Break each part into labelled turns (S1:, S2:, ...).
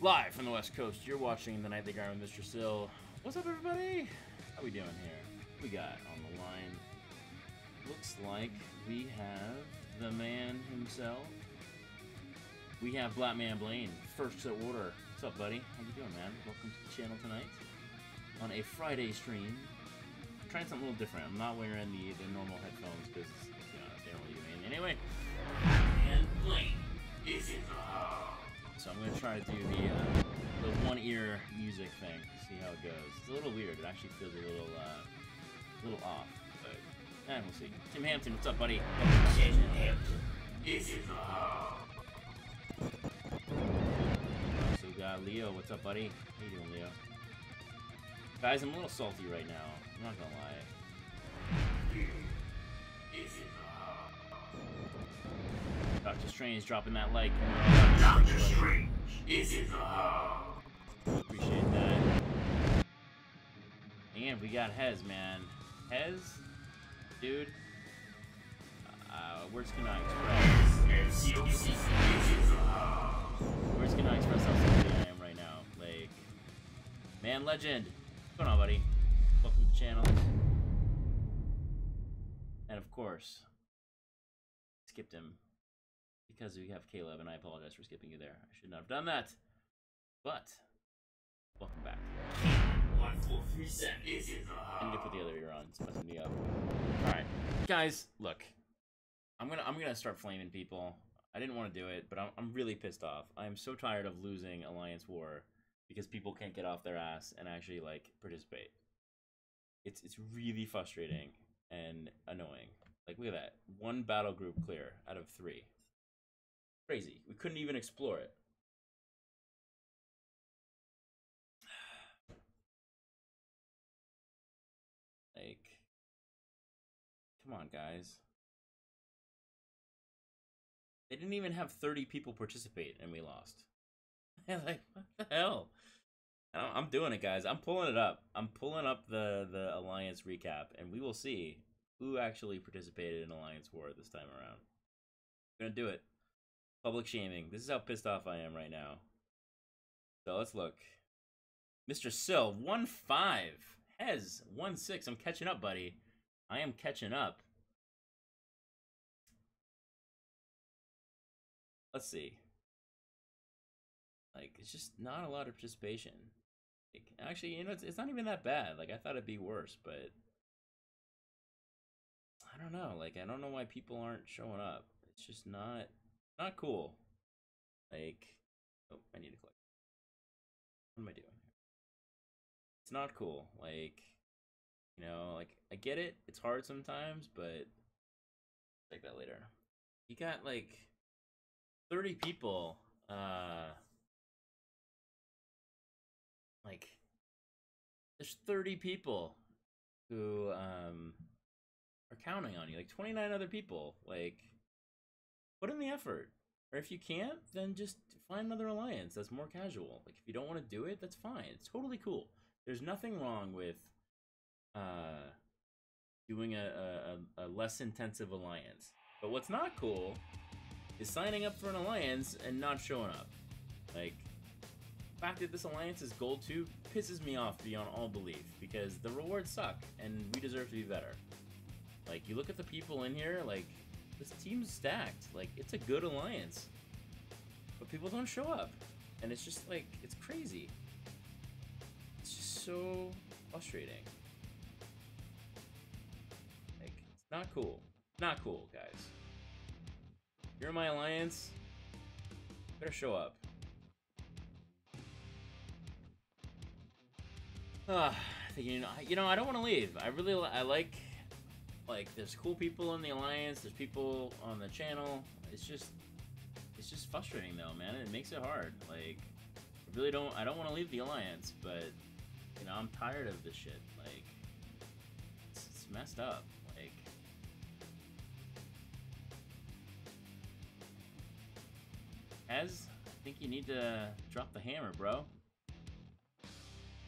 S1: Live from the West Coast, you're watching The Nightly Grind with mr.sil. What's up, everybody? How we doing here? What we got on the line? Looks like we have the man himself. We have Black Man Blaine, first order. What's up, buddy? How you doing, man? Welcome to the channel tonight on a Friday stream. I'm trying something a little different. I'm not wearing the normal headphones because, you know, they don't really do anything. Anyway, and Blaine is in the house. So I'm gonna try to do the one ear music thing. See how it goes. It's a little weird. It actually feels a little off, but we'll see. Tim Hampton, what's up, buddy? Tim Hampton is in the house. So we got Leo. What's up, buddy? How you doing, Leo? Guys, I'm a little salty right now. I'm not gonna lie. Dr. Strange dropping that like. Dr. Strange is in the house. Appreciate that. And we got Hez, man. Hez, dude. Words cannot express. Words cannot express how salty I am right now. Like, man, legend. What's going on, buddy? Welcome to the channel. And of course, skipped him because we have Caleb, and I apologize for skipping you there. I should not have done that. But welcome back. 143 is in the house. I need to put the other ear on. It's messing me up. All right, guys, look. I'm gonna start flaming people. I didn't want to do it, but I'm really pissed off. I'm so tired of losing Alliance War because people can't get off their ass and actually like participate. It's really frustrating and annoying. Like, look at that. 1 battle group clear out of 3. Crazy. We couldn't even explore it. Like, come on, guys. They didn't even have 30 people participate, and we lost. Like, what the hell? I'm doing it, guys. I'm pulling it up. I'm pulling up the Alliance recap, and we will see who actually participated in Alliance War this time around. We're gonna do it. Public shaming. This is how pissed off I am right now. So let's look. mr.sil 1-5. Hez 1-6. I'm catching up, buddy. I am catching up. Let's see. Like, it's just not a lot of participation. Like, actually, you know, it's not even that bad. Like, I thought it'd be worse, but I don't know. Like, I don't know why people aren't showing up. It's just not cool. Like, oh, I need to click. What am I doing? It's not cool. Like, you know, like, I get it. It's hard sometimes, but take that later. You got like 30 people. Like, there's 30 people who are counting on you. Like 29 other people. Like, put in the effort. Or if you can't, then just find another alliance that's more casual. Like, if you don't want to do it, that's fine. It's totally cool. There's nothing wrong with doing a less intensive alliance. But what's not cool is signing up for an alliance and not showing up. Like, the fact that this alliance is gold 2 pisses me off beyond all belief, because the rewards suck and we deserve to be better. Like, you look at the people in here, like, this team's stacked. Like, it's a good alliance, but people don't show up, and it's just like, it's crazy. It's just so frustrating. Like, it's not cool. Not cool, guys. You're in my alliance, better show up. You know, I don't want to leave. I like there's cool people in the alliance. There's people on the channel. It's just frustrating though, man. It makes it hard. Like, I don't want to leave the alliance, but you know, I'm tired of this shit. Like, it's messed up. Like, I think you need to drop the hammer, bro.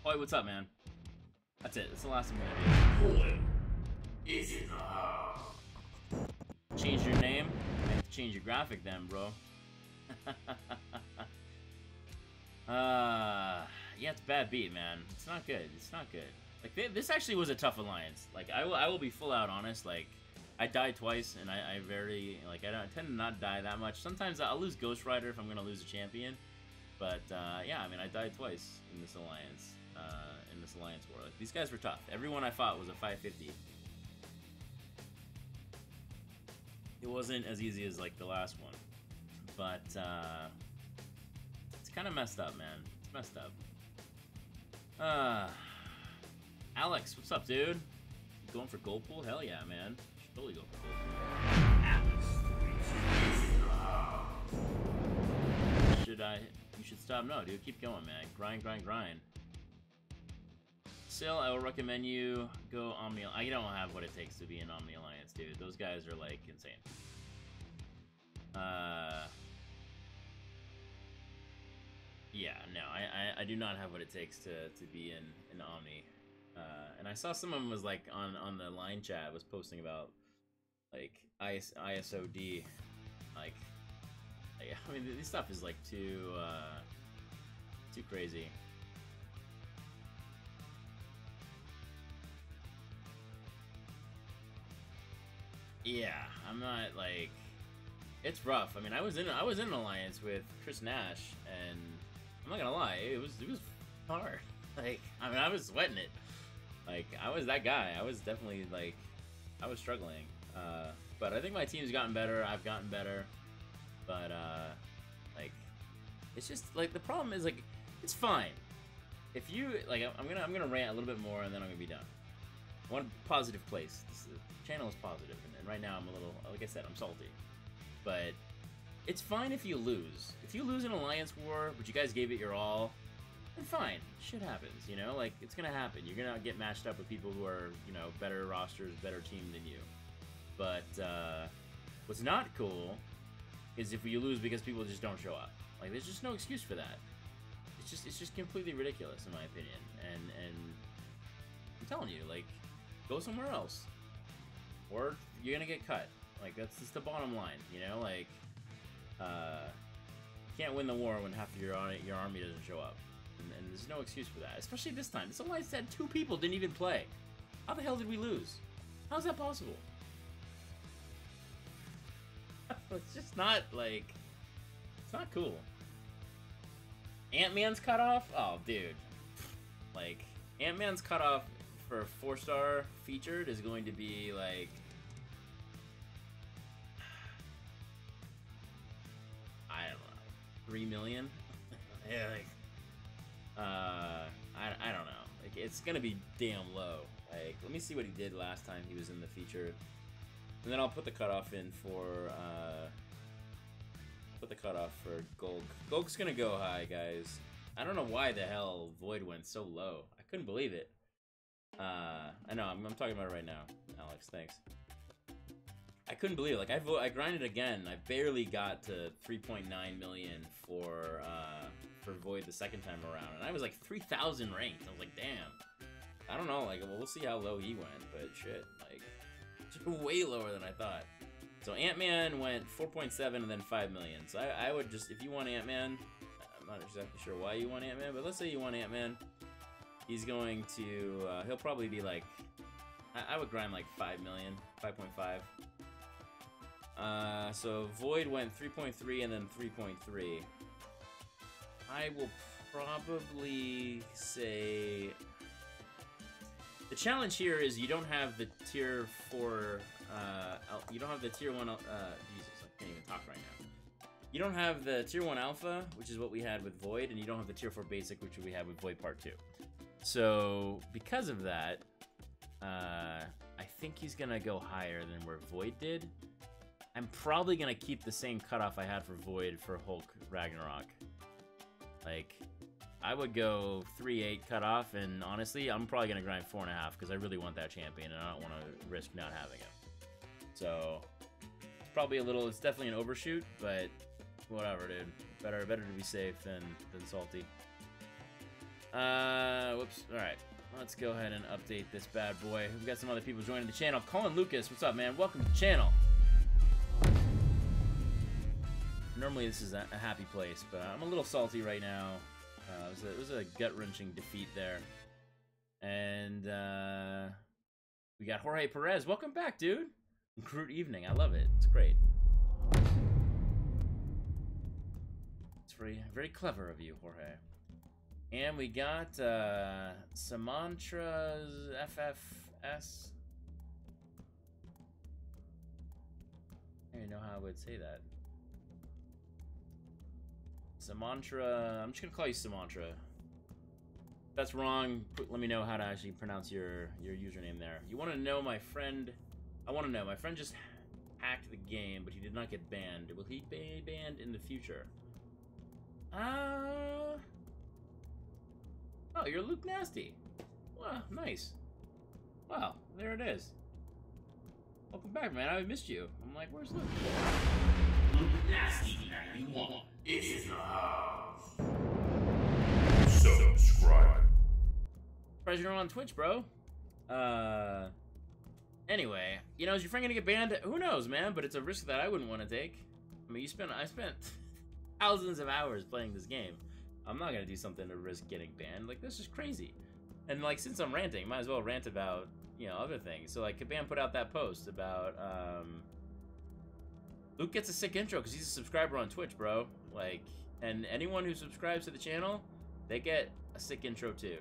S1: Boy, what's up, man? That's it. That's the last I'm gonna do. Is in the house. Change your name? I have to change your graphic then, bro. Yeah, it's a bad beat, man. It's not good. It's not good. Like, this actually was a tough alliance. Like, I will be full out honest. Like, I died twice, and I very, like, I tend to not die that much. Sometimes I'll lose Ghost Rider if I'm gonna lose a champion. But, yeah, I mean, I died twice in this alliance, war. Like, these guys were tough. Everyone I fought was a 550. It wasn't as easy as, like, the last one. But, it's kind of messed up, man. It's messed up. Alex, what's up, dude? You going for gold pool? Hell yeah, man. You should totally go for gold pool. Should I? You should stop. No, dude, keep going, man. Grind, grind, grind. Sil, I will recommend you go Omni. I don't have what it takes to be an Omni Alliance, dude. Those guys are, like, insane. Yeah, no, I do not have what it takes to be in Omni. And I saw someone was, like, on the line chat was posting about, like, ISOD. Like, I mean, this stuff is, like, too crazy. Yeah, I'm not, like, it's rough. I mean, I was in an alliance with Chris Nash, and I'm not gonna lie, it was hard. Like, I mean, I was sweating it. Like, I was that guy. I was definitely, like, I was struggling. But I think my team's gotten better. I've gotten better. But, like, it's just, like, the problem is, like, it's fine. If you, like, I'm gonna rant a little bit more, and then I'm gonna be done. One positive place. The channel is positive, and right now I'm a little, like I said, I'm salty. But it's fine if you lose. If you lose an alliance war, but you guys gave it your all, then fine. Shit happens, you know? Like, it's gonna happen. You're gonna get matched up with people who are, you know, better rosters, better team than you. But, what's not cool is if you lose because people just don't show up. Like, there's just no excuse for that. It's just completely ridiculous, in my opinion. And I'm telling you, like, go somewhere else. Or you're gonna get cut. Like, that's just the bottom line, you know? Like, you can't win the war when half of your army doesn't show up. And there's no excuse for that. Especially this time. This alliance said 2 people didn't even play. How the hell did we lose? How's that possible? It's just not, like, it's not cool. Ant-Man's cutoff? Oh, dude. Like, Ant-Man's cutoff for 4-star featured is going to be, like, I don't know, 3 million? Yeah, like, I don't know. Like, it's gonna be damn low. Like, let me see what he did last time he was in the feature. And then I'll put the cutoff in for, GULK. GULK's gonna go high, guys. I don't know why the hell Void went so low. I couldn't believe it. I know, I'm talking about it right now. Alex, thanks. I couldn't believe it. Like, I grinded again. I barely got to 3.9 million for Void the second time around. And I was like 3,000 ranked. I was like, damn. I don't know, like, we'll see how low he went, but shit, like, way lower than I thought. So Ant-Man went 4.7 and then 5 million. So I would just, if you want Ant-Man, I'm not exactly sure why you want Ant-Man, but let's say you want Ant-Man, he's going to, he'll probably be like, I would grind like 5 million, 5.5. So Void went 3.3 and then 3.3. I will probably say the challenge here is you don't have the tier 4, you don't have the tier 1, Jesus, I can't even talk right now. You don't have the tier 1 alpha, which is what we had with Void, and you don't have the tier 4 basic, which we had with Void Part 2. So, because of that, I think he's gonna go higher than where Void did. I'm probably gonna keep the same cutoff I had for Void for Hulk Ragnarok. Like, I would go 3.8 cutoff, and honestly, I'm probably gonna grind 4.5 because I really want that champion, and I don't want to risk not having him. So, it's probably a little. It's definitely an overshoot, but whatever, dude. Better to be safe than salty. Whoops. All right, let's go ahead and update this bad boy. We've got some other people joining the channel. Colin Lucas, what's up, man? Welcome to the channel. Normally this is a happy place, but I'm a little salty right now. It was a gut-wrenching defeat there. And we got Jorge Perez. Welcome back, dude. Recruit evening. I love it. It's great. It's very, very clever of you, Jorge. And we got Samantra's FFS. I don't even know how I would say that. Samantra. I'm just gonna call you Samantra. If that's wrong, let me know how to actually pronounce your username there. You want to know my friend? I want to know. My friend just hacked the game, but he did not get banned. Will he be banned in the future? Oh, you're Luke Nasty. Wow, nice. Wow, there it is. Welcome back, man. I missed you. I'm like, where's Luke?
S2: Luke Nasty 91 is in the house. Subscribe.
S1: Surprised you're on Twitch, bro. Anyway, you know, is your friend gonna get banned? Who knows, man? But it's a risk that I wouldn't want to take. I mean, I spent thousands of hours playing this game. I'm not gonna do something to risk getting banned. Like, this is crazy. And like, since I'm ranting, might as well rant about, you know, other things. So like, Kabam put out that post about Luke gets a sick intro because he's a subscriber on Twitch, bro. Like, and anyone who subscribes to the channel, they get a sick intro too.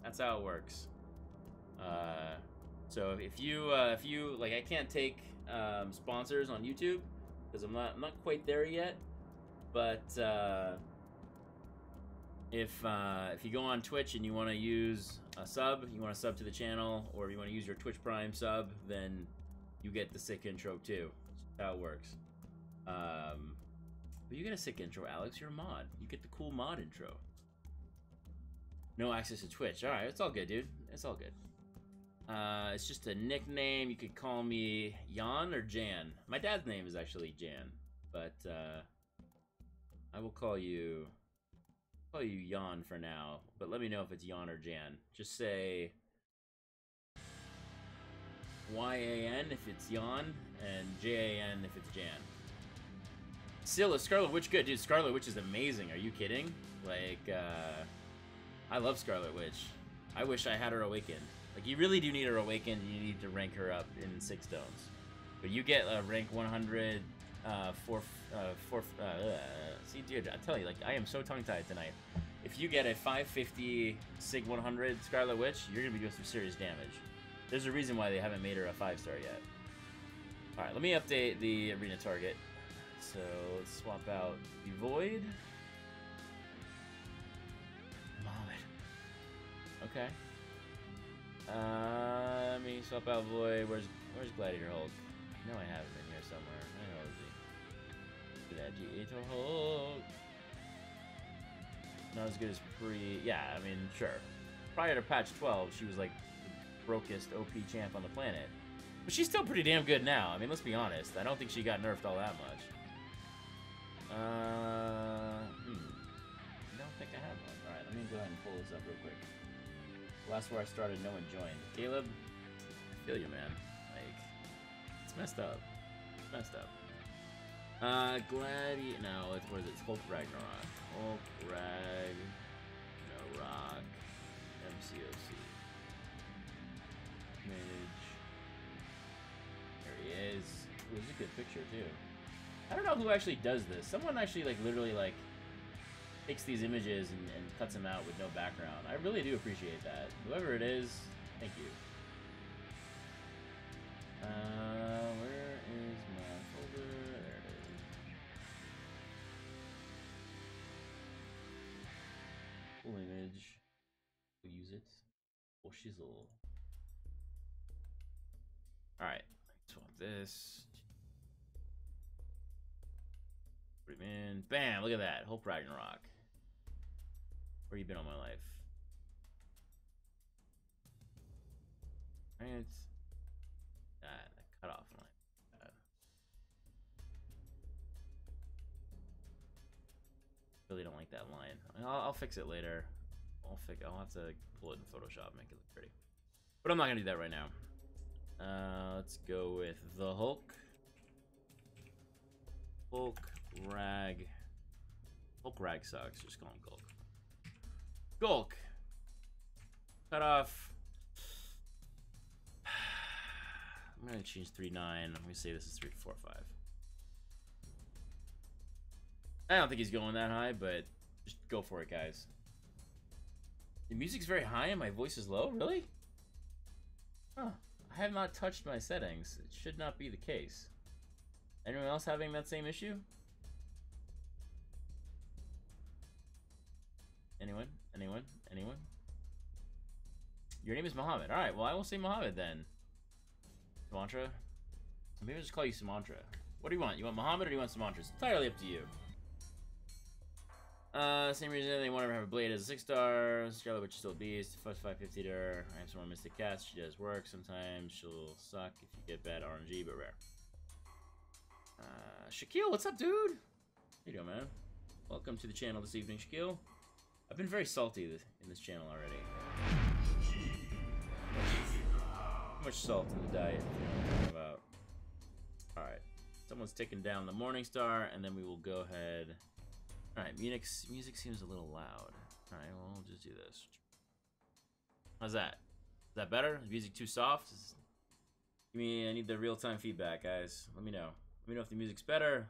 S1: That's how it works. So if you like, I can't take sponsors on YouTube because I'm not quite there yet. But if you go on Twitch and you want to use a sub, you want to sub to the channel, or you want to use your Twitch Prime sub, then you get the sick intro too. That's how it works. But you get a sick intro, Alex. You're a mod. You get the cool mod intro. No access to Twitch. All right, it's all good, dude. It's all good. It's just a nickname. You could call me Jan or Jan. My dad's name is actually Jan, but I will call you Jan for now. But let me know if it's Jan or Jan. Just say YAN if it's Jan and JAN if it's Jan. Sil, is Scarlet Witch good? Dude, Scarlet Witch is amazing. Are you kidding? Like, I love Scarlet Witch. I wish I had her awakened. Like, you really do need her awakened. You need to rank her up in 6 stones. But you get a rank 100, see, dude, I tell you, like, I am so tongue-tied tonight. If you get a 550 Sig 100 Scarlet Witch, you're gonna be doing some serious damage. There's a reason why they haven't made her a 5-star yet. Alright, let me update the arena target. So, let's swap out the Void. Mohammed. Okay. Let me swap out Void. Where's Gladiator Hulk? I know I have him in here somewhere. I know is he. Gladiator Hulk. Not as good as yeah, I mean, sure. Prior to patch 12, she was like the brokest OP champ on the planet. But she's still pretty damn good now. I mean, let's be honest. I don't think she got nerfed all that much. I don't think I have one. Alright, let me go ahead and pull this up real quick. Last where I started, no one joined. Caleb, I feel you, man. Like, it's messed up. It's messed up. No, where is it? It's Hulk Ragnarok. Hulk Ragnarok. MCOC. Image. There he is. Ooh, this is a good picture, too. I don't know who actually does this. Someone actually, like, literally, like, takes these images and cuts them out with no background. I really do appreciate that. Whoever it is, thank you. Where is my folder? There it is. Full image. We'll use it. Full shizzle. Alright. Swap this. Put him in. Bam! Look at that. Hope Ragnarok. Where you been all my life? Right. That cut off line. Really don't like that line. I'll fix it later. I'll have to pull it in Photoshop and make it look pretty. But I'm not gonna do that right now. Let's go with the Hulk. Hulk Rag sucks. Just call him GULK. GULK. Cut off. I'm gonna change 3.9. Let me say this is 3.45. I don't think he's going that high, but just go for it, guys. The music's very high and my voice is low? Really? Huh. I have not touched my settings. It should not be the case. Anyone else having that same issue? Anyone? Anyone? Anyone? Your name is Mohammed. Alright, well I will say Mohammed then. Sumantra? Maybe I'll just call you Sumantra. What do you want? You want Mohammed or do you want Sumantra? It's entirely up to you. Same reason they want to have a blade as a 6-star. Scarlet Witch is still a beast. Fuss 550 to her. I have some more Mystic Cats. She does work. Sometimes she'll suck if you get bad RNG, but rare. Shaquille, what's up, dude? How you doing, man? Welcome to the channel this evening, Shaquille. I've been very salty in this channel already. Too much salt in the diet, you know what I'm talking about. Alright. Someone's ticking down the Morning Star, and then we will go ahead. Alright, music seems a little loud. Alright, well, we'll just do this. How's that? Is that better? Is music too soft? I need the real-time feedback, guys. Let me know. Let me know if the music's better.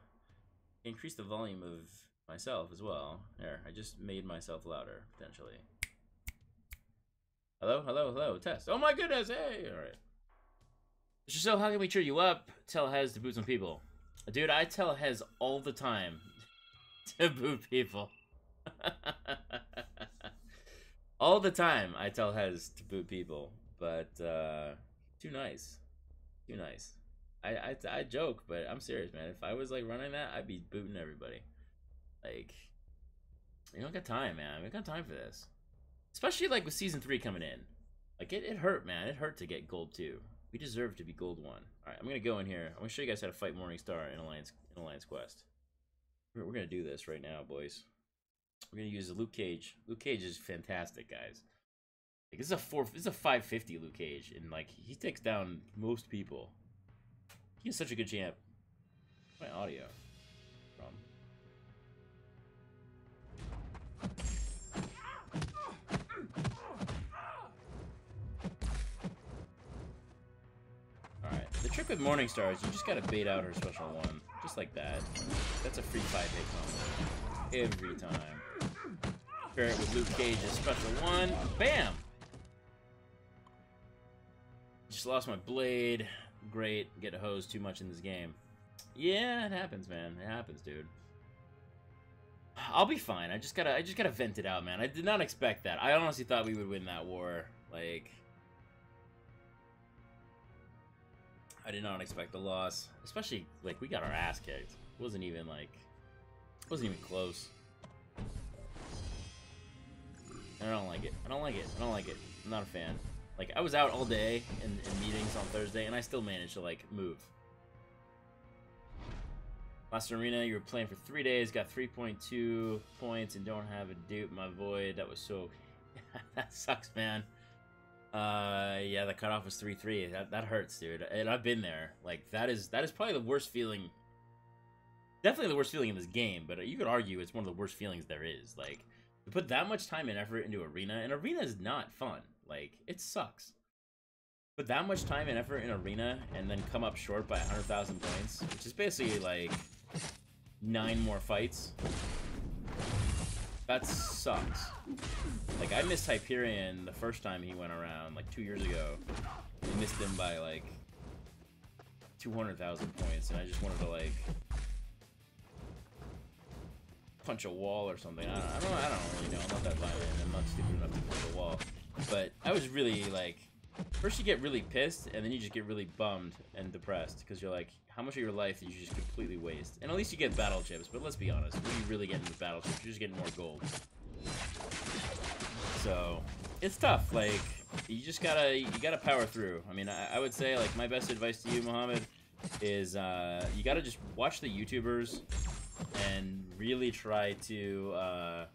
S1: Increase the volume of myself as well. There, I just made myself louder, potentially. Hello, hello, hello, test. Oh my goodness, hey! Alright. So, how can we cheer you up? Tell Hez to boot some people. Dude, I tell Hez all the time to boot people. All the time I tell Hez to boot people, but too nice. Too nice. I joke, but I'm serious, man. If I was like running that, I'd be booting everybody. Like, you don't got time, man. We got time for this. Especially like with season 3 coming in. Like it hurt, man. It hurt to get gold 2. We deserve to be gold 1. Alright, I'm gonna go in here. I'm gonna show you guys how to fight Morningstar in Alliance Quest. We're gonna do this right now, boys. We're gonna use Luke Cage. Luke Cage is fantastic, guys. Like, this is a 550 Luke Cage, and like he takes down most people. He's such a good champ. My audio from. Alright, the trick with Morningstar is you just gotta bait out her special 1. Just like that. That's a free 5-hit combo. Every time. Pair it with Luke Cage's special 1. Bam! Just lost my blade. Great. Get hosed too much in this game. Yeah, it happens, man. It happens, dude. I'll be fine. I just gotta vent it out, man. I did not expect that. I honestly thought we would win that war. Like, I did not expect the loss. Especially, like, we got our ass kicked. It wasn't even close. And I don't like it. I don't like it. I don't like it. I'm not a fan. Like, I was out all day in meetings on Thursday, and I still managed to, like, move. Last arena, you were playing for 3 days, got 3.2 points, and don't have a dupe. My void, that was so... that sucks, man. Yeah, the cutoff was 3-3. That hurts, dude. And I've been there. Like, that is probably the worst feeling. Definitely the worst feeling in this game, but you could argue it's one of the worst feelings there is. Like, to put that much time and effort into arena, and arena is not fun. Like, it sucks. Put that much time and effort in arena, and then come up short by 100,000 points, which is basically, like, 9 more fights. That sucks. Like, I missed Hyperion the first time he went around, like, 2 years ago. I missed him by, like, 200,000 points, and I just wanted to, like, punch a wall or something. I don't really know. I'm not that violent. I'm not stupid enough to punch a wall. But I was really, like, first you get really pissed, and then you just get really bummed and depressed, because you're like, how much of your life did you just completely waste? And at least you get battle chips, but let's be honest, when you really get into battle chips, you're just getting more gold. So, it's tough. Like, you gotta power through. I mean, I would say, like, my best advice to you, Mohammed, is you gotta just watch the YouTubers and really try to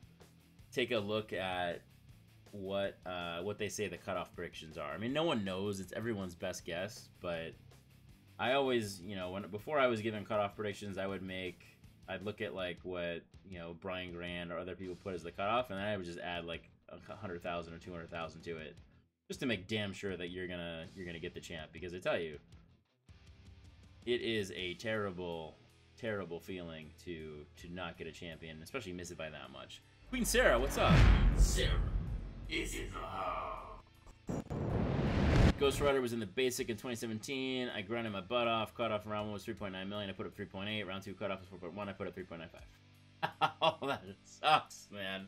S1: take a look at what they say the cutoff predictions are. I mean, no one knows. It's everyone's best guess, but I always, you know, before I was given cutoff predictions, I'd look at, like, what, you know, Brian Grand or other people put as the cutoff, and then I would just add, like, 100,000 or 200,000 to it, just to make damn sure that you're gonna get the champ. Because I tell you, it is a terrible, terrible feeling to not get a champion, especially miss it by that much. Queen Sarah, what's up?
S2: Sarah is in the house.
S1: Ghost Rider was in the basic in 2017. I grinded my butt off. Cutoff round 1 was 3.9 million. I put up 3.8. Round 2 cutoff was 4.1. I put up 3.95. Oh, that sucks, man.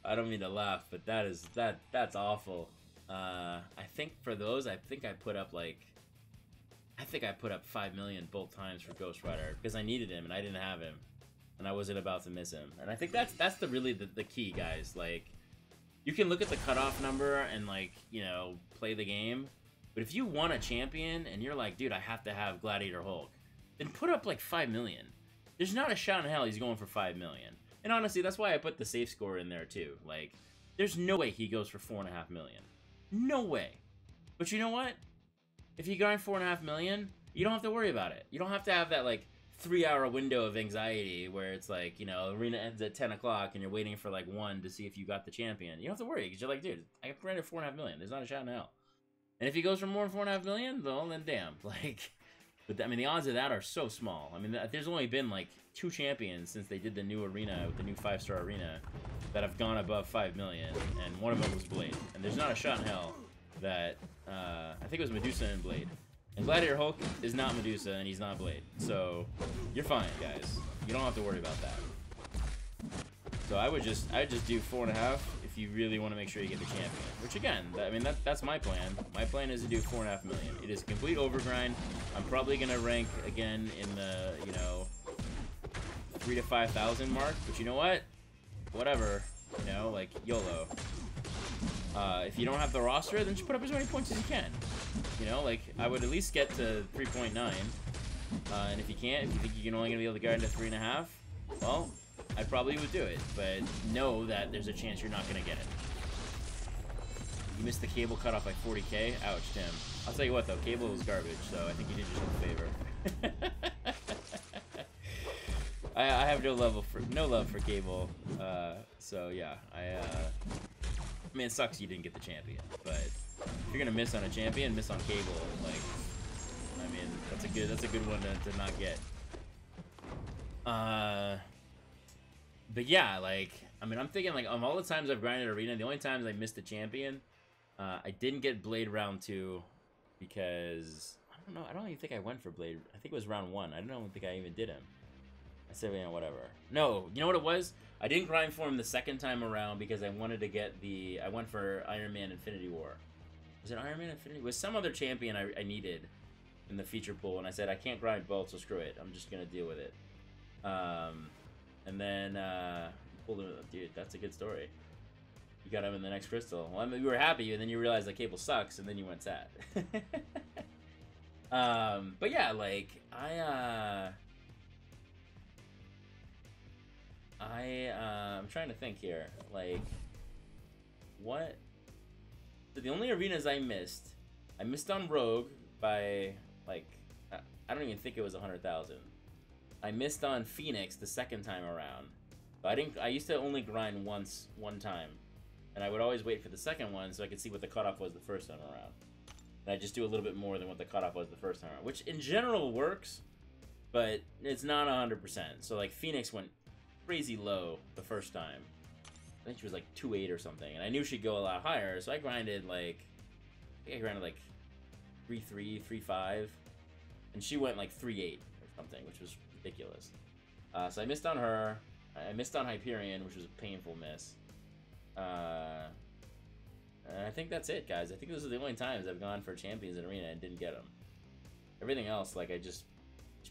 S1: I don't mean to laugh, but that's awful. I think for those, I think I put up 5 million both times for Ghost Rider because I needed him and I didn't have him, and I wasn't about to miss him. And I think that's the key, guys. Like, you can look at the cutoff number and, like, you know, play the game, but if you want a champion and you're like, dude, I have to have Gladiator Hulk, then put up like 5 million. There's not a shot in hell he's going for 5 million. And honestly, that's why I put the safe score in there too. Like, there's no way he goes for 4.5 million. No way. But you know what? If you grind 4.5 million, you don't have to worry about it. You don't have to have that, like, 3-hour window of anxiety where it's like, you know, arena ends at 10 o'clock and you're waiting for like 1 to see if you got the champion. You don't have to worry because you're like, dude, I grinded 4.5 million. There's not a shot in hell. And if he goes for more than 4.5 million, well, then damn. Like, but I mean, the odds of that are so small. I mean, there's only been like 2 champions since they did the new arena with the new 5-star arena that have gone above 5 million, and one of them was Blade. And there's not a shot in hell that I think it was Medusa and Blade. And Gladiator Hulk is not Medusa, and he's not Blade. So, you're fine, guys. You don't have to worry about that. So I would just do 4.5 if you really want to make sure you get the champion. Which, again, I mean, that's my plan. My plan is to do 4.5 million. It is complete overgrind. I'm probably going to rank, again, in the, you know, 3,000 to 5,000 mark. But you know what? Whatever. You know, like, YOLO. If you don't have the roster, then just put up as many points as you can. You know, like, I would at least get to 3.9. And if you can't, if you think you're only going to be able to grind to 3.5, well, I probably would do it. But know that there's a chance you're not going to get it. You missed the cable cutoff by 40k. Ouch, Tim. I'll tell you what, though. Cable is garbage, so I think you did yourself a favor. I have no love for cable. So, yeah. I mean, it sucks you didn't get the champion, but if you're gonna miss on a champion, miss on cable. Like, I mean, that's a good one to not get. But yeah, like, I mean, I'm thinking, like, of all the times I've grinded arena, the only times I missed a champion, I didn't get Blade round 2 because I don't know. I don't even think I went for Blade. I think it was round 1. I don't think I even did him. I said, you know, whatever. No, you know what it was? I didn't grind for him the second time around because I wanted to get the... I went for Iron Man Infinity War. Was it Iron Man Infinity? It was some other champion I needed in the feature pool, and I said, I can't grind both, so screw it. I'm just going to deal with it. And then... pulled him... Dude, that's a good story. You got him in the next crystal. Well, I mean, we were happy, and then you realized that cable sucks, and then you went sad. But yeah, like, I'm trying to think here. Like, what? So the only arenas I missed on Rogue by, like, I don't even think it was 100,000. I missed on Phoenix the second time around. But I used to only grind one time. And I would always wait for the second one so I could see what the cutoff was the first time around. And I just do a little bit more than what the cutoff was the first time around, which in general works, but it's not 100%. So, like, Phoenix went crazy low the first time. I think she was like 2.8 or something, and I knew she'd go a lot higher, so I grinded like, I think I grinded like 3.3, 3.5, and she went like 3.8 or something, which was ridiculous. So I missed on her. I missed on Hyperion, which was a painful miss. And I think that's it, guys. I think those are the only times I've gone for champions in arena and didn't get them. Everything else, like, I just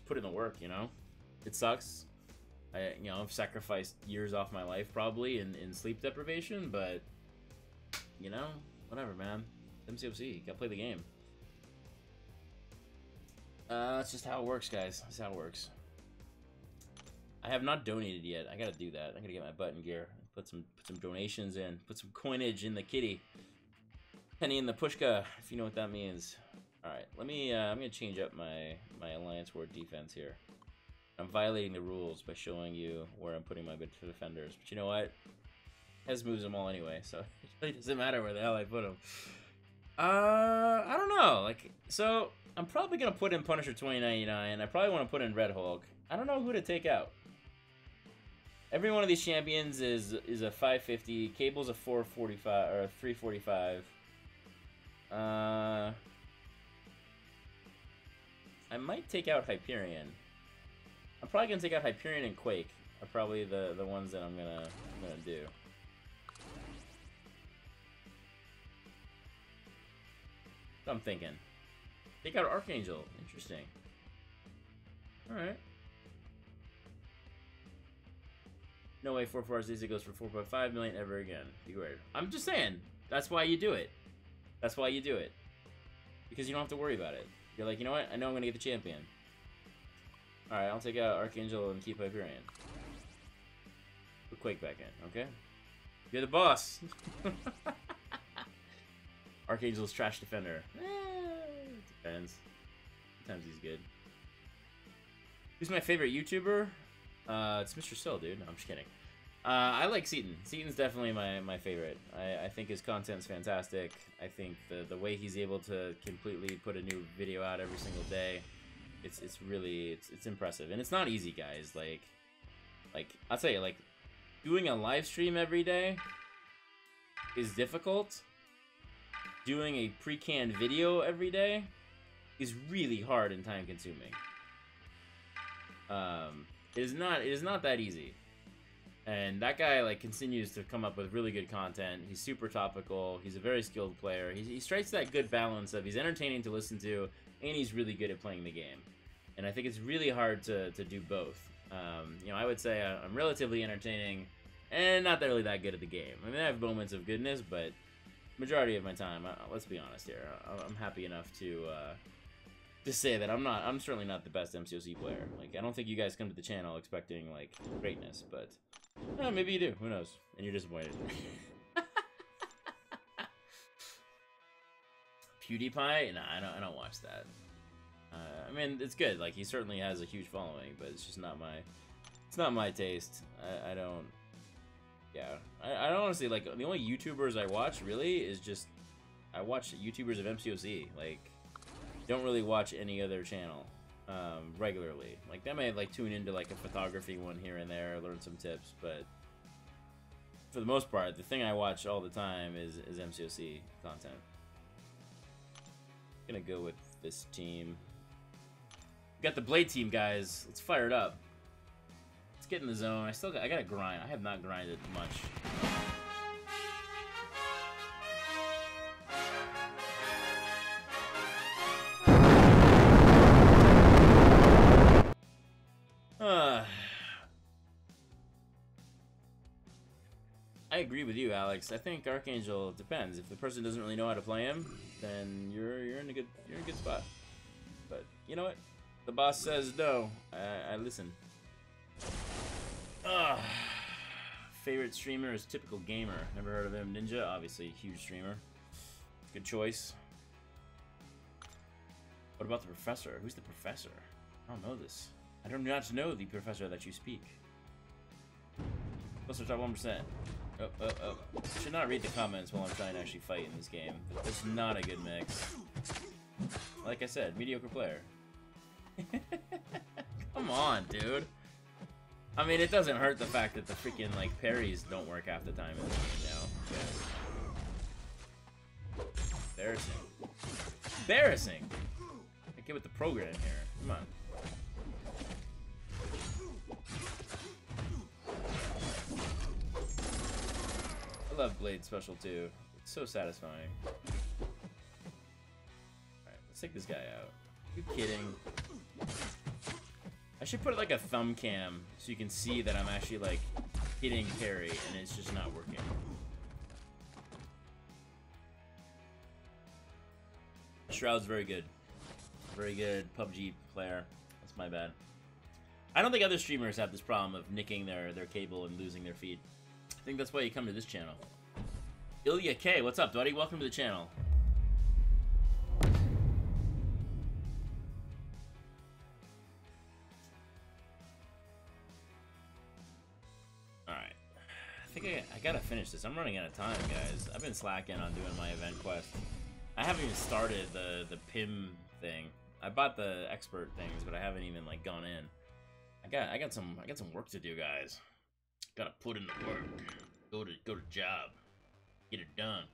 S1: put in the work, you know. It sucks. I've sacrificed years off my life probably in sleep deprivation, but, you know, whatever, man. MCOC, gotta play the game. That's just how it works, guys. That's how it works. I have not donated yet. I gotta do that. I gotta get my butt in gear. Put some donations in. Put some coinage in the kitty. Penny in the pushka, if you know what that means. Alright, let me, I'm gonna change up my Alliance Ward defense here. I'm violating the rules by showing you where I'm putting my good defenders. But you know what? Hez moves them all anyway, so it really doesn't matter where the hell I put them. I don't know. Like, so I'm probably gonna put in Punisher 2099. I probably want to put in Red Hulk. I don't know who to take out. Every one of these champions is a 550. Cable's a 445 or a 345. I might take out Hyperion. I'm probably gonna take out Hyperion and Quake. Are probably the ones that I'm gonna do. So I'm thinking. Take out Archangel. Interesting. Alright. No way 446 goes for 4.5 million ever again. Be weird. I'm just saying. That's why you do it. That's why you do it. Because you don't have to worry about it. You're like, you know what? I know I'm gonna get the champion. Alright, I'll take out Archangel and keep Hyperion. Put Quake back in, okay? You're the boss! Archangel's trash defender. Depends. Sometimes he's good. Who's my favorite YouTuber? It's mr.sil, dude. No, I'm just kidding. I like Seaton. Seaton's definitely my favorite. I think his content's fantastic. I think the way he's able to completely put a new video out every single day, it's really impressive. And it's not easy, guys. Like I'll tell you, like, doing a live stream every day is difficult. Doing a pre-canned video every day is really hard and time consuming. It is not that easy. And that guy, like, continues to come up with really good content. He's super topical. He's a very skilled player. He strikes that good balance of he's entertaining to listen to, and he's really good at playing the game. And I think it's really hard to do both. You know, I would say I'm relatively entertaining and not really that good at the game. I mean, I have moments of goodness, but majority of my time, let's be honest here, I'm happy enough to say that I'm certainly not the best MCOC player. Like, I don't think you guys come to the channel expecting, like, greatness, but maybe you do. Who knows? And you're disappointed. PewDiePie? Nah, I don't watch that. I mean, it's good. Like, he certainly has a huge following, but it's just not my taste. I don't. Yeah, I don't honestly, like, the only YouTubers I watch really is just I watch YouTubers of MCOC. Like, don't really watch any other channel regularly. Like, I may like tune into like a photography one here and there, learn some tips, but for the most part, the thing I watch all the time is MCOC content. I'm gonna go with this team. We got the Blade team, guys. Let's fire it up. Let's get in the zone. I gotta grind. I have not grinded much. I agree with you, Alex. I think Archangel depends. If the person doesn't really know how to play him, then you're in a good spot. But you know what? The boss says no. I listen. Favorite streamer is Typical Gamer. Never heard of him. Ninja, obviously a huge streamer. Good choice. What about the professor? Who's the professor? I don't know this. I do not know the professor that you speak. Plus, top 1%. Oh. Should not read the comments while I'm trying to actually fight in this game. It's not a good mix. Like I said, mediocre player. Come on, dude. I mean, it doesn't hurt the fact that the freaking, like, parries don't work half the time in this game now. Okay. Embarrassing. Embarrassing! I get with the program here. Come on. I love Blade Special too. It's so satisfying. Alright, let's take this guy out. Are you kidding? I should put like a thumb cam so you can see that I'm actually like hitting parry and it's just not working. Shroud's very good. Very good PUBG player. That's my bad. I don't think other streamers have this problem of nicking their cable and losing their feed. I think that's why you come to this channel. Ilya K, what's up, buddy? Welcome to the channel. Alright. I think I gotta finish this. I'm running out of time, guys. I've been slacking on doing my event quest. I haven't even started the PIM thing. I bought the expert things, but I haven't even like gone in. I got some work to do, guys. Gotta put in the work. Go to job. Get it done.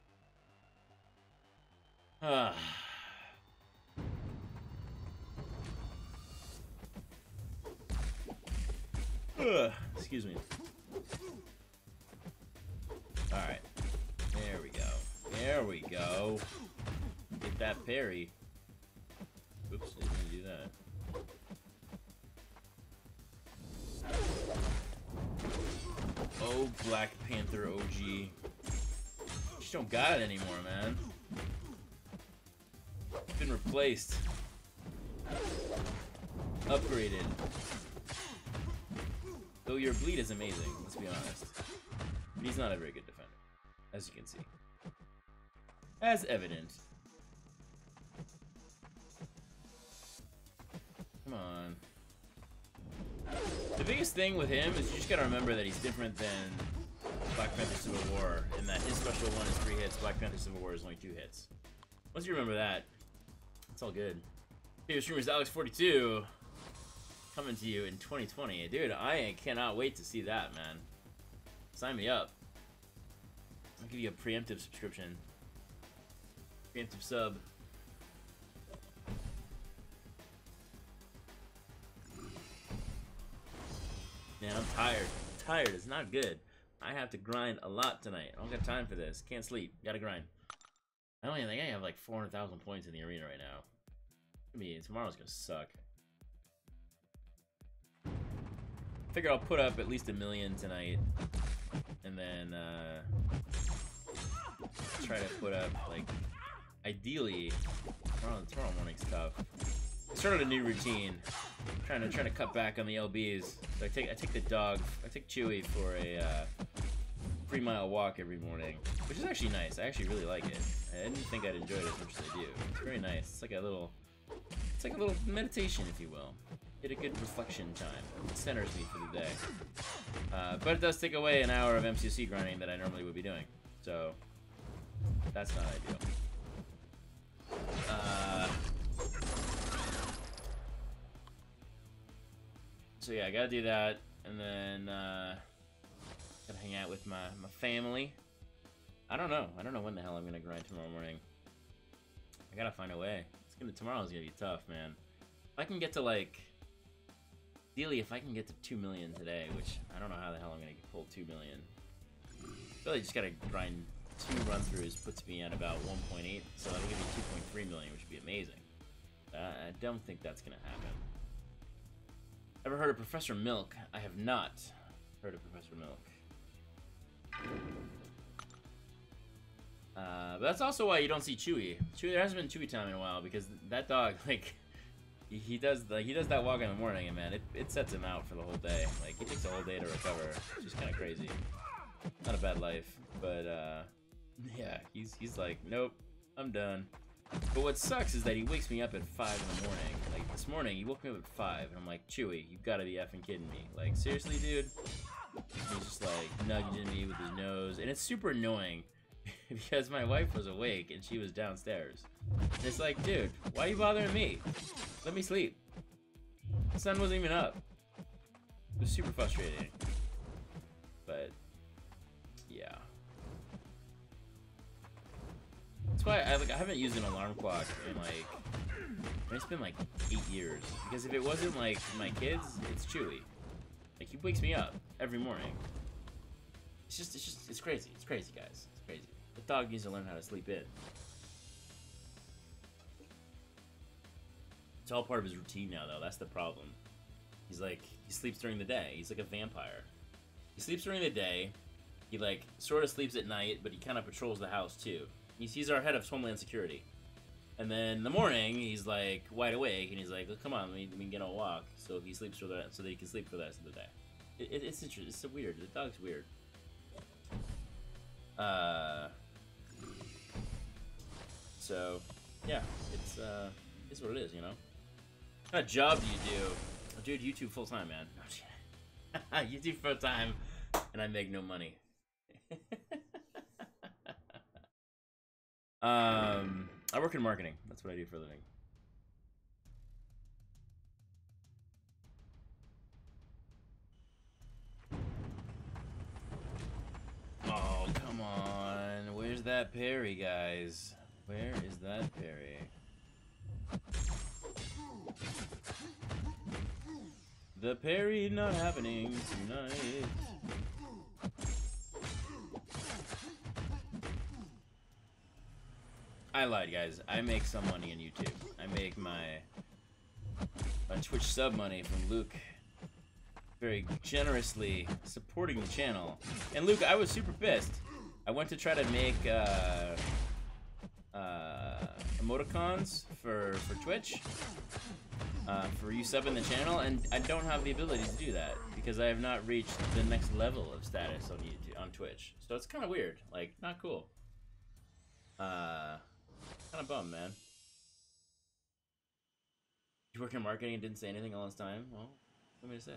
S1: Excuse me. Alright. There we go. There we go. Get that parry. Oops, I didn't do that. Oh, Black Panther OG. Just don't got it anymore, man. It's been replaced. Upgraded. Though your bleed is amazing, let's be honest. But he's not a very good defender, as you can see. As evident. Come on. The biggest thing with him is you just gotta remember that he's different than Black Panther Civil War, in that his special one is 3 hits, Black Panther Civil War is only 2 hits. Once you remember that, it's all good. Favorite streamer is Alex42, coming to you in 2020. Dude, I cannot wait to see that, man. Sign me up. I'll give you a preemptive subscription. Preemptive sub. Man, I'm tired. Tired is not good. I have to grind a lot tonight. I don't got time for this. Can't sleep. Gotta grind. I don't even think I have like 400,000 points in the arena right now. I mean, tomorrow's gonna suck. Figure I'll put up at least 1 million tonight, and then try to put up like, ideally, tomorrow morning's tough. I started a new routine, trying to cut back on the LBs. So I take the dog, I take Chewy for a 3-mile walk every morning, which is actually nice. I actually really like it. I didn't think I'd enjoy it as much as I do. It's very nice. It's like a little meditation, if you will. Get a good reflection time. It centers me for the day. But it does take away an hour of MCC grinding that I normally would be doing. So, that's not ideal. So yeah, I gotta do that. And then, gotta hang out with my family. I don't know when the hell I'm gonna grind tomorrow morning. I gotta find a way. Tomorrow's gonna be tough, man. If I can get to like... Ideally, if I can get to 2 million today, which I don't know how the hell I'm gonna pull 2 million. I really just gotta grind 2 run-throughs, puts me at about 1.8, so I think it'd be 2.3 million, which would be amazing. I don't think that's gonna happen. Ever heard of Professor Milk? I have not heard of Professor Milk. But that's also why you don't see Chewy. There hasn't been Chewy time in a while, because that dog, like, he does that walk in the morning, and man, it sets him out for the whole day. Like, he takes a whole day to recover, which is kind of crazy. Not a bad life, but yeah, he's like, nope, I'm done. But what sucks is that he wakes me up at 5 in the morning. Like, this morning, he woke me up at 5, and I'm like, Chewy, you gotta be effing kidding me. Like, seriously, dude? He's just like nudging me with his nose, and it's super annoying. Because my wife was awake and she was downstairs. And it's like, dude, why are you bothering me? Let me sleep. The sun wasn't even up. It was super frustrating. But, yeah. That's why I haven't used an alarm clock in like, it's been like 8 years. Because if it wasn't like my kids, it's Chewy. Like, he wakes me up every morning. It's crazy. It's crazy, guys. It's crazy. The dog needs to learn how to sleep in. It's all part of his routine now, though. That's the problem. He's like, he sleeps during the day. He's like a vampire. He sleeps during the day. He like sort of sleeps at night, but he kind of patrols the house too. He's our head of Homeland Security. And then in the morning, he's like wide awake, and he's like, oh, "Come on, let me get on a walk." So he sleeps for that, so that he can sleep for the rest of the day. It's interesting. It's so weird. The dog's weird. So yeah, it's what it is, you know. What kind of job do you do? Oh, dude, YouTube full time, man. YouTube full time, and I make no money. I work in marketing. That's what I do for a living. Oh, come on. Where's that parry, guys? Where is that parry? The parry not happening tonight. I lied, guys. I make some money on YouTube. I make my Twitch sub money from Luke very generously supporting the channel. And Luke, I was super pissed. I went to try to make emoticons for Twitch for you subbing the channel, and I don't have the ability to do that because I have not reached the next level of status on YouTube, on Twitch. So it's kind of weird, like not cool. Kind of bummed, man. You work in marketing and didn't say anything all this time? Well, what am I to say?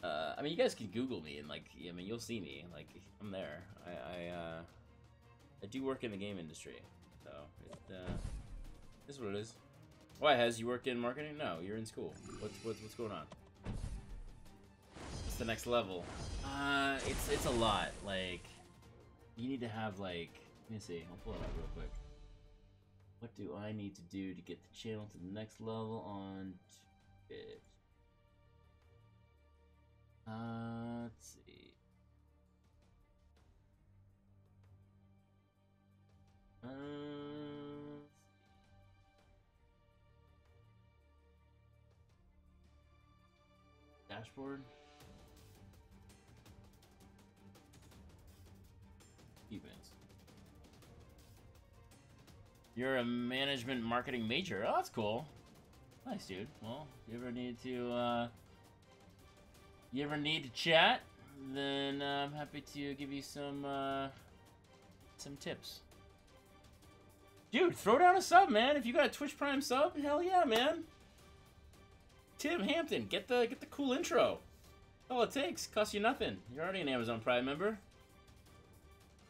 S1: I mean, you guys can Google me and like, I mean, you'll see me. Like, I'm there. I do work in the game industry, so it is what it is. Why, Hez, you work in marketing? No, you're in school. What's going on? What's the next level? It's a lot. Like, you need to have like. Let me see. I'll pull it up real quick. What do I need to do to get the channel to the next level on Twitch? Let's see. Dashboard. Events. You're a management marketing major. Oh, that's cool. Nice, dude. Well, you ever need to chat, then I'm happy to give you some tips. Dude, throw down a sub, man. If you got a Twitch Prime sub, hell yeah, man. Tim Hampton, get the cool intro. All it takes, costs you nothing. You're already an Amazon Prime member.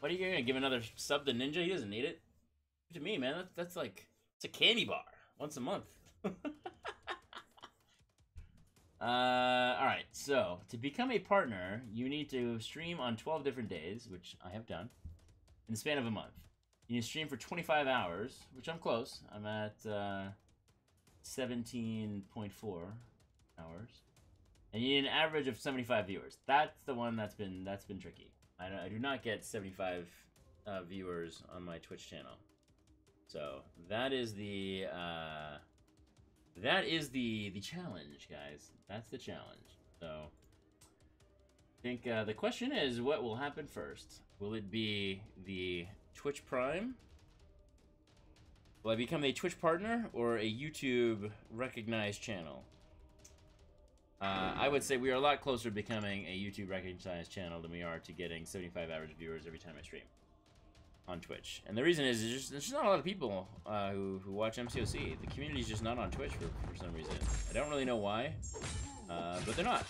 S1: What are you gonna give another sub to Ninja? He doesn't need it. To me, man, that's like it's a candy bar once a month. All right. So to become a partner, you need to stream on 12 different days, which I have done, in the span of a month. You need to stream for 25 hours, which I'm close. I'm at 17.4 hours, and you need an average of 75 viewers. That's the one that's been tricky. I do not get 75 viewers on my Twitch channel. So that is the challenge, guys. That's the challenge. So I think the question is, what will happen first? Will it be the Twitch Prime? Will I become a Twitch partner or a YouTube recognized channel? I would say we are a lot closer to becoming a YouTube recognized channel than we are to getting 75 average viewers every time I stream on Twitch. And the reason is there's just not a lot of people who watch MCOC. The community's just not on Twitch for some reason. I don't really know why, but they're not.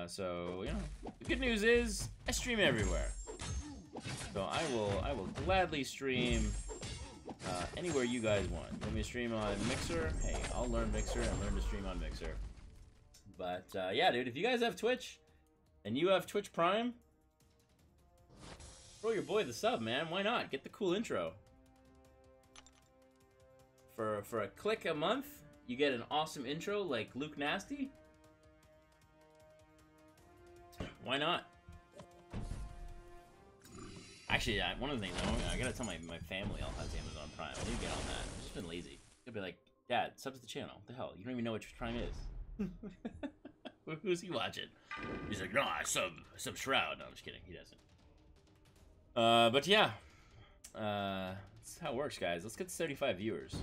S1: So, you know, the good news is I stream everywhere. So I will gladly stream anywhere you guys want. You want me to stream on Mixer? Hey, I'll learn Mixer and learn to stream on Mixer. But yeah, dude, if you guys have Twitch and you have Twitch Prime, throw your boy the sub, man. Why not? Get the cool intro. For a click a month, you get an awesome intro like Luke Nasty. Why not? Actually, one of the things I gotta tell my family all has Amazon Prime. I need to get on that. I've just been lazy. They'll be like, Dad, sub to the channel. What the hell? You don't even know what Prime is. Who's he watching? He's like, no, I sub Shroud. No, I'm just kidding. He doesn't. But yeah, that's how it works, guys. Let's get to 75 viewers.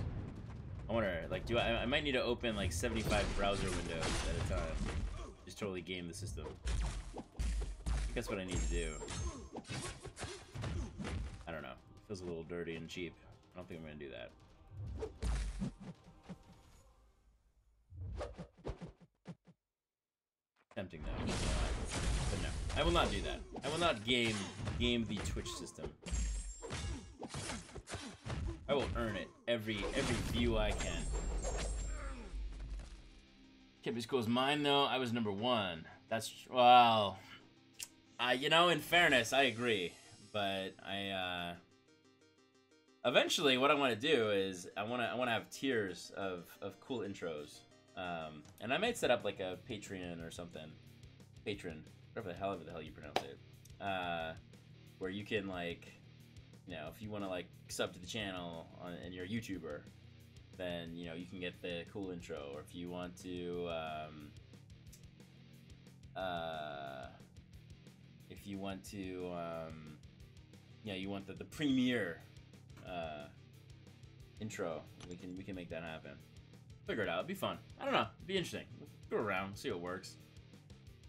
S1: I wonder, like, I might need to open like 75 browser windows at a time. Just totally game the system. I think that's what I need to do. I don't know. It feels a little dirty and cheap. I don't think I'm gonna do that. Tempting though. But no, I will not do that. I will not game the Twitch system. I will earn it every view I can. Kept as cool as mine though. I was number 1. That's well. You know, in fairness, I agree, but eventually, what I want to do is I want to have tiers of cool intros, and I might set up like a Patreon or something, whatever the hell you pronounce it, where you can like, you know, if you want to like sub to the channel and you're a YouTuber, then you know you can get the cool intro, or if you want to, yeah, you want the premiere intro, we can make that happen. Figure it out. It'd be fun. I don't know. It'd be interesting. Go around, see what works.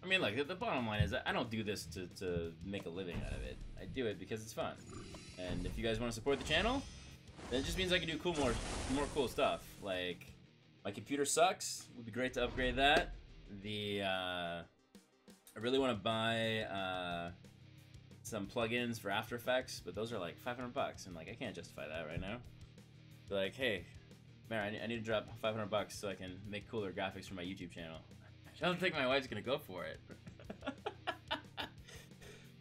S1: I mean, like the bottom line is I don't do this to make a living out of it. I do it because it's fun. And if you guys want to support the channel, then it just means I can do more cool stuff. Like my computer sucks. It would be great to upgrade that. I really want to buy some plugins for After Effects, but those are like $500, and like I can't justify that right now. But like, hey, man, I need to drop $500 so I can make cooler graphics for my YouTube channel. I don't think my wife's gonna go for it.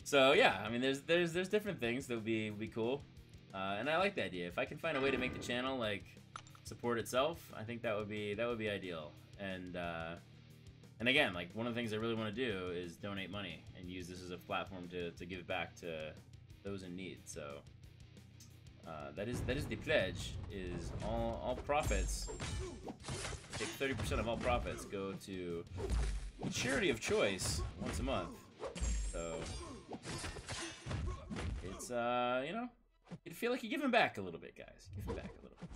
S1: So yeah, I mean, there's different things that would be cool, and I like the idea. If I can find a way to make the channel like support itself, I think that would be ideal. And again, like one of the things I really want to do is donate money and use this as a platform to give back to those in need. So that is the pledge. Is all profits, take 30% of all profits go to charity of choice once a month. So it's you know, you feel like you're giving back a little bit, guys. Giving back a little bit.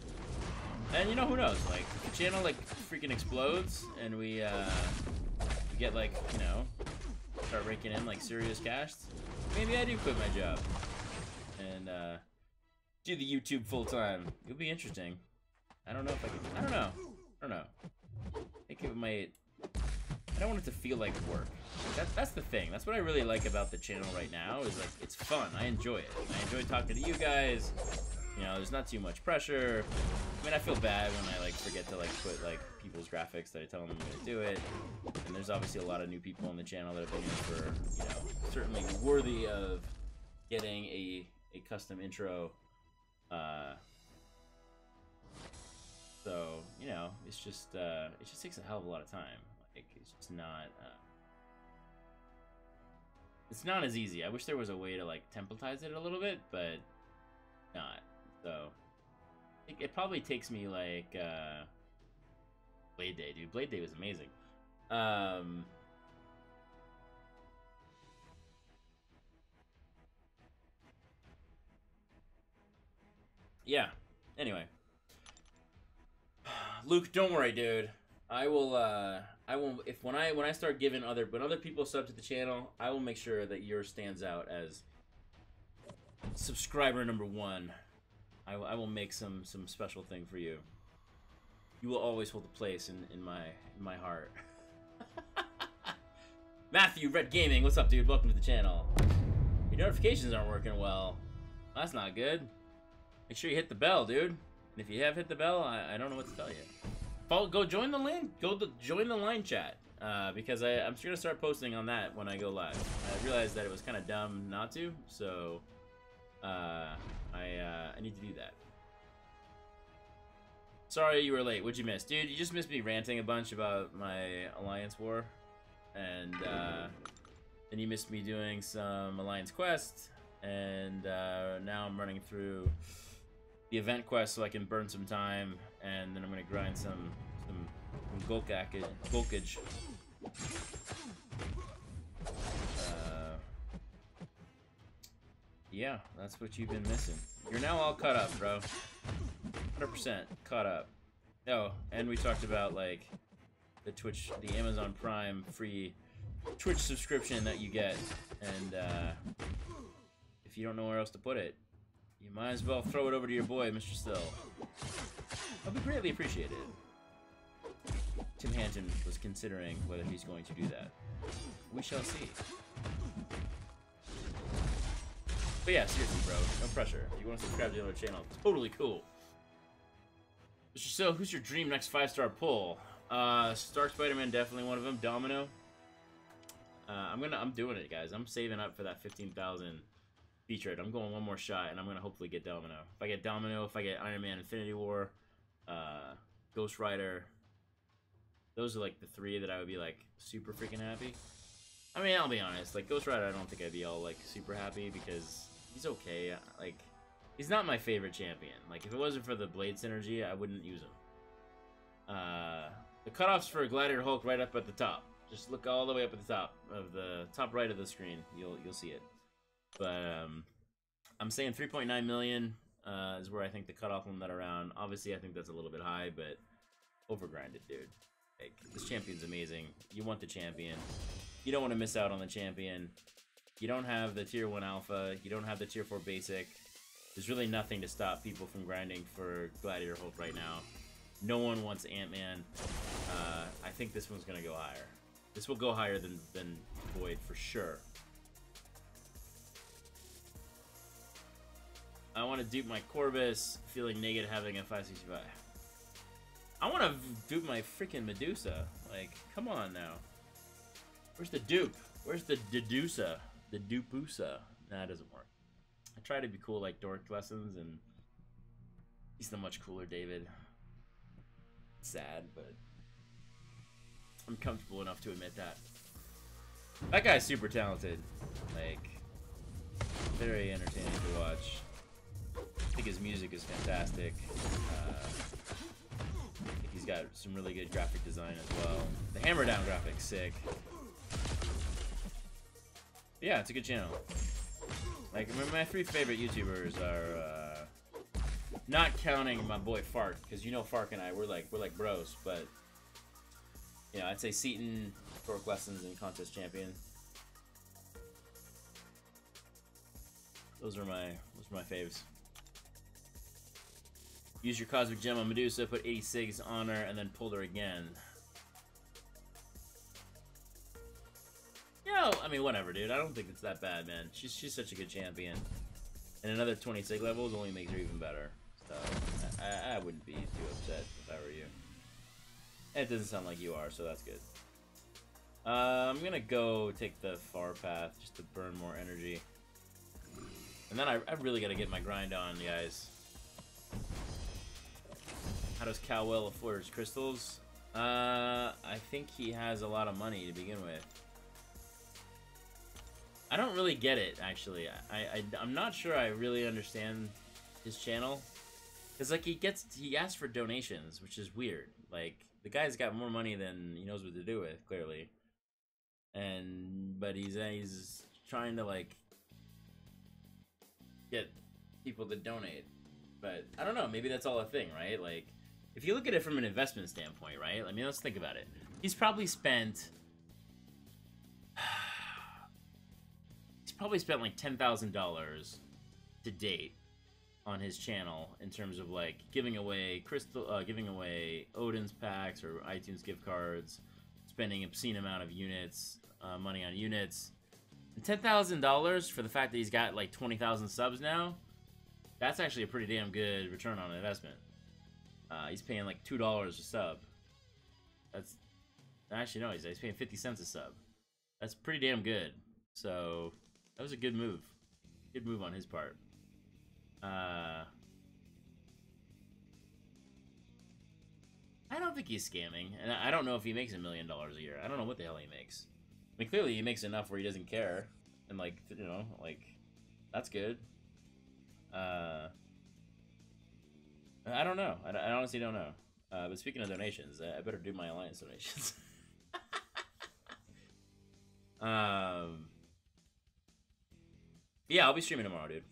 S1: And you know, who knows? Like if the channel like freaking explodes and we get like, you know, start raking in like serious cash, maybe I do quit my job and do the YouTube full time. It'll be interesting. I don't know if I can. I don't know. I think it might. I don't want it to feel like work. That's the thing. That's what I really like about the channel right now. Is like it's fun. I enjoy it. I enjoy talking to you guys. You know, there's not too much pressure. I mean, I feel bad when I like forget to like put like people's graphics that I tell them I'm gonna do it. And there's obviously a lot of new people on the channel that have been here for, you know, certainly worthy of getting a custom intro. So you know, it just takes a hell of a lot of time. Like it's just not. It's not as easy. I wish there was a way to like templatize it a little bit, but not. So it probably takes me like Blade Day, dude. Blade Day was amazing. Yeah. Anyway, Luke, don't worry, dude. I will. When I start giving when other people sub to the channel, I will make sure that yours stands out as subscriber number 1. I will make some special thing for you. You will always hold a place in my heart. Matthew, Red Gaming, what's up, dude? Welcome to the channel. Your notifications aren't working well. That's not good. Make sure you hit the bell, dude. And if you have hit the bell, I don't know what to tell you. Go join the line. Join the line chat. Because I'm just gonna start posting on that when I go live. I realized that it was kind of dumb not to, so I need to do that. Sorry you were late. What'd you miss? Dude, you just missed me ranting a bunch about my Alliance War. And then you missed me doing some Alliance Quest. And now I'm running through the event quest so I can burn some time. And then I'm going to grind some GULKage. Yeah, that's what you've been missing. You're now all caught up, bro. 100% caught up. Oh, and we talked about like the Amazon Prime free Twitch subscription that you get, and if you don't know where else to put it, you might as well throw it over to your boy, mr.sil. That'd be greatly appreciated. Tim Hanton was considering whether he's going to do that. We shall see. But yeah, seriously, bro, no pressure. If you want to subscribe to another channel, totally cool. So, who's your dream next 5-star pull? Stark Spider-Man, definitely one of them. Domino. I'm doing it, guys. I'm saving up for that 15,000 featured. I'm going one more shot, and I'm gonna hopefully get Domino. If I get Domino, if I get Iron Man, Infinity War, Ghost Rider, those are like the 3 that I would be like super freaking happy. I mean, I'll be honest. Like Ghost Rider, I don't think I'd be all like super happy because he's okay. Like, he's not my favorite champion. Like, if it wasn't for the Blade synergy, I wouldn't use him. The cutoffs for Gladiator Hulk right up at the top. Just look all the way up at the top of the top right of the screen. You'll see it. But I'm saying 3.9 million is where I think the cutoff will nut around. Obviously, I think that's a little bit high, but overgrinded, dude. Like, this champion's amazing. You want the champion. You don't want to miss out on the champion. You don't have the tier 1 alpha. You don't have the tier 4 basic. There's really nothing to stop people from grinding for Gladiator Hulk right now. No one wants Ant-Man. I think this one's going to go higher. This will go higher than Void for sure. I want to dupe my Corvus, feeling naked having a 565. I want to dupe my freaking Medusa. Like, come on now. Where's the dupe? Where's the dedusa? The dupusa? Nah, it doesn't work. I try to be cool like Dork Lessons, and he's not much cooler, David. Sad, but I'm comfortable enough to admit that. That guy's super talented. Like, very entertaining to watch. I think his music is fantastic. I think he's got some really good graphic design as well. The hammer down graphics, sick. Yeah, it's a good channel. Like, my 3 favorite YouTubers are, not counting my boy Fark, because you know Fark and I, we're like bros, but, you know, I'd say Seaton, Dork Lessons, and Contest Champion. Those are my faves. Use your Cosmic Gem on Medusa, put 86 on her, and then pulled her again. You know, I mean, whatever, dude. I don't think it's that bad, man. She's such a good champion. And another 20 sig levels only makes her even better. So, I wouldn't be too upset if I were you. It doesn't sound like you are, so that's good. I'm gonna go take the far path just to burn more energy. And then I really gotta get my grind on, guys. How does Calwell afford his crystals? I think he has a lot of money to begin with. I don't really get it, actually. I'm not sure I really understand his channel. Because, like, he asks for donations, which is weird. Like, the guy's got more money than he knows what to do with, clearly. But he's trying to, like, get people to donate. But, I don't know, maybe that's all a thing, right? Like, if you look at it from an investment standpoint, right? I mean, let's think about it. He's probably spent like $10,000 to date on his channel in terms of like giving away Odin's packs or iTunes gift cards, spending an obscene amount of units, money on units, and $10,000 for the fact that he's got like 20,000 subs now. That's actually a pretty damn good return on investment. He's paying like $2 a sub. That's actually no, he's paying 50 cents a sub. That's pretty damn good. So that was a good move. Good move on his part. I don't think he's scamming, and I don't know if he makes $1 million a year. I don't know what the hell he makes. I mean, clearly he makes enough where he doesn't care, and like, you know, like, that's good. I don't know. I honestly don't know. But speaking of donations, I better do my Alliance donations. Yeah, I'll be streaming tomorrow, dude.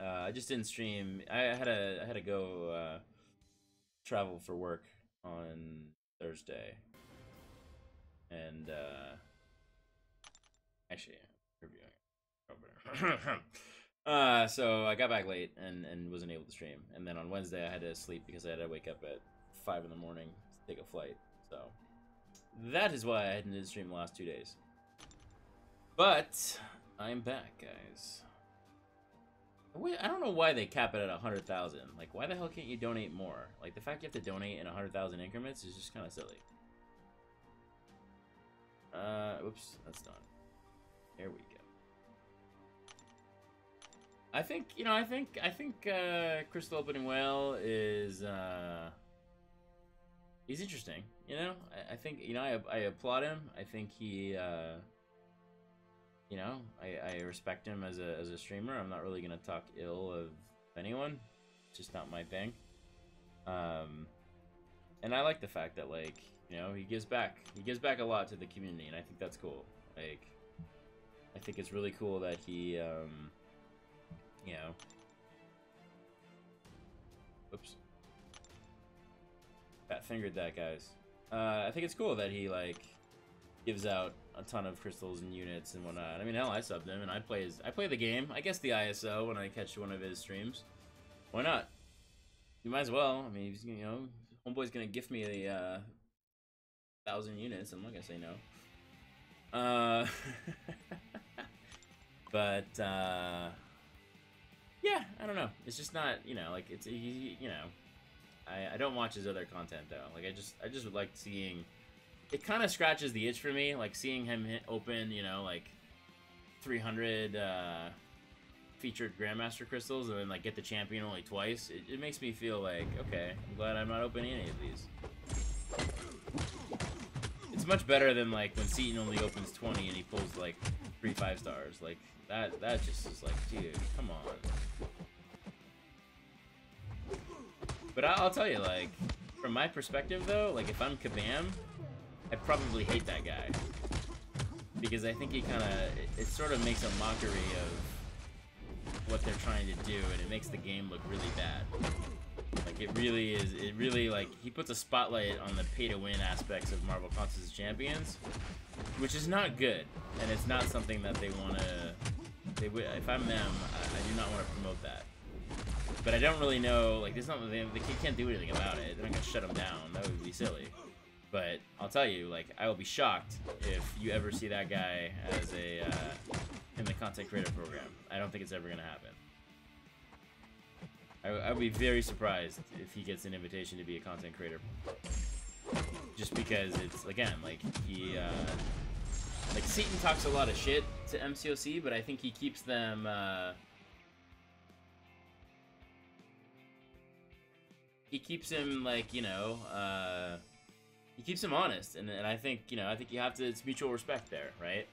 S1: I just didn't stream. I had to go travel for work on Thursday, and actually, so I got back late and wasn't able to stream. And then on Wednesday I had to sleep because I had to wake up at 5 in the morning to take a flight. So that is why I didn't stream the last 2 days. But I'm back, guys. Wait, I don't know why they cap it at 100,000. Like, why the hell can't you donate more? Like, the fact you have to donate in 100,000 increments is just kind of silly. Oops, that's done. There we go. I think, you know, I think Crystal Opening Whale is, he's interesting, you know? I think, you know, I applaud him. I think he, you know, I respect him as a streamer. I'm not really gonna talk ill of anyone. It's just not my thing. And I like the fact that, like, you know, he gives back. He gives back a lot to the community, and I think that's cool. Like, I think it's really cool that he, you know... Oops. Fat-fingered that, guys. I think it's cool that he, like, gives out a ton of crystals and units and whatnot. I mean, hell, I subbed him, and I play the game. I guess the ISO when I catch one of his streams. Why not? You might as well. I mean, he's, you know, homeboy's gonna gift me a 1,000 units. I'm not gonna say no. But yeah, I don't know. It's just not, you know, like, it's, you know, I don't watch his other content though. Like, I just would like seeing. It kind of scratches the itch for me, like seeing him open, you know, like 300 featured Grandmaster crystals and then like get the champion only twice. It makes me feel like, okay, I'm glad I'm not opening any of these. It's much better than like when Seaton only opens 20 and he pulls like 3 5-stars. Like that just is like, dude, come on. But I'll tell you, like, from my perspective though, like if I'm Kabam, I probably hate that guy. Because I think he kind of, it sort of makes a mockery of what they're trying to do, and it makes the game look really bad. Like, it really, like, he puts a spotlight on the pay-to-win aspects of Marvel Contest of Champions, which is not good, and it's not something that they want to, if I'm them, I do not want to promote that. But I don't really know, like, there's not, they can't do anything about it. They're not going to shut him down. That would be silly. But I'll tell you, like, I will be shocked if you ever see that guy as a, in the content creator program. I don't think it's ever going to happen. I would be very surprised if he gets an invitation to be a content creator. Just because it's, again, like, he, like, Seaton talks a lot of shit to MCOC, but I think he keeps them, he keeps him, like, you know, he keeps him honest, and I think, you know, I think you have to, it's mutual respect there, right?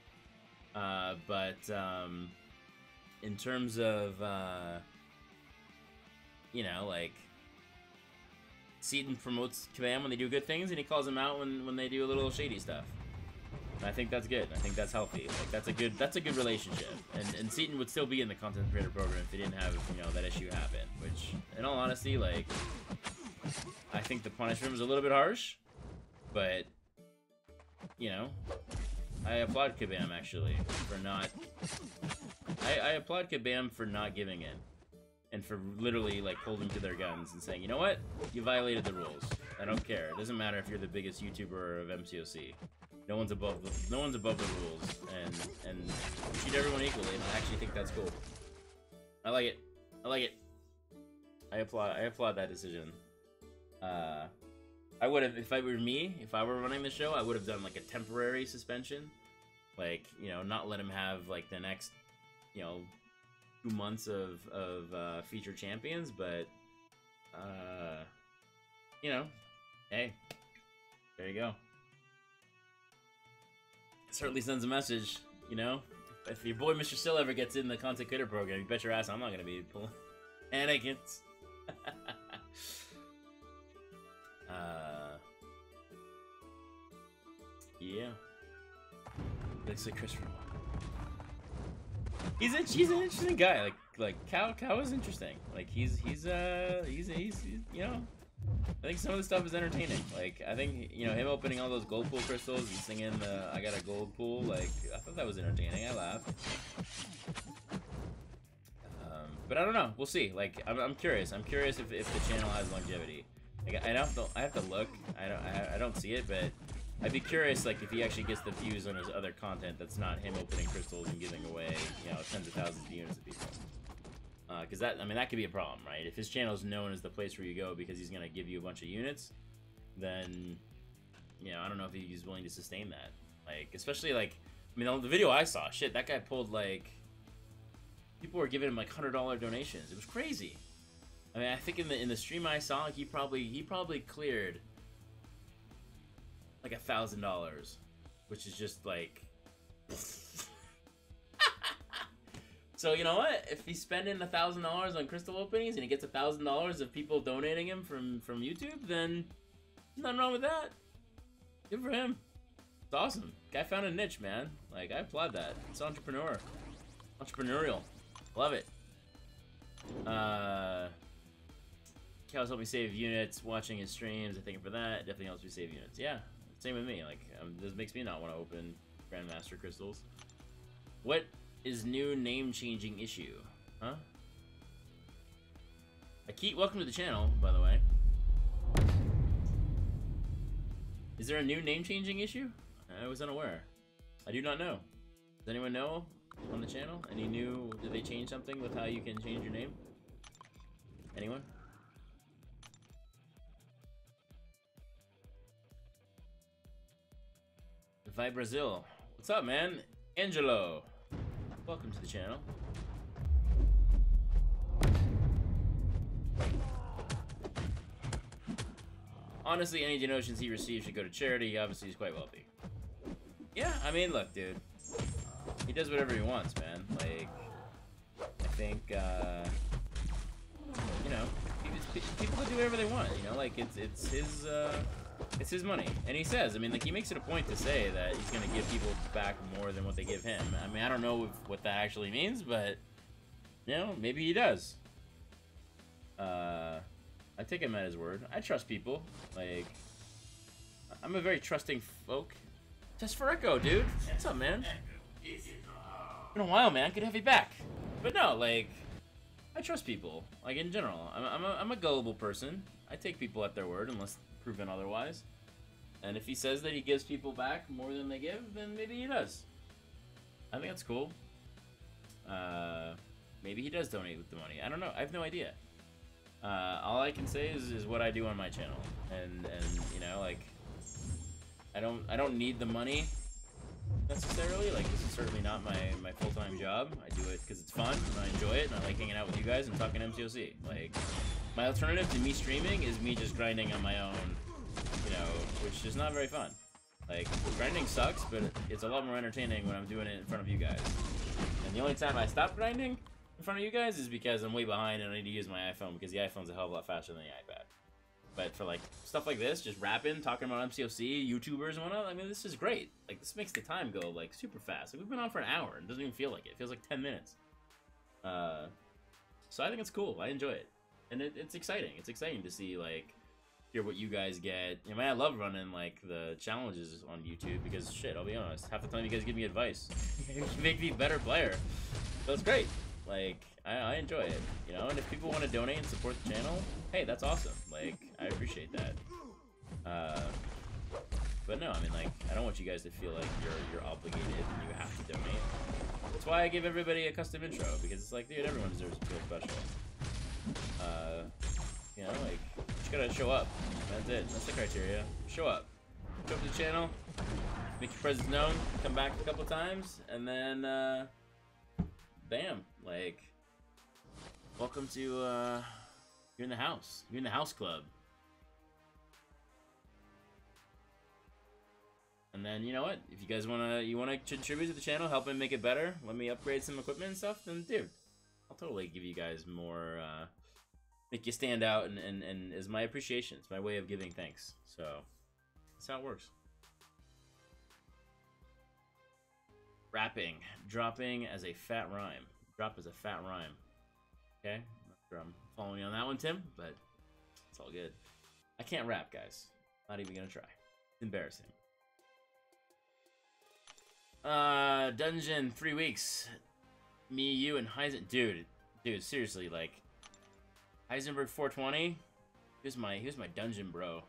S1: But in terms of, you know, like, Seaton promotes Kabam when they do good things, and he calls them out when they do a little shady stuff. And I think that's good. I think that's healthy. Like, that's a good relationship. And Seaton would still be in the content creator program if he didn't have, you know, that issue happen. Which, in all honesty, like, I think the punishment was a little bit harsh. But, you know, I applaud Kabam, actually, for not... I applaud Kabam for not giving in. And for literally, like, holding to their guns and saying, you know what? You violated the rules. I don't care. It doesn't matter if you're the biggest YouTuber of MCOC. No one's above the rules. And treat everyone equally, and I actually think that's cool. I like it. I like it. I applaud that decision. I would have, if I were me, if I were running the show, I would have done, like, a temporary suspension. Like, you know, not let him have, like, the next, you know, 2 months of featured champions, but, you know, hey, there you go. It certainly sends a message, you know? If your boy mr.sil ever gets in the content creator program, you bet your ass I'm not gonna be pulling Anakin's. Yeah. Looks like Christopher. He's an interesting guy. Like Cow is interesting. Like he's you know, I think some of the stuff is entertaining. Like I think, you know, him opening all those gold pool crystals and singing I got a gold pool, like I thought that was entertaining. I laughed. But I don't know. We'll see. Like I'm curious. I'm curious if the channel has longevity. Like I have to look. I don't see it, but I'd be curious, like, if he actually gets the views on his other content that's not him opening crystals and giving away, you know, tens of thousands of units to people. Because that, I mean, that could be a problem, right? If his channel is known as the place where you go because he's gonna give you a bunch of units, then, you know, I don't know if he's willing to sustain that. Like, especially like, I mean, the video I saw, shit, that guy pulled like, people were giving him like $100 donations. It was crazy. I mean, I think in the stream I saw, he probably cleared like $1,000, which is just like. So you know what? If he's spending $1,000 on crystal openings and he gets $1,000 of people donating him from YouTube, then there's nothing wrong with that. Good for him. It's awesome. Guy found a niche, man. Like, I applaud that. It's entrepreneurial. Love it. Cal's helped me save units. Watching his streams, I thank him for that. It definitely helps me save units. Yeah, same with me. Like, this makes me not want to open Grandmaster crystals. What is new name-changing issue? Huh? Akit, welcome to the channel, by the way. Is there a new name-changing issue? I was unaware. I do not know. Does anyone know on the channel? Any new... Did they change something with how you can change your name? Anyone? Vi Brazil. What's up, man? Angelo. Welcome to the channel. Honestly, any donations he receives should go to charity. Obviously, he's quite wealthy. Yeah, I mean, look, dude. He does whatever he wants, man. Like, I think, you know, people can do whatever they want, you know? Like, it's his money. And he says, I mean, like, he makes it a point to say that he's gonna give people back more than what they give him. I mean, I don't know what that actually means, but, you know, maybe he does. I take him at his word. I trust people. Like, I'm a very trusting folk. Just for Echo, dude. What's up, man? Been a while, man. Good to have you back. But no, like, I trust people. Like, in general, I'm a gullible person. I take people at their word unless proven otherwise. And if he says that he gives people back more than they give, then maybe he does. I think that's cool. Maybe he does donate with the money. I don't know. I have no idea. All I can say is what I do on my channel, and you know, like, I don't need the money necessarily. Like, this is certainly not my full-time job. I do it because it's fun and I enjoy it, and I like hanging out with you guys and talking MCOC. Like, my alternative to me streaming is me just grinding on my own, you know, which is not very fun. Like, grinding sucks, but it's a lot more entertaining when I'm doing it in front of you guys. And the only time I stop grinding in front of you guys is because I'm way behind and I need to use my iPhone, because the iPhone's a hell of a lot faster than the iPad. But for like stuff like this, just rapping, talking about MCOC, YouTubers and whatnot, I mean, this is great. Like, this makes the time go like super fast. Like, we've been on for an hour and it doesn't even feel like it. It feels like 10 minutes. So I think it's cool. I enjoy it. And it's exciting. It's exciting to see, like, hear what you guys get. I mean, I love running like the challenges on YouTube because, shit, I'll be honest, half the time you guys give me advice. You make me a better player. So it's great. Like, I enjoy it, you know? And if people want to donate and support the channel, hey, that's awesome. Like, I appreciate that. But no, I mean, like, I don't want you guys to feel like you're obligated and you have to donate. That's why I give everybody a custom intro, because it's like, dude, everyone deserves to feel special. You know, like, you just gotta show up. That's it. That's the criteria. Show up. Show up to the channel, make your presence known, come back a couple times, and then, bam. Like, welcome to, you're in the house. You're in the house club. And then, you know what? If you guys wanna contribute to the channel, help me make it better, let me upgrade some equipment and stuff, then dude, I'll totally give you guys more, make you stand out, and is my appreciation. It's my way of giving thanks. So that's how it works. Rapping, dropping as a fat rhyme. Drop as a fat rhyme. Okay, I'm not sure I'm following you on that one, Tim, but it's all good. I can't rap, guys. Not even gonna try. It's embarrassing. Dungeon 3 weeks. Me, you, and Heisenberg. Dude, seriously, like, Heisenberg 420. He was my dungeon bro.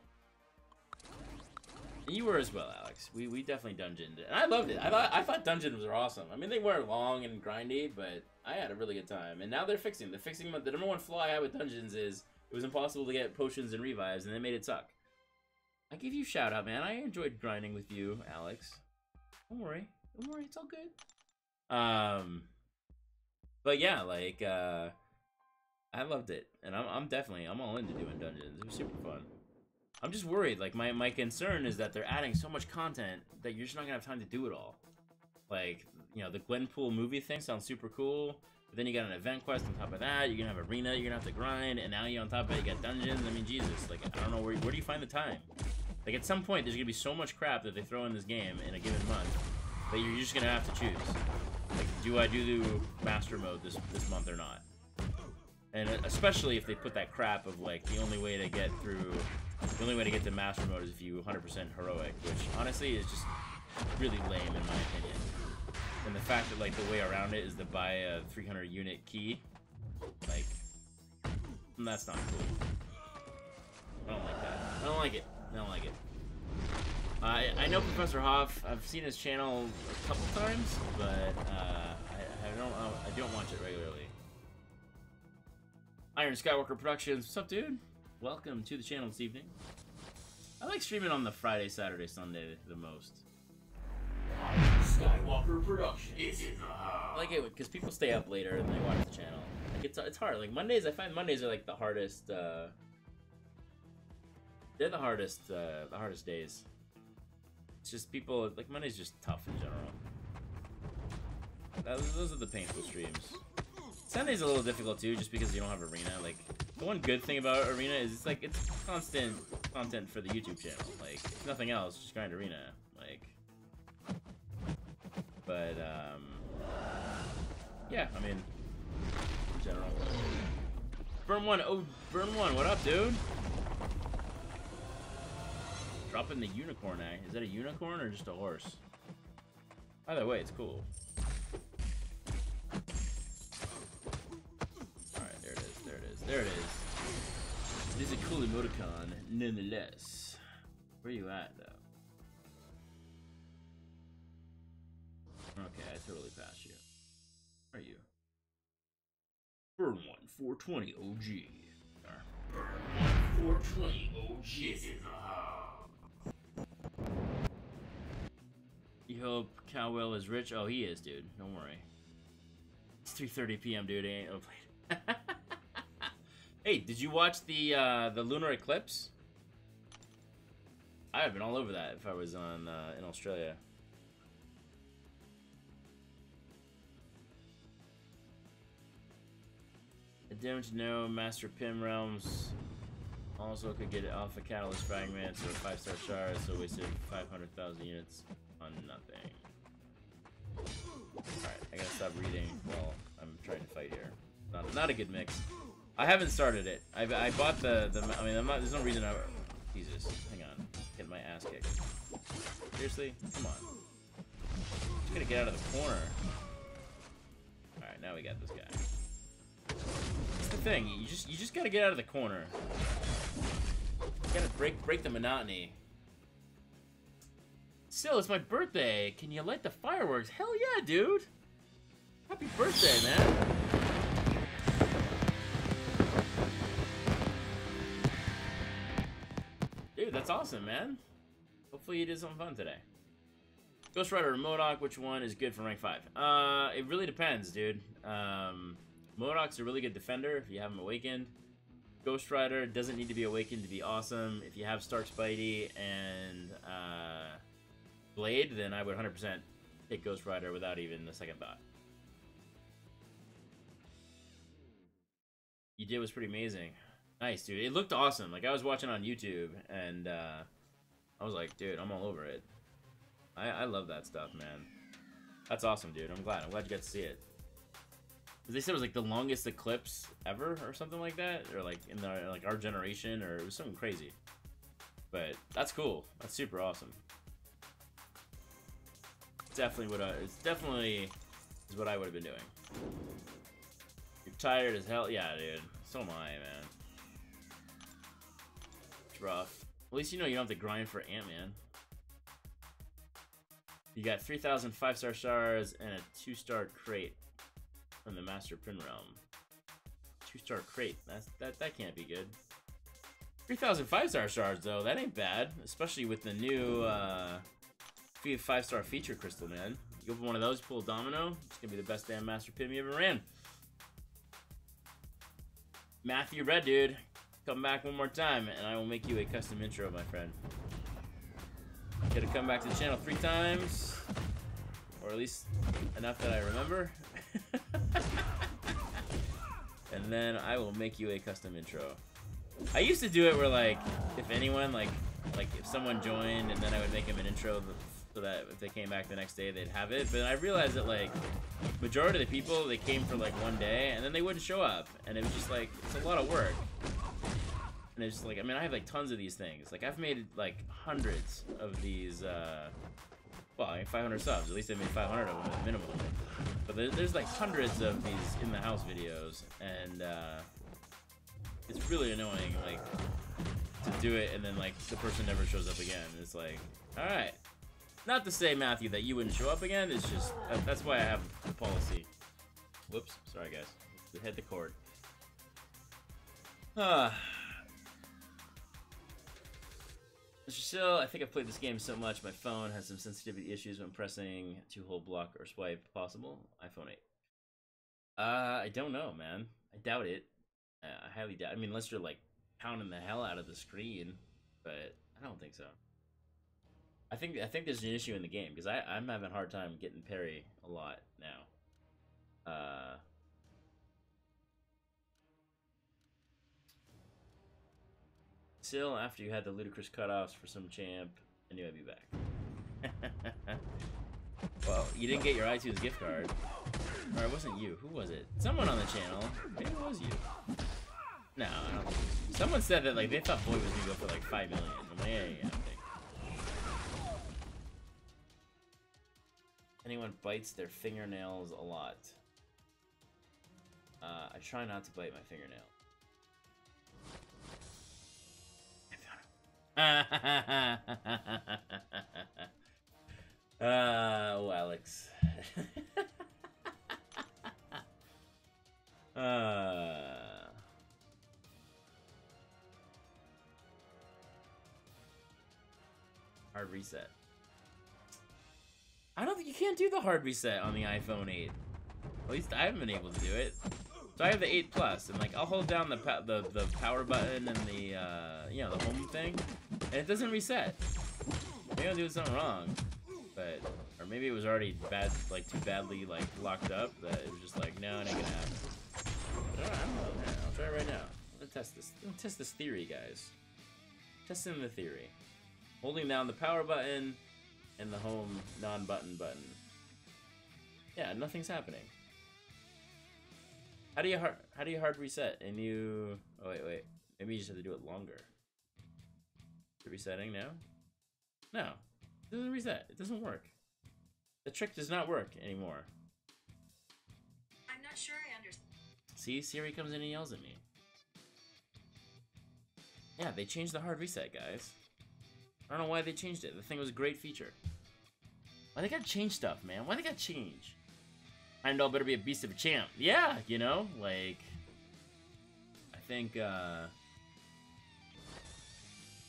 S1: You were as well, Alex. We definitely dungeoned it, and I loved it. I thought dungeons were awesome. I mean, they were long and grindy, but I had a really good time. And now they're fixing. The number one flaw I had with dungeons is it was impossible to get potions and revives, and they made it suck. I give you a shout out, man. I enjoyed grinding with you, Alex. Don't worry, it's all good. But yeah, like I loved it, and I'm all into doing dungeons. It was super fun. I'm just worried, like, my concern is that they're adding so much content that you're just not gonna have time to do it all. Like, you know, the Gwenpool movie thing sounds super cool, but then you got an event quest on top of that, you're gonna have arena, you're gonna have to grind, and now you on top of it, you got dungeons. I mean, Jesus, like, I don't know, where do you find the time? Like, at some point, there's gonna be so much crap that they throw in this game in a given month that you're just gonna have to choose. Like, do I do the master mode this month or not? And especially if they put that crap of, like, the only way to get to master mode is if you 100% heroic, which honestly is just really lame in my opinion. And the fact that, like, the way around it is to buy a 300 unit key, like, that's not cool. I don't like that. I don't like it. I know Professor Hoff. I've seen his channel a couple times, but I don't watch it regularly. Iron Skywalker Productions. What's up, dude? Welcome to the channel this evening. I like streaming on the Friday, Saturday, Sunday the most.
S2: Skywalker Production is in the house.
S1: I like it because people stay up later and they watch the channel. Like it's hard. Like Mondays, I find Mondays are like the hardest. They're the hardest days. It's just people like Monday's just tough in general. Those are the painful streams. Sunday's a little difficult too, just because you don't have arena. Like the one good thing about arena is it's constant content for the YouTube channel. Like if nothing else, just grind arena. Like, but yeah, I mean, in general. Burn one, what up, dude? Dropping the unicorn egg. Is that a unicorn or just a horse? Either way, it's cool. Alright, there it is. It is a cool emoticon, nonetheless. Where you at, though? Okay, I totally passed you. Where are you? Burn one, 420 OG.
S2: Burn one, 420 OG is in the house.
S1: You hope Cowell is rich? Oh, he is, dude. Don't worry. It's 3:30 p.m., dude. Ain't no play. Hey, did you watch the lunar eclipse? I would have been all over that if I was on in Australia. I don't know. Master Pim Realms also could get Alpha Catalyst Fragments or 5-star shards, so wasted 500,000 units on nothing. Alright, I gotta stop reading while I'm trying to fight here. Not a good mix. I haven't started it. I bought the I mean, there's no reason I... Jesus, hang on. Getting my ass kicked. Seriously? Come on. Just gotta get out of the corner. Alright, now we got this guy. That's the thing, you just gotta get out of the corner. You gotta break the monotony. Still, it's my birthday. Can you light the fireworks? Hell yeah, dude! Happy birthday, man! Dude, that's awesome, man. Hopefully you did something fun today. Ghost Rider or MODOK, which one is good for rank 5? It really depends, dude. MODOK's a really good defender if you have him awakened. Ghost Rider doesn't need to be awakened to be awesome. If you have Stark Spidey and Blade, then I would 100% take Ghost Rider without even a second thought. You did was pretty amazing. Nice, dude. It looked awesome. Like, I was watching on YouTube, and I was like, dude, I'm all over it. I love that stuff, man. That's awesome, dude. I'm glad you got to see it. They said it was like the longest eclipse ever, or something like that, or like in our generation, or it was something crazy. But that's cool. That's super awesome. It's definitely what I would have been doing. You're tired as hell, yeah, dude. So am I, man. It's rough. At least you know you don't have to grind for Ant-Man. You got 3,000 5-star stars and a 2-star crate from the Master Pin Realm. 2-star crate. That can't be good. 3,000 5-star stars though. That ain't bad, especially with the new 5-star feature crystal, man. You open one of those, pull a domino. It's gonna be the best damn Master Pin you ever ran. Matthew Red, dude, come back one more time, and I will make you a custom intro, my friend. You gotta come back to the channel 3 times, or at least enough that I remember. And then I will make you a custom intro. I used to do it where, like, if anyone, like if someone joined, and then I would make them an intro so that if they came back the next day, they'd have it. But I realized that, like, majority of the people, they came for, like, one day, and then they wouldn't show up. And it was just, like, it's a lot of work. And it's just, like, I mean, I have, like, tons of these things. Like, I've made, like, hundreds of these, well, I mean, 500 subs. At least I made 500 of them at minimum. But there's, like, hundreds of these in-the-house videos, and, it's really annoying, like, to do it, and then, like, the person never shows up again. It's like, alright. Not to say, Matthew, that you wouldn't show up again, it's just, that's why I have the policy. Whoops, sorry guys. Let's hit the cord. Mr. Sil, I think I've played this game so much, my phone has some sensitivity issues when pressing to hold block or swipe. Possible? iPhone 8. I don't know, man. I doubt it. I highly doubt. I mean, unless you're like pounding the hell out of the screen, but I don't think so. I think there's an issue in the game because I'm having a hard time getting parry a lot now. Still, after you had the ludicrous cutoffs for some champ, I knew I'd be back. Well, you didn't get your iTunes gift card. Or it wasn't you. Who was it? Someone on the channel. Maybe it was you. No, I don't think it was. Someone said that, like, they thought Boy was gonna go for, like, 5 million. I'm like, yeah. Anyone bites their fingernails a lot? I try not to bite my fingernail. I found it. Oh, Alex. Hard reset. I don't think you can't do the hard reset on the iPhone 8. At least I haven't been able to do it. So I have the 8 Plus, and like I'll hold down the power button and the you know, the home thing, and it doesn't reset. Maybe I'm doing something wrong, but or maybe it was already bad, like too badly like locked up that it was just like no, it ain't gonna happen. But I don't know, man. I'll try it right now. I'm gonna test this. I'm gonna test this theory, guys. Testing the theory. Holding down the power button and the home non-button button. Yeah, nothing's happening. How do you hard reset? And you oh wait. Maybe you just have to do it longer. Is it resetting now? No. It doesn't reset. It doesn't work. The trick does not work anymore.
S3: I'm not sure I understand.
S1: See, Siri comes in and yells at me. Yeah, they changed the hard reset, guys. I don't know why they changed it. The thing was a great feature. Why they gotta change stuff, man? Why they gotta change? Heimdall better be a beast of a champ. Yeah, you know, like I think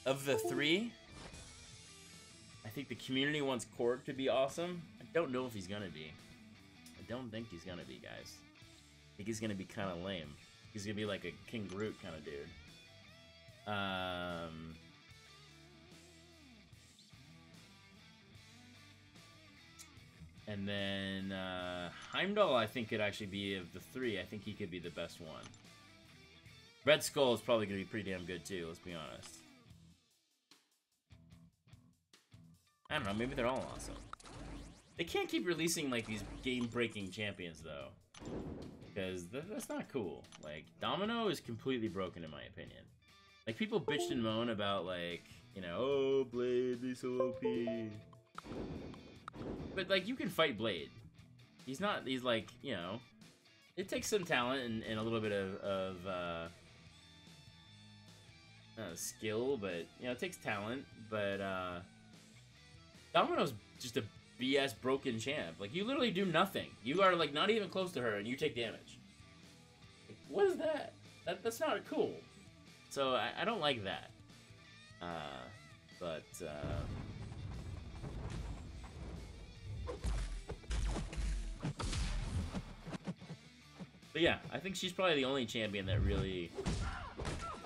S1: of the 3, I think the community wants Korg to be awesome. I don't know if he's gonna be. I don't think he's gonna be, guys. I think he's gonna be kind of lame. He's gonna be like a King Groot kind of dude. And then Heimdall, I think, could actually be, of the 3, I think he could be the best one. Red Skull is probably going to be pretty damn good, too, let's be honest. I don't know, maybe they're all awesome. They can't keep releasing, like, these game-breaking champions, though. Because that's not cool. Like, Domino is completely broken, in my opinion. Like, people bitched and moan about, like, you know, oh, Blade, he's so OP. But, like, you can fight Blade. He's like, you know, it takes some talent and a little bit of skill, but, you know, it takes talent, but, Domino's just a BS broken champ. Like, you literally do nothing. You are, like, not even close to her, and you take damage. Like, what is that? That's not cool. So, I don't like that. But yeah, I think she's probably the only champion that really,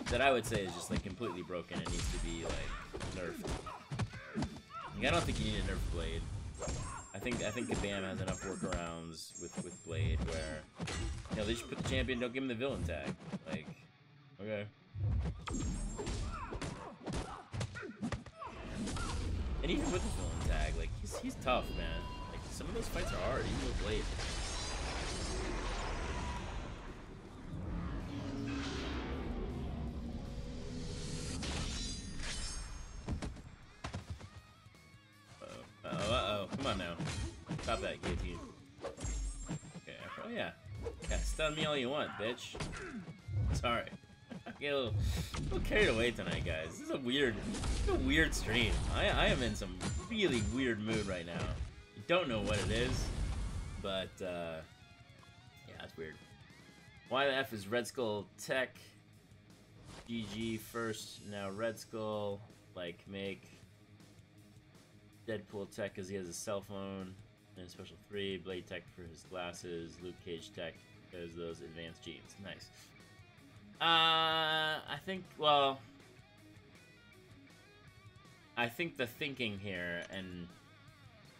S1: that I would say is just, like, completely broken and needs to be, like, nerfed. Like, I don't think you need a nerf Blade. I think Kabam has enough workarounds with Blade where, you know, they just put the champion, don't give him the villain tag. Like, okay. And even with the villain tag, like, he's tough, man. Like, some of those fights are hard, even with Blade. Uh-oh. Come on now. Stop that, guillotine. Okay, oh yeah. Yeah, stun me all you want, bitch. Sorry. I get a little carried away tonight, guys. This is a weird stream. I am in some really weird mood right now. I don't know what it is, but, yeah, it's weird. Why the F is Red Skull Tech? GG first, now Red Skull, like, make Deadpool Tech because he has a cell phone, and Special 3, Blade Tech for his glasses, Luke Cage Tech because those advanced genes. Nice. I think, well, I think the thinking here, and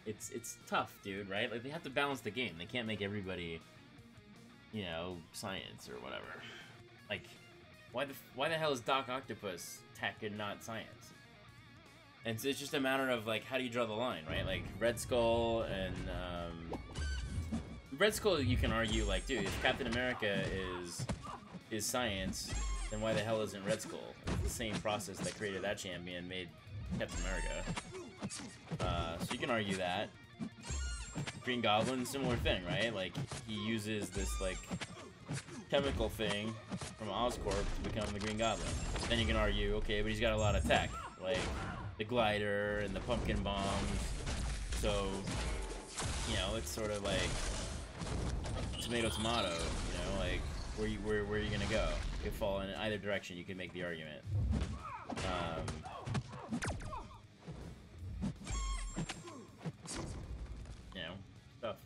S1: it's tough, dude, right? Like, they have to balance the game. They can't make everybody, you know, science or whatever. Like, why the hell is Doc Octopus tech and not science? And so it's just a matter of, like, how do you draw the line, right? Like, Red Skull and, Red Skull, you can argue, like, dude, if Captain America is science, then why the hell isn't Red Skull? It's the same process that created that champion made Captain America. So you can argue that. Green Goblin, similar thing, right? Like, he uses this, like, chemical thing from Oscorp to become the Green Goblin. Then you can argue, okay, but he's got a lot of tech, like the glider and the pumpkin bombs. So, you know, it's sort of like tomato, you know, like where are you gonna go? You fall in either direction, you can make the argument. You know, tough.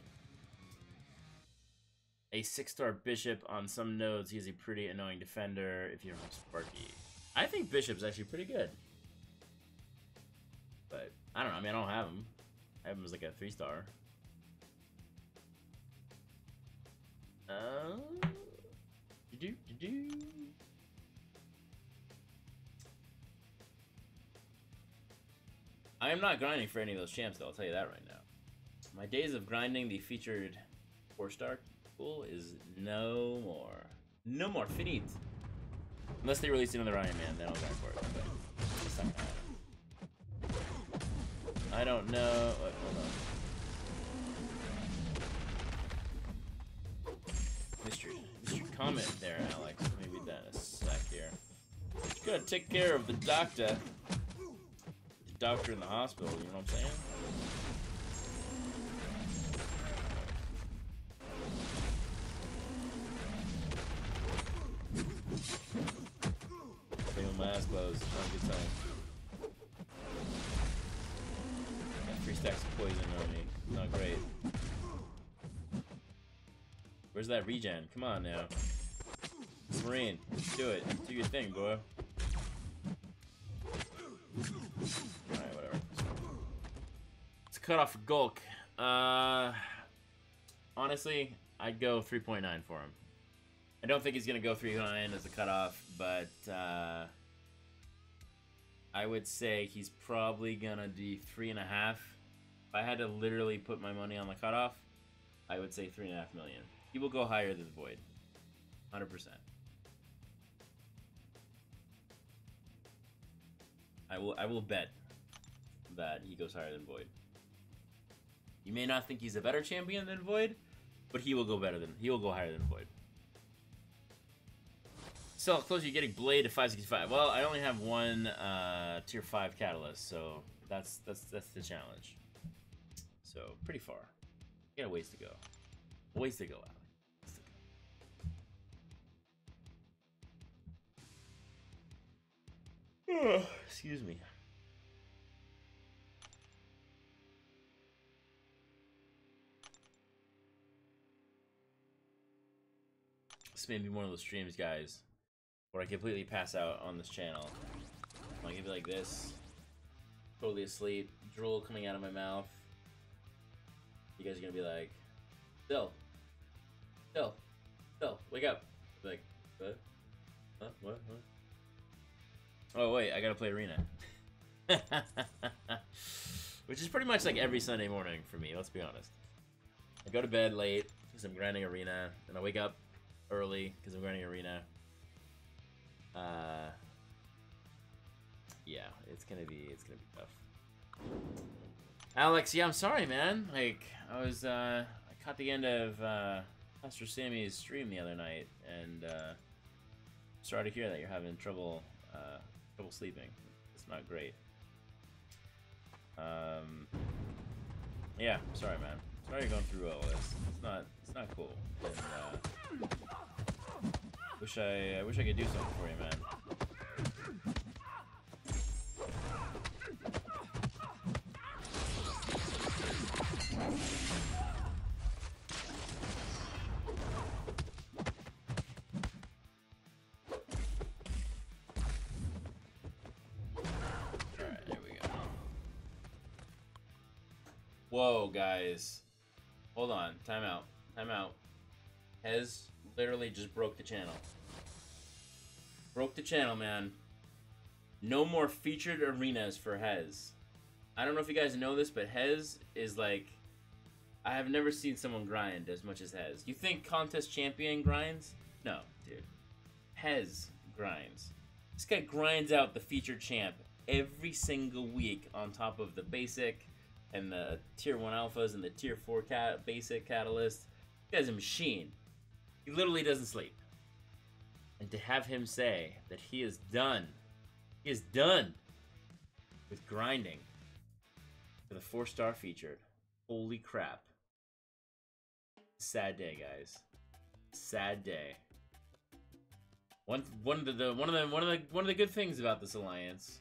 S1: A 6-star Bishop on some nodes, he's a pretty annoying defender if you don't have Sparky. I think Bishop's actually pretty good. But, I don't know, I mean, I don't have him. I have him as like a 3-star. I am not grinding for any of those champs, though, I'll tell you that right now. My days of grinding the featured 4-star pool is no more. No more, finite. Unless they release another Iron Man, then I'll grind for it. But it's not gonna happen. I don't know. Wait, hold on. Mystery comment there, Alex. Maybe that in a sec here. Just gotta take care of the doctor. The doctor in the hospital, you know what I'm saying? Stay with my eyes closed. Not a good time. Got 3 stacks of poison on me. Not great. Where's that regen? Come on now. Marine, do it. Do your thing, bro. Alright, whatever. It's a cutoff for GULK. Honestly, I'd go 3.9 for him. I don't think he's going to go 3.9 as a cutoff, but I would say he's probably going to be 3.5. If I had to literally put my money on the cutoff, I would say 3.5 million. He will go higher than Void. 100%. I will bet that he goes higher than Void. You may not think he's a better champion than Void, but he will go higher than Void. So, close you're getting Blade to 565. Well, I only have one tier 5 catalyst, so that's the challenge. So pretty far. We got a ways to go. A ways to go, Alex. Ways to go. Excuse me. This may be one of those streams, guys, where I completely pass out on this channel. I'm gonna be like this, totally asleep, drool coming out of my mouth. You guys are gonna be like, Still, wake up. Like, what? Huh? What? Oh wait, I gotta play Arena. Which is pretty much like every Sunday morning for me, let's be honest. I go to bed late because I'm grinding Arena, and I wake up early because I'm grinding Arena. Yeah, it's gonna be tough. Alex, yeah, I'm sorry, man. Like, I caught the end of Pastor Sammy's stream the other night, and sorry to hear that you're having trouble sleeping. It's not great. Yeah, sorry, man. Sorry you're going through all this. It's not cool. And, I wish I could do something for you, man. Alright, there we go. Whoa, guys. Hold on. Time out. Time out. Hez literally just broke the channel. Broke the channel, man. No more featured arenas for Hez. I don't know if you guys know this, but Hez is like... I have never seen someone grind as much as Hez. You think Contest Champion grinds? No, dude. Hez grinds. This guy grinds out the featured champ every single week on top of the basic and the tier 1 alphas and the tier 4 basic catalyst. This guy's a machine. He literally doesn't sleep. And to have him say that he is done with grinding for the 4-star featured. Holy crap. Sad day, guys. Sad day. One of the good things about this alliance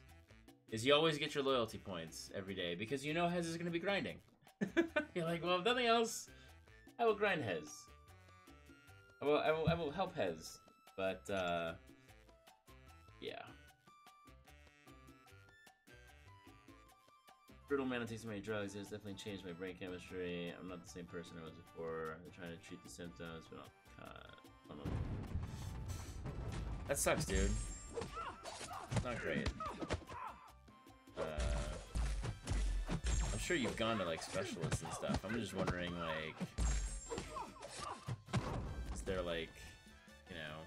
S1: is you always get your loyalty points every day because you know Hez is going to be grinding. You're like, well, if nothing else, I will grind Hez. I will help Hez, but yeah. Brutal man takes so many drugs. It's definitely changed my brain chemistry. I'm not the same person I was before. They're trying to treat the symptoms, but I don't know. That sucks, dude. It's not great. I'm sure you've gone to like specialists and stuff. I'm just wondering, like, is there like, you know,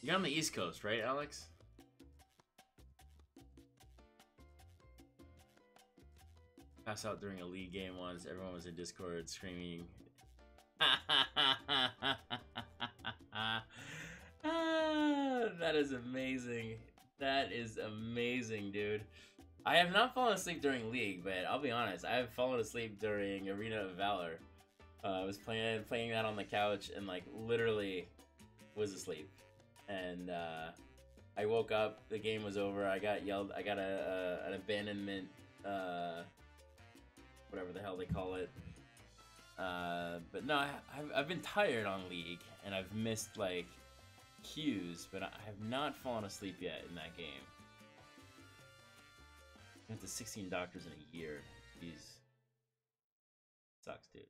S1: you're on the East Coast, right, Alex? Pass out during a league game once. Everyone was in Discord screaming. That is amazing. That is amazing, dude. I have not fallen asleep during League, but I'll be honest, I have fallen asleep during Arena of Valor. I was playing that on the couch and like literally was asleep. And I woke up, the game was over, I got yelled, I got an abandonment, whatever the hell they call it. But no, I've been tired on League, and I've missed like queues, but I have not fallen asleep yet in that game. I went to 16 doctors in a year. Jeez. Sucks, dude.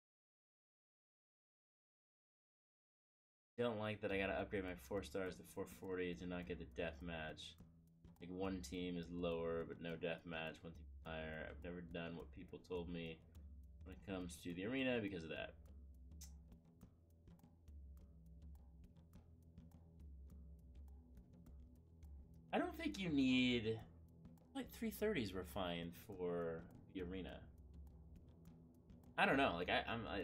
S1: Don't like that I gotta upgrade my 4 stars to 440 to not get the death match. Like, one team is lower, but no death match. One team higher. I've never done what people told me when it comes to the arena because of that. I don't think you need... Like, 330s were fine for the arena. I don't know, like,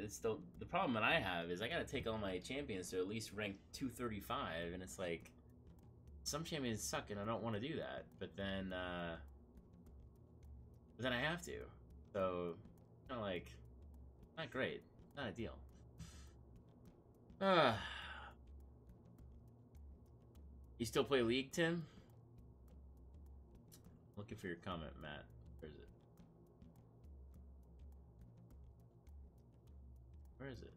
S1: it's still... The problem that I have is I gotta take all my champions to at least rank 235, and it's like... Some champions suck, and I don't want to do that, but then I have to. So, kind of like, not great, not ideal. You still play League, Tim? Looking for your comment, Matt. Where is it? Where is it?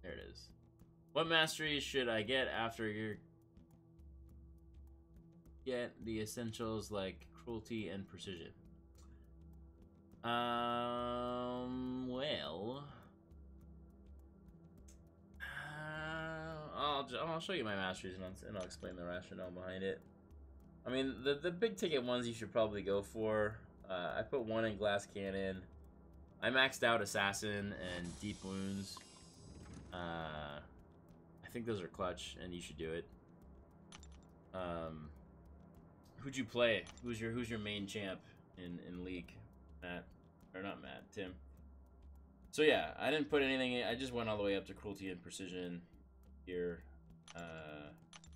S1: There it is. What mastery should I get after you get the essentials like cruelty and precision? Well, I'll show you my masteries and I'll explain the rationale behind it. I mean, the big ticket ones you should probably go for. I put one in glass cannon. I maxed out assassin and deep wounds. I think those are clutch, and you should do it. Who'd you play? Who's your main champ in League? Matt, or not Matt? Tim. So yeah, I didn't put anything in. I just went all the way up to cruelty and precision here,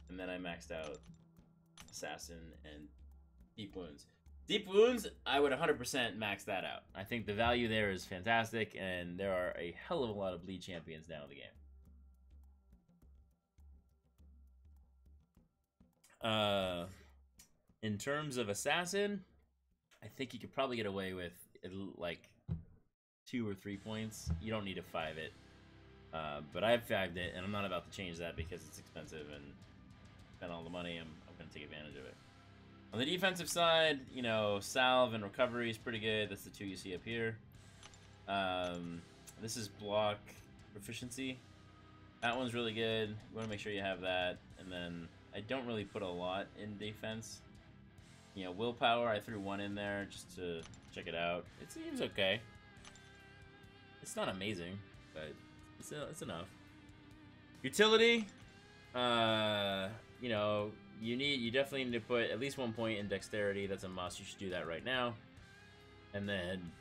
S1: and then I maxed out assassin and deep wounds. Deep wounds, I would 100% max that out. I think the value there is fantastic, and there are a hell of a lot of bleed champions now in the game. In terms of assassin, I think you could probably get away with like 2 or 3 points. You don't need to 5 it. But I've 5'd it, and I'm not about to change that because it's expensive and spend all the money. I'm going to take advantage of it. On the defensive side, you know, salve and recovery is pretty good. That's the 2 you see up here. This is block proficiency. That one's really good. You want to make sure you have that. And then I don't really put a lot in defense. You know, willpower, I threw 1 in there just to check it out. It seems okay. It's not amazing, but it's enough. Utility, you know, you definitely need to put at least 1 point in dexterity. That's a must. You should do that right now. And then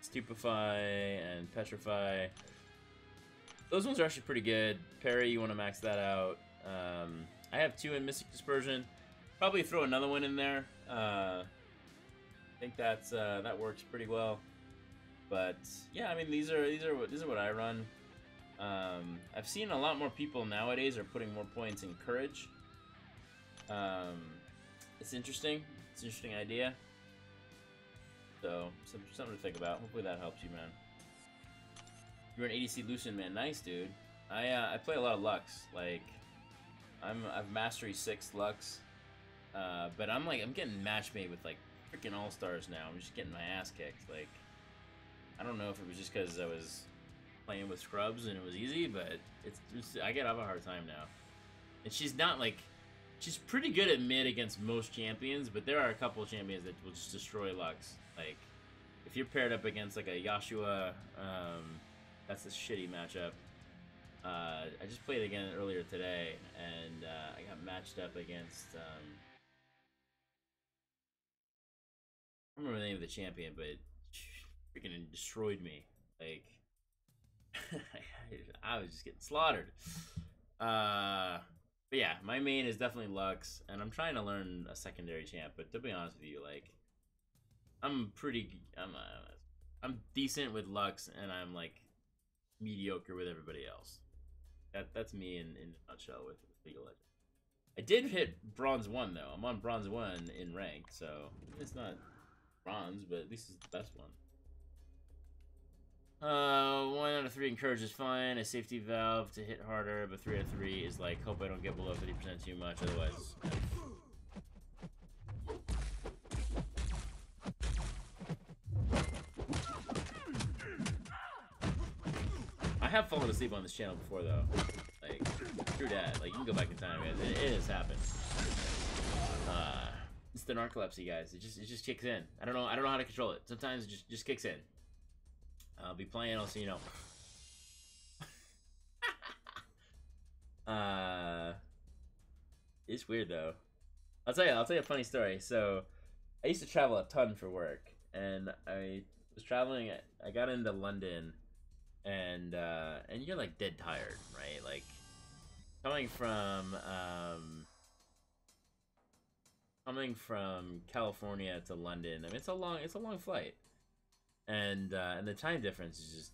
S1: stupefy and petrify. Those ones are actually pretty good. Parry, you want to max that out. I have 2 in mystic dispersion. Probably throw another one in there. I think that works pretty well. But yeah, I mean these are what I run. I've seen a lot more people nowadays are putting more points in courage. It's interesting. It's an interesting idea. So something to think about. Hopefully that helps you, man. You're an ADC Lucian, man. Nice, dude. I play a lot of Lux. Like I've mastery 6 Lux. But I'm getting match made with like freaking all-stars now. I'm just getting my ass kicked. Like I don't know if it was just because I was playing with scrubs and it was easy, but I have a hard time now. And she's not like, she's pretty good at mid against most champions, but there are a couple of champions that will just destroy Lux. Like if you're paired up against like a Yashua, that's a shitty matchup. I just played again earlier today, and I got matched up against I don't remember the name of the champion, but freaking destroyed me. Like I was just getting slaughtered. But yeah, my main is definitely Lux, and I'm trying to learn a secondary champ. But to be honest with you, like I'm decent with Lux, and I'm like mediocre with everybody else. That's me in a nutshell with League of Legends. I did hit bronze 1 though. I'm on bronze 1 in ranked, so it's not bronze, but at least it's the best one. 1 out of 3 encourage is fine. A safety valve to hit harder, but 3 out of 3 is like hope I don't get below 50% too much. Otherwise, I have fallen asleep on this channel before though. Like screw that. Like you can go back in time, guys. It has happened. It's the narcolepsy, guys. It just kicks in. I don't know how to control it. Sometimes it just kicks in. I'll be playing, I'll see, you know. It's weird though. I'll tell you a funny story. So I used to travel a ton for work, and I was traveling. I got into London, and you're like dead tired, right? Like coming from coming from California to London, I mean, it's a long flight, and the time difference is just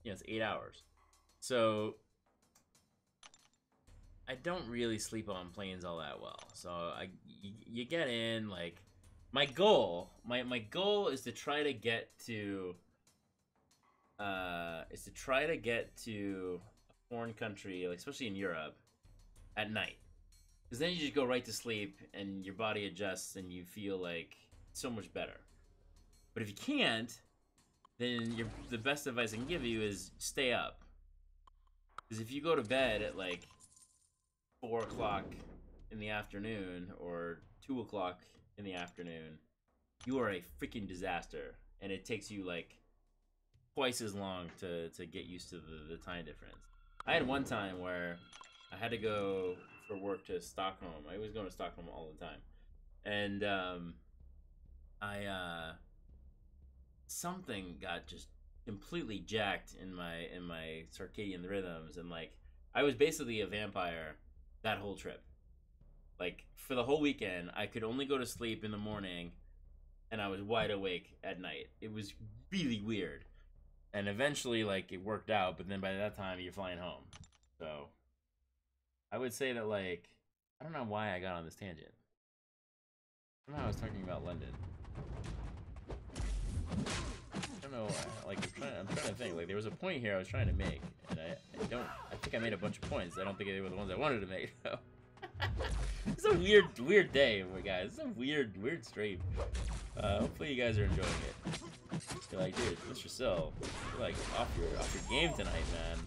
S1: it's 8 hours. So I don't really sleep on planes all that well. So you get in, like, my goal is to try to get to a foreign country, like especially in Europe, at night. Because then you just go right to sleep and your body adjusts and you feel like so much better. But if you can't, then the best advice I can give you is stay up. Because if you go to bed at like 4 o'clock in the afternoon or 2 o'clock in the afternoon, you are a freaking disaster. And it takes you like twice as long to get used to the time difference. I had one time where I had to go for work to Stockholm. I was going to Stockholm all the time. And something got just completely jacked in my circadian rhythms, and like I was basically a vampire that whole trip. Like for the whole weekend, I could only go to sleep in the morning and I was wide awake at night. It was really weird. And eventually like it worked out, but then by that time you're flying home. So I would say that, like, I don't know why I got on this tangent. I don't know, I was talking about London. I don't know, like, I'm trying to think. Like, there was a point here I was trying to make, and I think I made a bunch of points. I don't think they were the ones I wanted to make, though. It's a weird day, guys. It's a weird stream. Hopefully you guys are enjoying it. You're like, dude, mr.sil, you're like off your game tonight, man.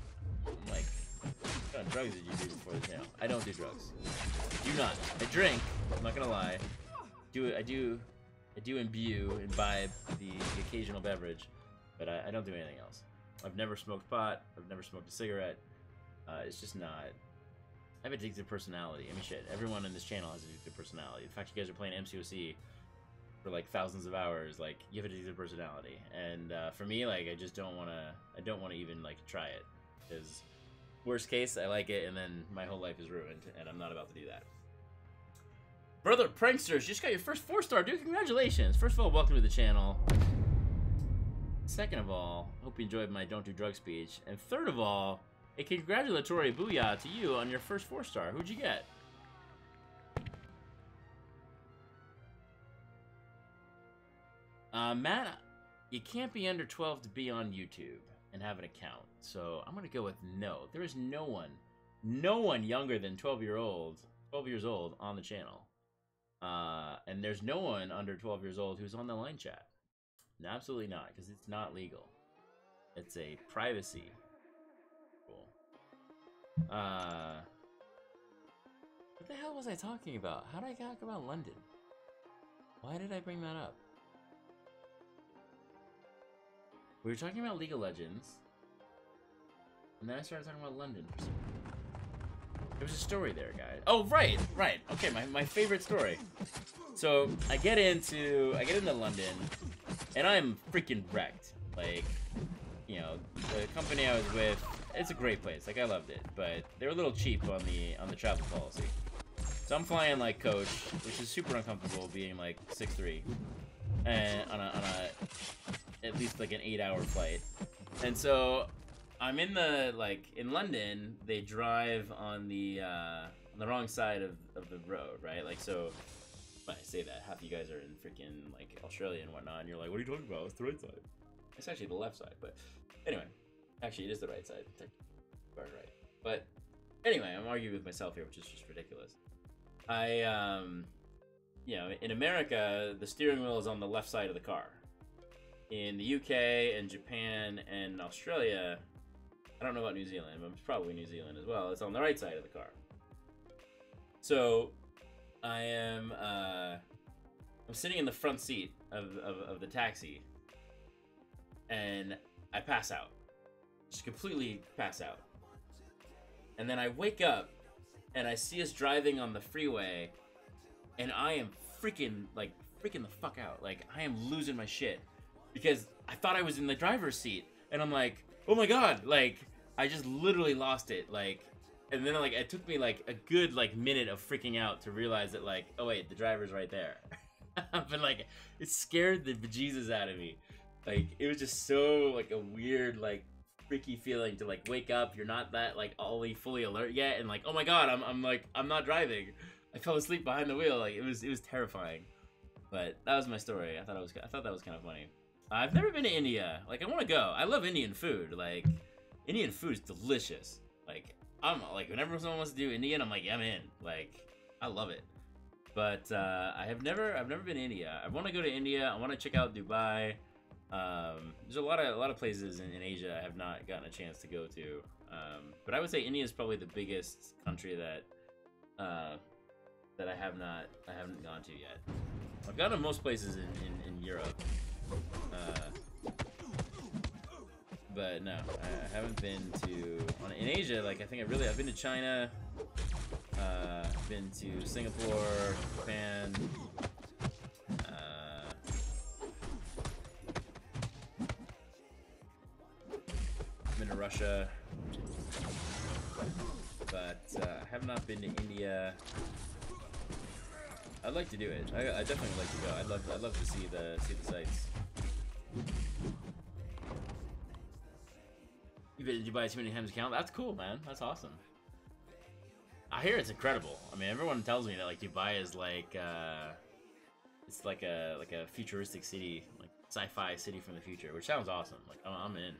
S1: I'm like, what kind of drugs did you do before the channel? I don't do drugs. I do not. I drink. I'm not gonna lie. I do imbibe the occasional beverage, but I don't do anything else. I've never smoked pot. I've never smoked a cigarette. It's just not. I have a addictive personality. I mean, shit. Everyone in this channel has a addictive personality. The fact you guys are playing MCOC for like thousands of hours, like you have a addictive personality. And for me, like I just don't want to. I don't want to even like try it, because worst case, I like it, and then my whole life is ruined, and I'm not about to do that. Brother Pranksters, just got your first 4-star, dude. Congratulations. First of all, welcome to the channel. Second of all, hope you enjoyed my don't do drugs speech. And third of all, a congratulatory booyah to you on your first 4-star. Who'd you get? Matt, you can't be under 12 to be on YouTube and have an account. So I'm gonna go with no. There is no one younger than 12 years old on the channel. And there's no one under 12 years old who's on the line chat. No, absolutely not, because it's not legal. It's a privacy rule. What the hell was I talking about? How did I talk about London? Why did I bring that up? We were talking about League of Legends, and then I started talking about London for some reason. There was a story there, guys. Oh, right. Okay, my favorite story. So I get into London, and I'm freaking wrecked. Like, you know, the company I was with, it's a great place. Like, I loved it, but they were a little cheap on the travel policy. So I'm flying like coach, which is super uncomfortable, being like 6'3", and on a at least like an 8-hour flight. And so I'm in in London, they drive on the wrong side of the road, right? Like, so when I say that, half of you guys are in freaking like Australia and whatnot, and you're like, what are you talking about? It's the right side. It's actually the left side, but anyway, actually it is the right side. Right. But anyway, I'm arguing with myself here, which is just ridiculous. You know, in America, the steering wheel is on the left side of the car. In the UK and Japan and Australia, I don't know about New Zealand, but it's probably New Zealand as well, it's on the right side of the car. So I'm sitting in the front seat of the taxi, and I pass out. Just completely pass out. And then I wake up, and I see us driving on the freeway, and I am freaking the fuck out. Like, I am losing my shit, because I thought I was in the driver's seat, and I'm like, oh my god, like, I just literally lost it. Like, And then like it took me like a good like minute of freaking out to realize that like, oh wait, the driver's right there. But like it scared the bejesus out of me. Like it was just so like a weird like freaky feeling to like wake up. You're not that like fully alert yet, and like, oh my god, I'm not driving. I fell asleep behind the wheel. Like it was terrifying. But that was my story. I thought that was kind of funny. I've never been to India. Like I want to go. I love Indian food. Like Indian food is delicious. Like I'm like whenever someone wants to do Indian, I'm like, yeah, I'm in. Like I love it. But I've never been to India. I want to go to India. I want to check out Dubai. There's a lot of places in Asia I have not gotten a chance to go to. But I would say India is probably the biggest country that I haven't gone to yet. I've gone to most places in Europe. But no, I haven't been in Asia. Like I've been to China. I've been to Singapore, Japan. I've been to Russia, but I have not been to India. I'd like to do it. I definitely would like to go. I'd love to see the sights. You've been to Dubai too many times to count? That's cool, man. That's awesome. I hear it's incredible. I mean, everyone tells me that like Dubai is like it's like a futuristic city, like sci-fi city from the future, which sounds awesome. Like I'm in.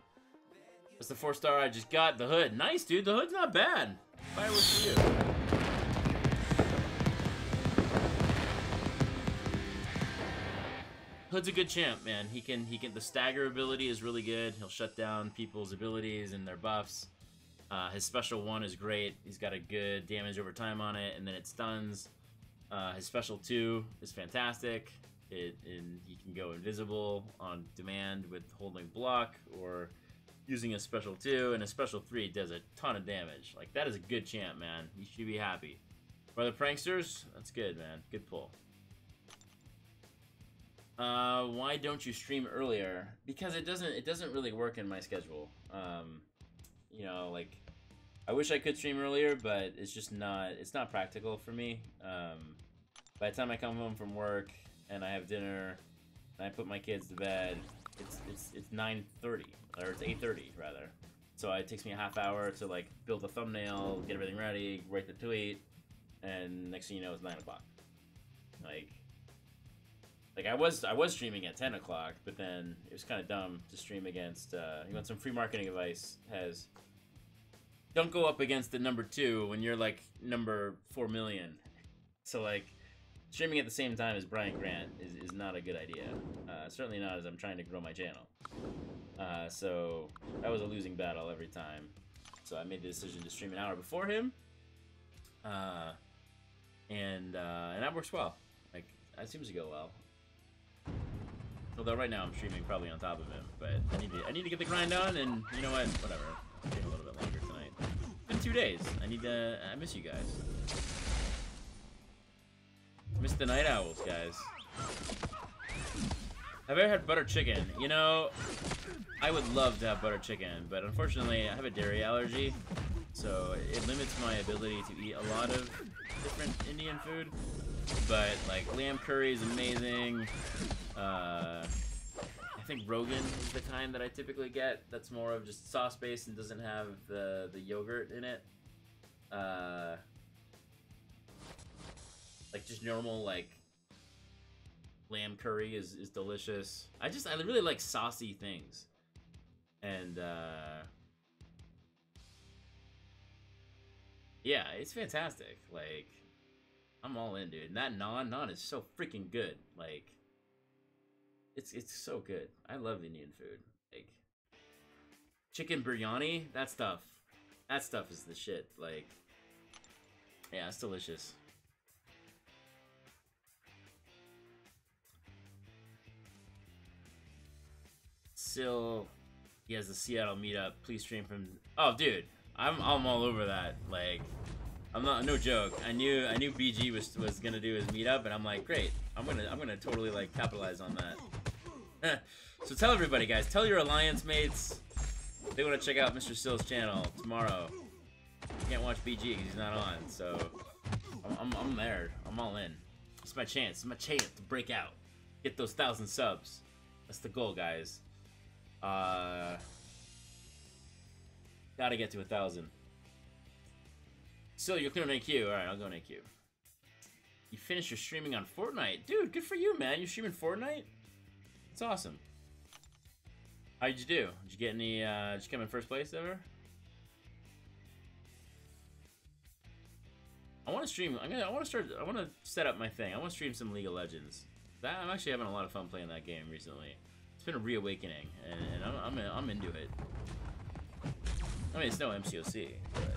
S1: That's the 4-star I just got. The hood, nice, dude. The hood's not bad. Fireworks for you. Hood's a good champ, man. He can the stagger ability is really good. He'll shut down people's abilities and their buffs. His special 1 is great. He's got a good damage over time on it, and then it stuns. His special 2 is fantastic. He can go invisible on demand with holding block or using a special 2, and a special 3 does a ton of damage. Like that is a good champ, man. You should be happy. For the pranksters, that's good, man. Good pull. Why don't you stream earlier? Because it doesn't really work in my schedule. You know, like I wish I could stream earlier, but it's not practical for me. By the time I come home from work and I have dinner and I put my kids to bed, it's 9:30 or it's 8:30 rather. So it takes me a half hour to like build a thumbnail, get everything ready, write the tweet, and next thing you know it's 9 o'clock. Like I was streaming at 10 o'clock, but then it was kind of dumb to stream against. You want some free marketing advice? Don't go up against the number 2 when you're like number 4 million. So like streaming at the same time as Brian Grant is not a good idea. Certainly not as I'm trying to grow my channel. So that was a losing battle every time. So I made the decision to stream an hour before him, and that works well. Like that seems to go well. Although right now I'm streaming probably on top of him, but I need to get the grind on, and you know what? Whatever. I'll take a little bit longer tonight. It's been 2 days. I miss you guys. I miss the night owls, guys. Have I ever had butter chicken? You know, I would love to have butter chicken, but unfortunately I have a dairy allergy, so it limits my ability to eat a lot of different Indian food. But like lamb curry is amazing. I think Rogan is the kind that I typically get. That's more of just sauce based and doesn't have the yogurt in it. Like just normal like lamb curry is delicious. I really like saucy things, and yeah, it's fantastic. Like I'm all in, dude. And that naan is so freaking good. Like it's so good. I love Indian food. Like chicken biryani, that stuff is the shit. Like yeah, it's delicious. Sil, he has the Seattle meetup. Please stream from. Oh, dude, I'm all over that. Like, I'm not, no joke. I knew BG was gonna do his meetup, and I'm like, great. I'm gonna totally like capitalize on that. So tell everybody, guys. Tell your alliance mates they want to check out Mr. Sil's channel tomorrow. Can't watch BG because he's not on, so I'm there. I'm all in. It's my chance. It's my chance to break out. Get those 1,000 subs. That's the goal, guys. Gotta get to 1,000. So you're clear on AQ. Alright, I'll go on AQ. You finished your streaming on Fortnite. Dude, good for you, man. You're streaming Fortnite? That's awesome. How did you do? Did you get any, did you come in first place ever? I want to stream. I want to set up my thing. I want to stream some League of Legends. I'm actually having a lot of fun playing that game recently. It's been a reawakening, and I'm into it. I mean, it's no MCOC, but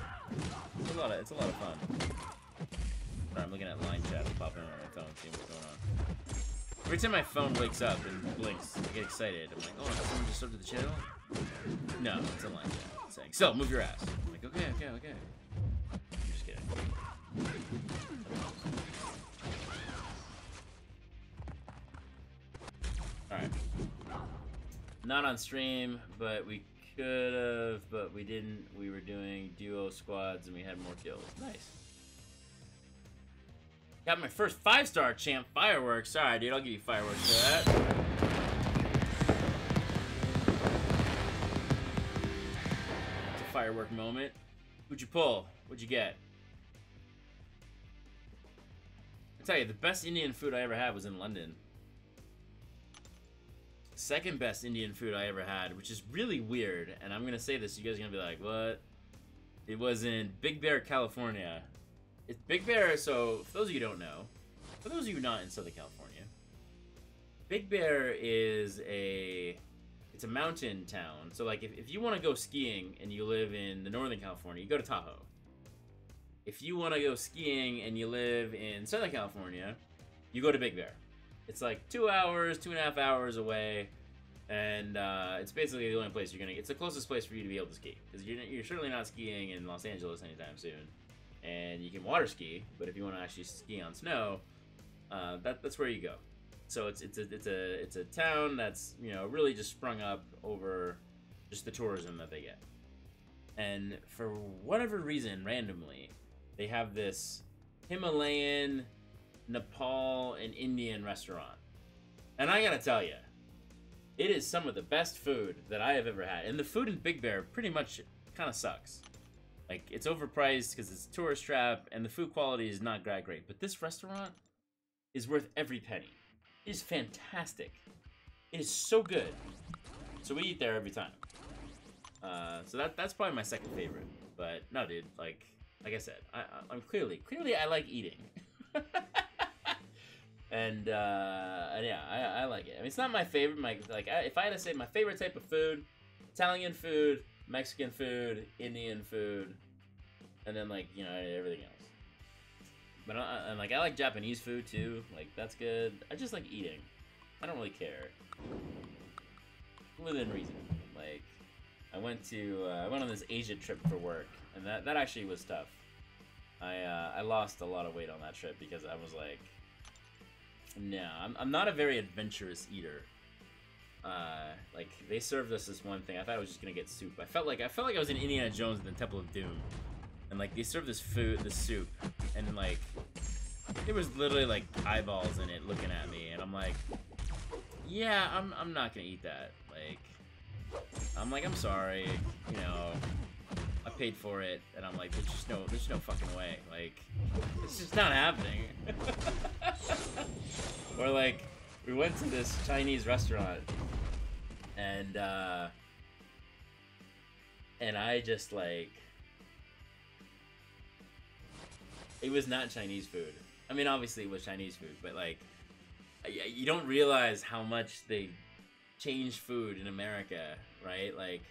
S1: it's a lot of fun. Sorry, I'm looking at line chat. I'm popping on my phone, seeing what's going on. Every time my phone wakes up and blinks, I get excited. I'm like, oh, has someone just started the channel? No, it's a line chat saying, so move your ass. I'm like, okay. I'm just kidding. Alright. Not on stream, but we could have, but we didn't. We were doing duo squads and we had more kills. Nice. Got my first 5-star champ fireworks. Sorry, dude, I'll give you fireworks for that. It's a firework moment. Who'd you pull? What'd you get? I tell you, the best Indian food I ever had was in London. Second best Indian food I ever had, which is really weird, and I'm gonna say this, you guys are gonna be like, what? It was in Big Bear, California. It's Big Bear, so for those of you who don't know, for those of you not in Southern California, Big Bear is it's a mountain town. So like if you want to go skiing and you live in the Northern California, you go to Tahoe. If you want to go skiing and you live in Southern California, you go to Big Bear. It's like 2 hours, 2.5 hours away, and it's basically the only place you're gonna get. It's the closest place for you to be able to ski, because you're certainly not skiing in Los Angeles anytime soon. And you can water ski, but if you want to actually ski on snow, that's where you go. So it's a town that's, you know, really just sprung up over just the tourism that they get. And for whatever reason, randomly, they have this Himalayan, Nepal, and Indian restaurant. And I gotta tell you, it is some of the best food that I have ever had. And the food in Big Bear pretty much kind of sucks. Like, it's overpriced because it's a tourist trap, and the food quality is not that great. But this restaurant is worth every penny. It is fantastic. It is so good. So we eat there every time. So that's probably my second favorite. But no, dude, like I said, I'm clearly I like eating. and yeah, I like it. I mean, it's not my favorite. If I had to say my favorite type of food, Italian food, Mexican food, Indian food, and then, like, you know, everything else. But I like Japanese food too. Like, that's good. I just like eating. I don't really care. Within reason. Like, I went on this Asia trip for work, and that actually was tough. I lost a lot of weight on that trip because I was like, no, I'm not a very adventurous eater. Like, they served us this one thing. I thought I was just gonna get soup. I felt like I was in Indiana Jones in the Temple of Doom, and like they served this soup, and like there was literally like eyeballs in it looking at me, and I'm like, yeah, I'm not gonna eat that. Like, I'm sorry, you know, I paid for it, and I'm like, there's no fucking way. Like, it's just not happening. Or like, we went to this Chinese restaurant, and I just, like, it was not Chinese food. I mean, obviously it was Chinese food, but like, you don't realize how much they change food in America, right? Like,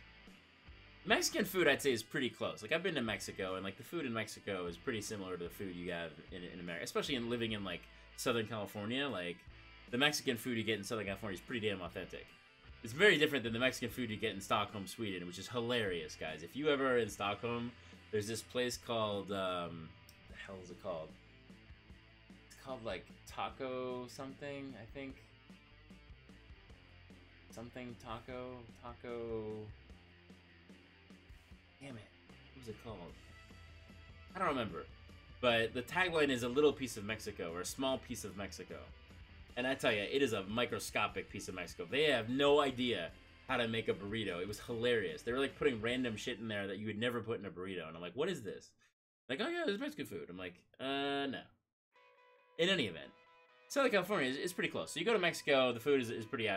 S1: Mexican food, I'd say, is pretty close. Like, I've been to Mexico, and like the food in Mexico is pretty similar to the food you have in America, especially in living in like Southern California. Like, the Mexican food you get in Southern California is pretty damn authentic. It's very different than the Mexican food you get in Stockholm, Sweden, which is hilarious, guys. If you ever are in Stockholm, there's this place called, what the hell is it called? It's called, like, Taco something, I think. Something Taco... Damn it. What was it called? I don't remember. But the tagline is a little piece of Mexico, or a small piece of Mexico. And I tell you, it is a microscopic piece of Mexico. They have no idea how to make a burrito. It was hilarious. They were like putting random shit in there that you would never put in a burrito. And I'm like, what is this? Like, oh yeah, it's Mexican food. I'm like, no. In any event, Southern California is pretty close. So you go to Mexico, the food is pretty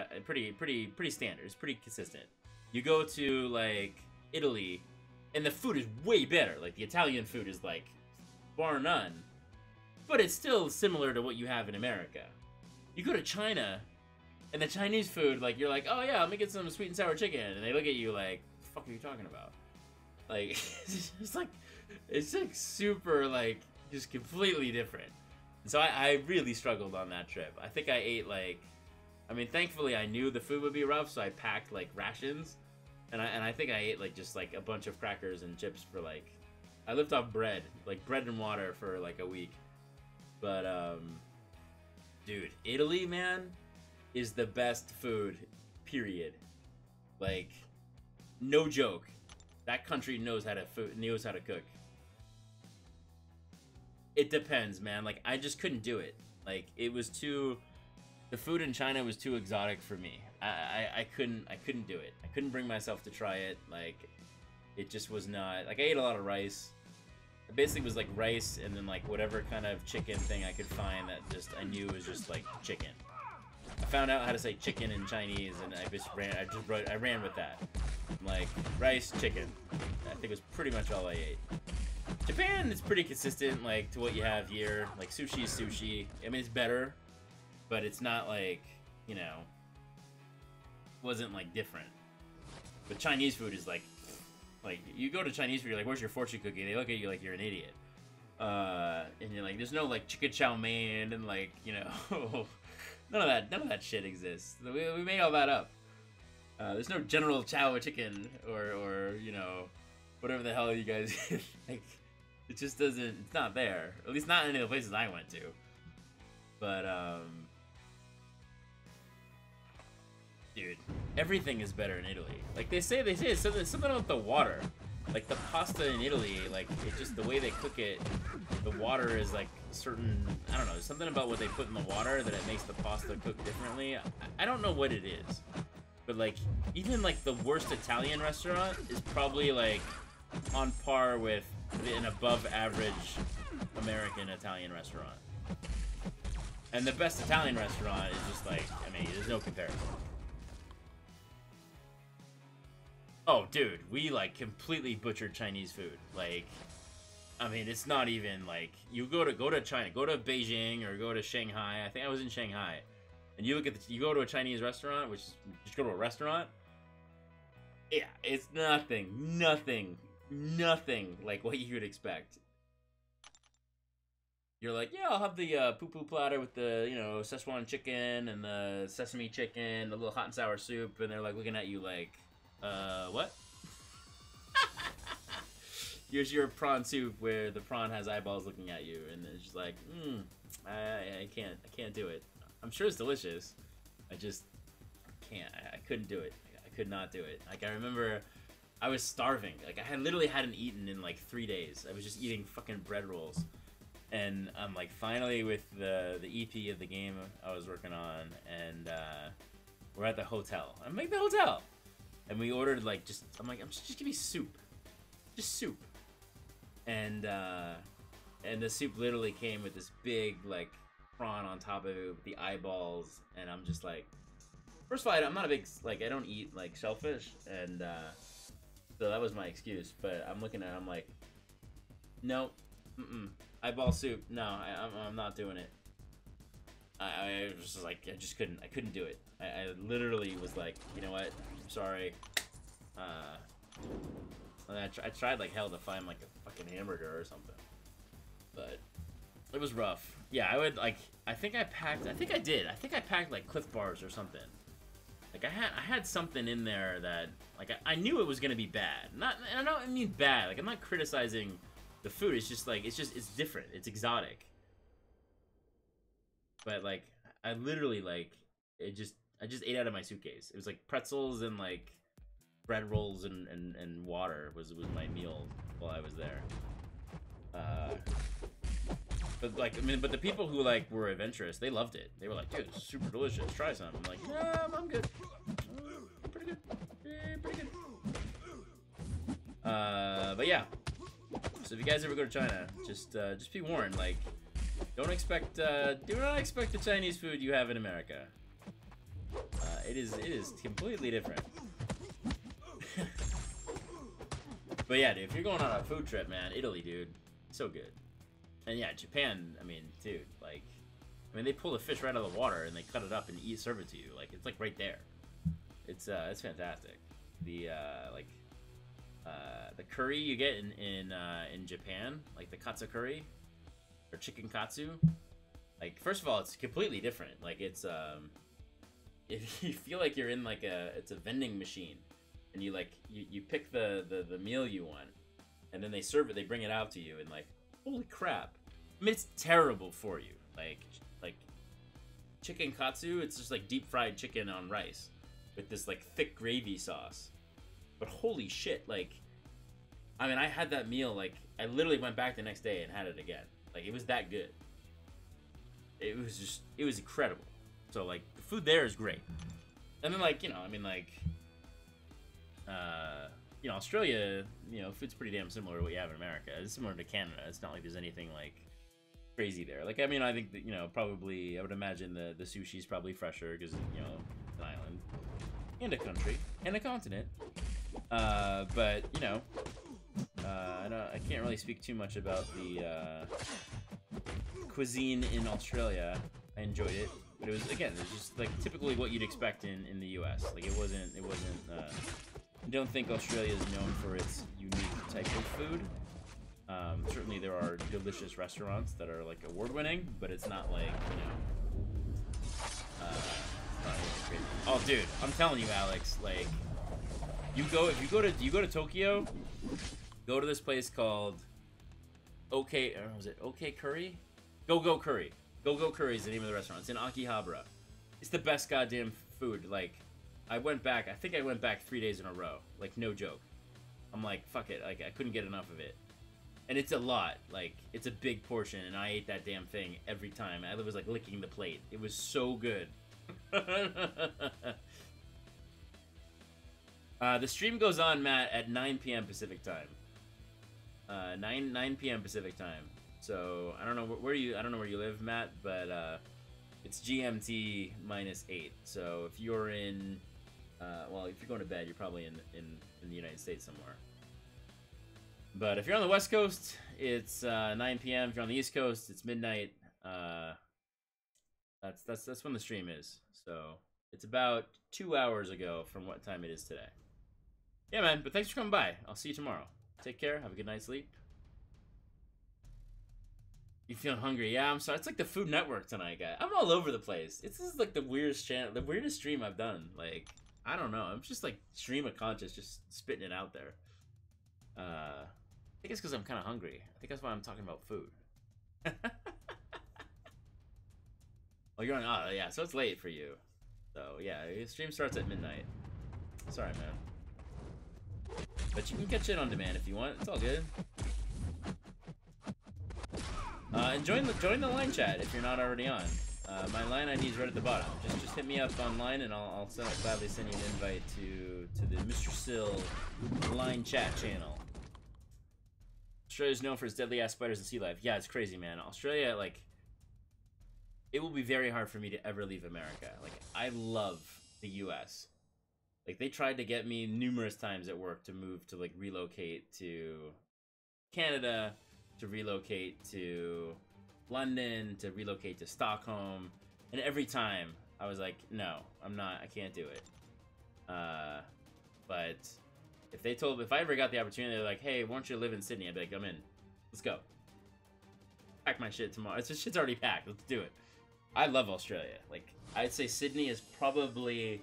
S1: standard. It's pretty consistent. You go to like Italy, and the food is way better. Like the Italian food is like bar none, but it's still similar to what you have in America. You go to China, and the Chinese food, like you're like, oh yeah, let me get some sweet and sour chicken, and they look at you like, the fuck are you talking about? Like it's like super like just completely different. So I really struggled on that trip. I think I ate like, I mean, thankfully I knew the food would be rough, so I packed like rations, and I think I ate like just like a bunch of crackers and chips for like, I lived off bread, like bread and water for like a week. But dude, Italy, man, is the best food, period. Like, no joke. That country knows how to cook. It depends, man. Like, I just couldn't do it. Like, it was too... The food in China was too exotic for me. I couldn't do it. I couldn't bring myself to try it. Like, it just was not... Like, I ate a lot of rice. It basically was like rice and then like whatever kind of chicken thing I could find that just I knew was just like chicken. I found out how to say chicken in Chinese, and I ran with that. Like, rice, chicken. I think it was pretty much all I ate. Japan is pretty consistent, like, to what you have here. Like, sushi is sushi. I mean, it's better, but it's not like, you know, wasn't like different. But Chinese food is like you go to Chinese food, you're like, where's your fortune cookie? They look at you like you're an idiot. And you're like, there's no like chicken chow mein and like, you know, none of that shit exists. We made all that up. There's no General Chow chicken or you know, whatever the hell you guys like. It just doesn't. It's not there. At least not in any of the places I went to. But dude, everything is better in Italy. Like they say it's something about the water. Like the pasta in Italy, like it just the way they cook it, the water is like certain. I don't know. There's something about what they put in the water that it makes the pasta cook differently. I don't know what it is, but like even like the worst Italian restaurant is probably like on par with an above average American Italian restaurant. And the best Italian restaurant is just like, I mean, there's no comparison. Oh, dude, we like completely butchered Chinese food. Like, I mean, it's not even like you go to China, go to Beijing or go to Shanghai. I think I was in Shanghai, and you look at you go to a Chinese restaurant, which is just go to a restaurant. Yeah, it's nothing like what you would expect. You're like, yeah, I'll have the poo-poo platter with the, you know, Szechuan chicken and the sesame chicken, the little hot and sour soup, and they're like looking at you like, what? Here's your prawn soup where the prawn has eyeballs looking at you, and it's just like, I can't do it. I'm sure it's delicious. I just can't. I couldn't do it. I could not do it. Like, I remember I was starving. Like, I literally hadn't eaten in like 3 days. I was just eating fucking bread rolls. And I'm like finally with the EP of the game I was working on, and we're at the hotel. I'm like the hotel, and we ordered like I'm like, just give me soup, just soup, and the soup literally came with this big like prawn on top of it with the eyeballs, and I'm just like, first of all, I'm not a big like I don't eat like shellfish, and so that was my excuse. But I'm looking at it, I'm like, no, eyeball soup. No, I'm not doing it. I was just like, I couldn't do it. I literally was like, you know what? I'm sorry. And I tried like hell to find like a fucking hamburger or something, but it was rough. Yeah, I would like. I think I packed like Cliff Bars or something. Like I had something in there that like I knew it was gonna be bad. I don't mean bad. Like I'm not criticizing the food. It's just like it's different. It's exotic. But like I literally like I just ate out of my suitcase. It was like pretzels and like bread rolls and water was my meal while I was there. But like, I mean, but the people who like were adventurous, they loved it. They were like, dude, this is super delicious. Try some. I'm like, yeah, I'm good. Pretty good. Pretty good. But yeah. So if you guys ever go to China, just be warned. Like, do not expect the Chinese food you have in America. It is completely different. But yeah, dude, if you're going on a food trip, man, Italy, dude, so good. And yeah, Japan, I mean, dude, like, I mean, they pull the fish right out of the water and they cut it up and serve it to you. Like, it's like right there. It's fantastic. The the curry you get in Japan, like the katsu curry or chicken katsu. Like, first of all, it's completely different. Like, it's if you feel like you're in like it's a vending machine, and you like you pick the meal you want, and then they serve it, they bring it out to you, and like, holy crap. I mean, it's terrible for you. Like chicken katsu, it's just like deep fried chicken on rice with this like thick gravy sauce. But holy shit, like, I mean, I had that meal, like, I literally went back the next day and had it again. Like, it was that good. It was incredible. So like, the food there is great. And then like, you know, I mean, like, you know, Australia, you know, food's pretty damn similar to what you have in America. It's similar to Canada. It's not like there's anything like crazy there. Like, I mean, I think that, you know, probably, I would imagine the sushi's probably fresher because, you know, it's an island and a country and a continent. But you know, I can't really speak too much about the cuisine in Australia. I enjoyed it, but it was, again, it's just like typically what you'd expect in the U.S. Like, it wasn't. I don't think Australia is known for its unique type of food. Certainly there are delicious restaurants that are like award-winning, but it's not like, you know, it's not anything crazy. Oh, dude, I'm telling you, Alex, like, you go to Tokyo, go to this place called OK, or was it OK Curry? Go Curry. Go Curry is the name of the restaurant. It's in Akihabara. It's the best goddamn food. Like, I think I went back 3 days in a row. Like, no joke. I'm like, fuck it. Like, I couldn't get enough of it. And it's a lot. Like, it's a big portion, and I ate that damn thing every time. I was like licking the plate. It was so good. The stream goes on, Matt, at 9 p.m. Pacific time. 9 p.m. Pacific time. So I don't know where you live, Matt, but it's GMT -8. So if you're in, well, if you're going to bed, you're probably in the United States somewhere. But if you're on the West Coast, it's 9 p.m. If you're on the East Coast, it's midnight. That's when the stream is. So it's about 2 hours ago from what time it is today. Yeah, man. But thanks for coming by. I'll see you tomorrow. Take care. Have a good night's sleep. You feeling hungry? Yeah, I'm sorry. It's like the Food Network tonight, guy. I'm all over the place. This is like the weirdest channel, the weirdest stream I've done. Like, I don't know. I'm just like stream of conscious, just spitting it out there. I think it's because I'm kind of hungry. I think that's why I'm talking about food. Oh, you're on. Oh, yeah. So it's late for you. So yeah, your stream starts at midnight. Sorry, man. But you can catch it on demand if you want. It's all good. And join the line chat if you're not already on. My line ID is right at the bottom. Just hit me up online and I'll gladly send you an invite to the mr.sil line chat channel. Australia's known for its deadly ass spiders and sea life. Yeah, it's crazy, man. Australia, like, it will be very hard for me to ever leave America. Like, I love the U.S. Like, they tried to get me numerous times at work to move to, like, relocate to Canada, to relocate to London, to relocate to Stockholm. And every time, I was like, no, I'm not, I can't do it. But if I ever got the opportunity, they're like, hey, why don't you live in Sydney? I'd be like, I'm in. Let's go. Pack my shit tomorrow. Shit's already packed. Let's do it. I love Australia. Like, I'd say Sydney is probably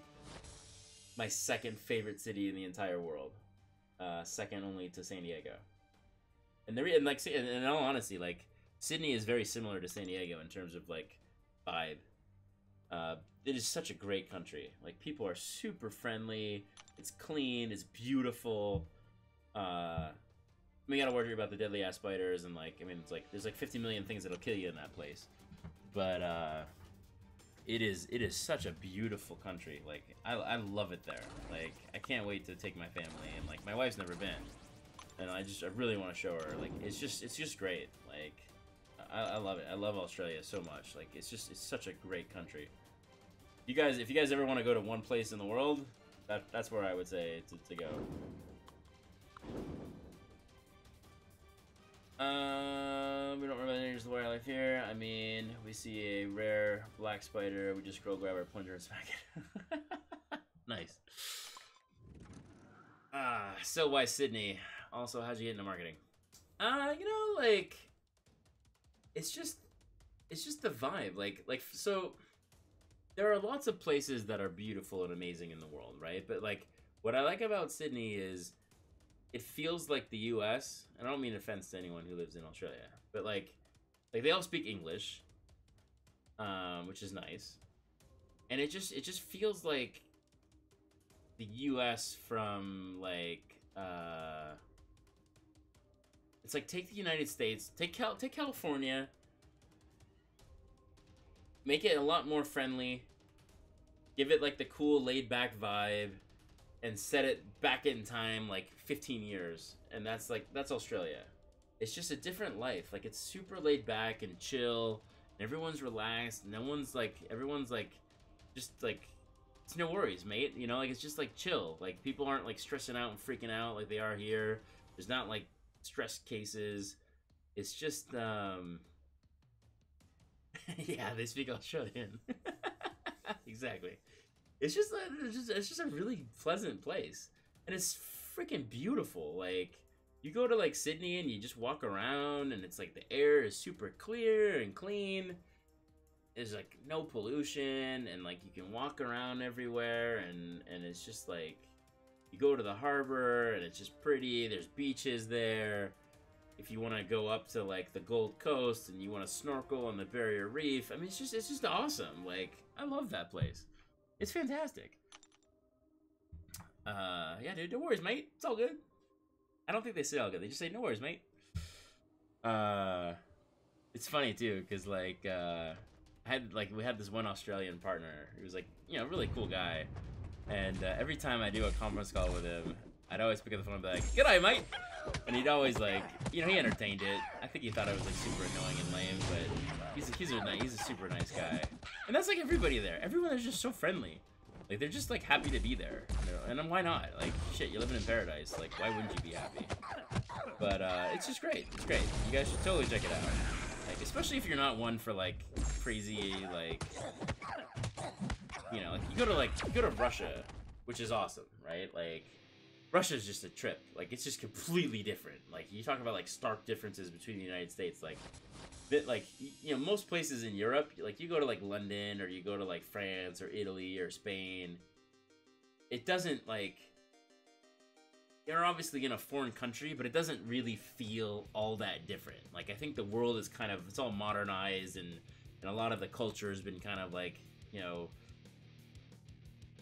S1: my second favorite city in the entire world. Second only to San Diego. And in all honesty, like, Sydney is very similar to San Diego in terms of, like, vibe. It is such a great country. Like, people are super friendly. It's clean. It's beautiful. We gotta worry about the deadly ass spiders and like, I mean, it's like there's like 50 million things that'll kill you in that place. But it is such a beautiful country. Like I love it there. Like I can't wait to take my family, and like my wife's never been, and I really want to show her. Like it's just great. Like I love it. I love Australia so much. Like it's such a great country. If you guys ever want to go to one place in the world, that's where I would say to go. We don't really endanger the wildlife here. I mean, we see a rare black spider. We just scroll, grab our plunger, and smack it. Nice. So why Sydney? Also, how'd you get into marketing? You know, like, it's just the vibe. Like, so there are lots of places that are beautiful and amazing in the world, right? But like, what I like about Sydney is it feels like the U.S. and I don't mean offense to anyone who lives in Australia, but like they all speak English, which is nice, and it just feels like the U.S. from like it's like take the United States, take California, make it a lot more friendly, give it like the cool laid back vibe, and set it back in time like 15 years, and that's Australia. It's just a different life. Like it's super laid back and chill, and everyone's relaxed. Everyone's like just like it's no worries, mate. You know, like it's just like chill. Like people aren't like stressing out and freaking out like they are here. There's not like stress cases. It's just yeah, they speak Australian. Exactly. It's just a really pleasant place, and it's freaking beautiful. Like you go to like Sydney and you just walk around, and it's like the air is super clear and clean. There's like no pollution, and like you can walk around everywhere, and it's just like you go to the harbor and it's just pretty. There's beaches there. If you want to go up to like the Gold Coast and you want to snorkel on the Barrier Reef, I mean it's just awesome. Like I love that place. It's fantastic. Yeah, dude, no worries, mate. It's all good. I don't think they say all good. They just say no worries, mate. It's funny too, cause like we had this one Australian partner who was like, you know, really cool guy, and every time I do a conference call with him, I'd always pick up the phone and be like, "G'day, mate," and he'd always like, you know, he entertained it. I think he thought I was like super annoying and lame, but he's a super nice guy, and that's like everybody there. Everyone is just so friendly. Like they're just like happy to be there, and then why not? Like shit, you're living in paradise. Like why wouldn't you be happy? But it's just great. It's great. You guys should totally check it out. Like especially if you're not one for like crazy like, you know, like you go to Russia, which is awesome, right? Like Russia's just a trip. Like it's just completely different. Like you talk about like stark differences between the United States, like that, like you know, most places in Europe, like you go to like London or you go to like France or Italy or Spain, it doesn't like, you're obviously in a foreign country, but it doesn't really feel all that different. Like I think the world is kind of, it's all modernized, and a lot of the culture has been kind of like, you know,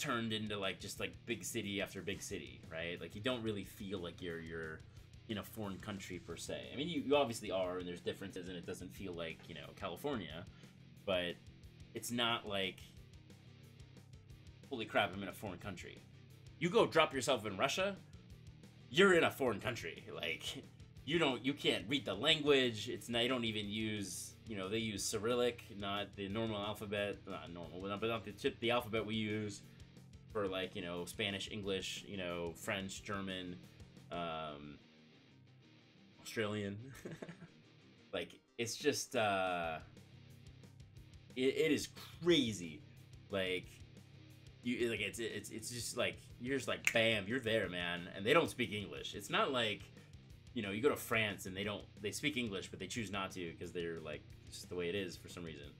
S1: turned into like just like big city after big city, right? Like you don't really feel like you're in a foreign country per se. I mean, you obviously are, and there's differences, and it doesn't feel like, you know, California, but it's not like, holy crap, I'm in a foreign country. You go drop yourself in Russia, you're in a foreign country. Like you can't read the language. It's not, they don't even use, you know, they use Cyrillic, not the normal alphabet, not normal, but not the alphabet we use for like, you know, Spanish, English, you know, French, German, Australian. Like it's just it is crazy. Like you, like it's just like you're just like bam, you're there, man, and they don't speak English. It's not like, you know, you go to France and they speak English, but they choose not to because they're like, it's just the way it is for some reason.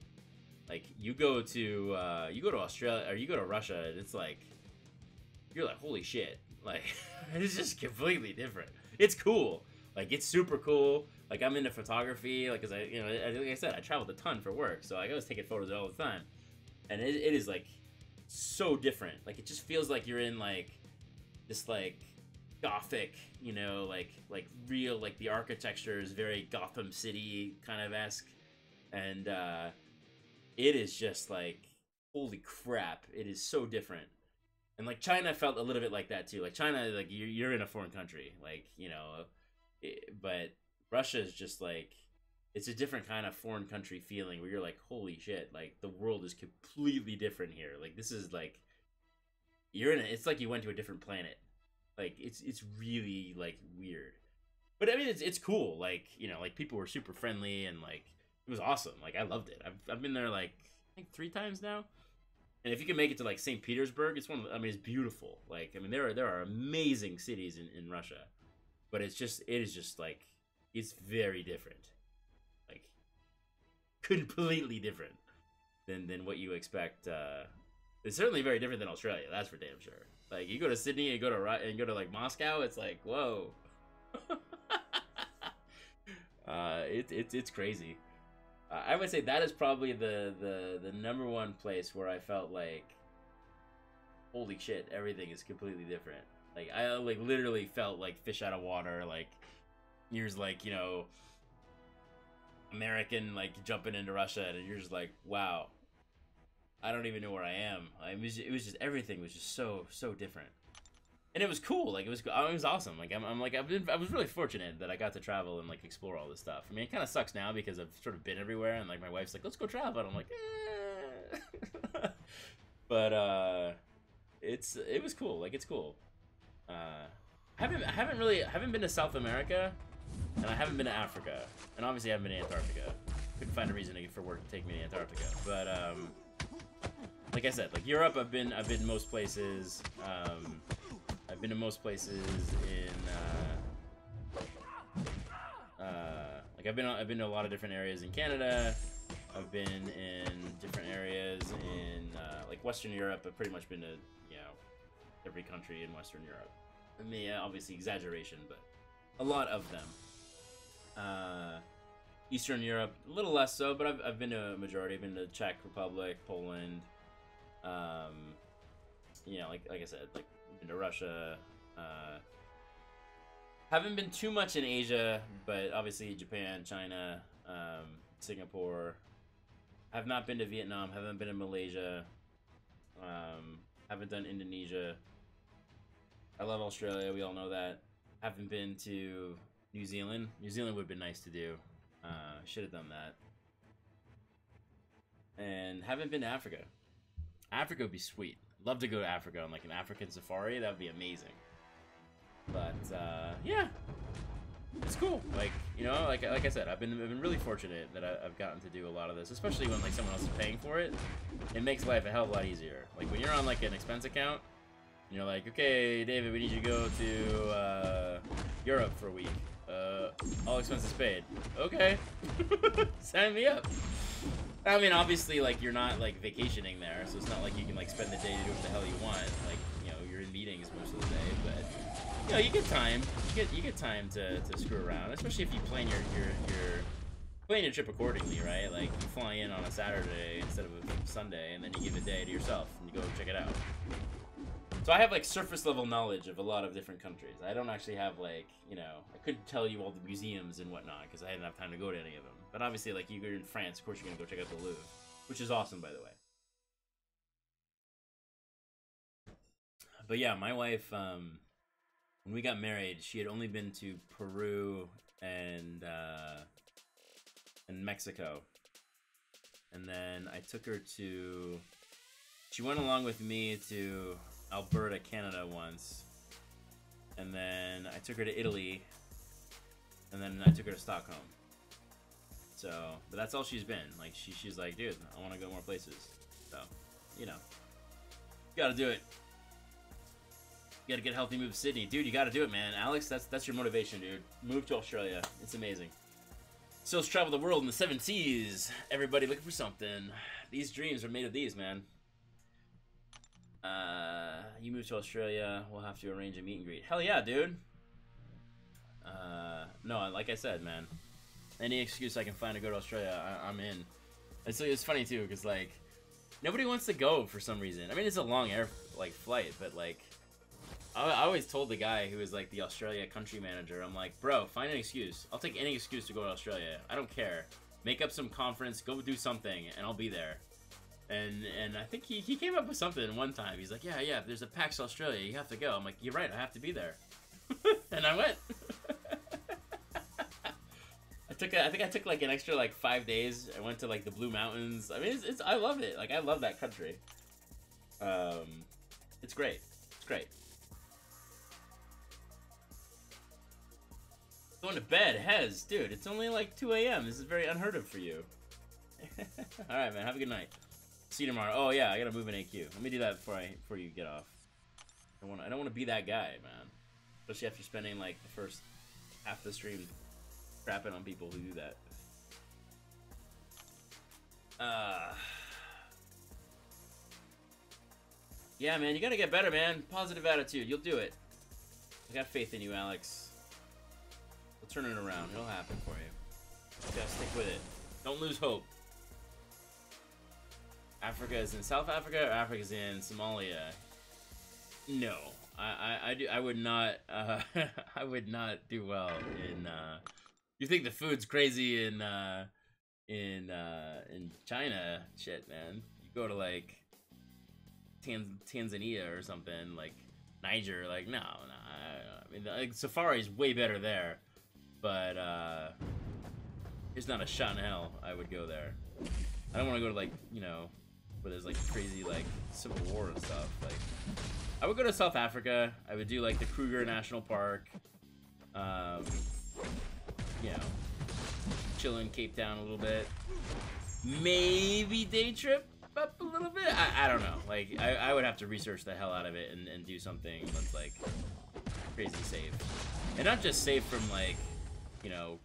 S1: Like you go to Australia or you go to Russia, and it's like you're like, holy shit, like it's just completely different. It's cool, like it's super cool. Like I'm into photography, like, cause I, you know, like I said, I traveled a ton for work, so I was taking photos all the time, and it is like so different. Like it just feels like you're in like this like gothic, you know, like real, like the architecture is very Gotham City kind of esque, and it is just like holy crap, it is so different. And like China felt a little bit like that too. Like China, like you're in a foreign country, like you know, but Russia is just like it's a different kind of foreign country feeling where you're like, holy shit, like the world is completely different here. Like this is like you're in it's like you went to a different planet. Like it's really like weird. But I mean it's cool. Like, you know, like people were super friendly and like it was awesome. Like I loved it. I've been there like I think 3 times now. And if you can make it to like St. Petersburg, it's one of the, I mean it's beautiful. Like I mean there are amazing cities in Russia. But it is just like it's very different. Like completely different than what you expect. It's certainly very different than Australia. That's for damn sure. Like you go to Sydney and go to like Moscow, it's like whoa. It's crazy. I would say that is probably the number one place where I felt like holy shit, everything is completely different. Like I like literally felt like fish out of water. Like here's like, you know, American like jumping into Russia, and you're just like, wow, I don't even know where I am. It was just everything was just so different, and it was cool. Like it was awesome. Like I'm like I was really fortunate that I got to travel and like explore all this stuff. I mean, it kind of sucks now because I've sort of been everywhere, and like my wife's like, let's go travel, and I'm like, eh. But it was cool. Like it's cool. I haven't been to South America, and I haven't been to Africa, and obviously I haven't been to Antarctica. Couldn't find a reason for work to take me to Antarctica, but like I said, like Europe, I've been most places. I've been to most places in like I've been to a lot of different areas in Canada. I've been in different areas in like Western Europe. I've pretty much been to, you know, every country in Western Europe. I mean, obviously exaggeration, but a lot of them. Eastern Europe, a little less so, but I've been to a majority. I've been to Czech Republic, Poland. You know, like I said, like been to Russia. Haven't been too much in Asia, but obviously Japan, China, Singapore. Have not been to Vietnam. Haven't been to Malaysia. Haven't done Indonesia. I love Australia. We all know that. Haven't been to New Zealand. New Zealand would have been nice to do. Should have done that. And haven't been to Africa. Africa would be sweet. Love to go to Africa on like an African safari. That would be amazing. But yeah, it's cool. Like, you know, like I said, I've been really fortunate that I've gotten to do a lot of this, especially when like someone else is paying for it. It makes life a hell of a lot easier. Like when you're on like an expense account, and you're like, okay, David, we need you to go to Europe for a week. All expenses paid. Okay, sign me up. I mean, obviously, like you're not like vacationing there, so it's not like you can like spend the day to do what the hell you want. Like, you know, you're in meetings most of the day, but you know, you get time. You get time to screw around, especially if you plan your trip accordingly, right? Like you fly in on a Saturday instead of a Sunday, and then you give a day to yourself and you go check it out. So I have like surface level knowledge of a lot of different countries. I don't actually have like, you know, I couldn't tell you all the museums and whatnot because I didn't have time to go to any of them. But obviously, like you're in France, of course you're gonna go check out the Louvre, which is awesome, by the way. But yeah, my wife, when we got married, she had only been to Peru and Mexico, and then I took her to. She went along with me to Alberta, Canada once, and then I took her to Italy, and then I took her to Stockholm. So, but that's all she's been. Like she's like, dude, I want to go more places. So, you know, you gotta do it. You gotta get healthy, move to Sydney, dude. You gotta do it, man. Alex, that's your motivation, dude. Move to Australia. It's amazing. Sil's travel the world in the 7 seas. Everybody looking for something. These dreams are made of these, man. You move to Australia, we'll have to arrange a meet and greet. Hell yeah, dude. No, like I said, man. Any excuse I can find to go to Australia, I'm in. It's funny too, because like nobody wants to go for some reason. I mean, it's a long flight, but like I always told the guy who was like the Australia country manager, I'm like, bro, find an excuse. I'll take any excuse to go to Australia. I don't care. Make up some conference, go do something, and I'll be there. And I think he came up with something one time. He's like, yeah, if there's a PAX Australia, you have to go. I'm like, you're right, I have to be there. And I went. I think I took like an extra like 5 days. I went to like the Blue Mountains. I mean, I love it. Like, I love that country. It's great. It's great. Going to bed, Hez, dude. It's only like 2 a.m. This is very unheard of for you. All right, man. Have a good night. See you tomorrow. Oh yeah, I gotta move an AQ. Let me do that before you get off. I don't want to be that guy, man. Especially after spending like the first half of the stream crapping on people who do that. Yeah, man, you gotta get better, man. Positive attitude. You'll do it. I got faith in you, Alex. We'll turn it around. It'll happen for you. You gotta stick with it. Don't lose hope. Africa is in South Africa, or Africa is in Somalia? No, I would not. I would not do well in. You think the food's crazy in China? Shit, man. You go to like Tanzania or something, like Niger. Like no. I mean, like, safari's way better there, but there's not a shot in hell I would go there. I don't want to go to like, you know, where there's like crazy like civil war and stuff. Like, I would go to South Africa. I would do like the Kruger National Park. You know, chill in Cape Town a little bit. Maybe day trip up a little bit. I don't know. Like, I would have to research the hell out of it and do something that's like crazy safe, and not just safe from like, you know,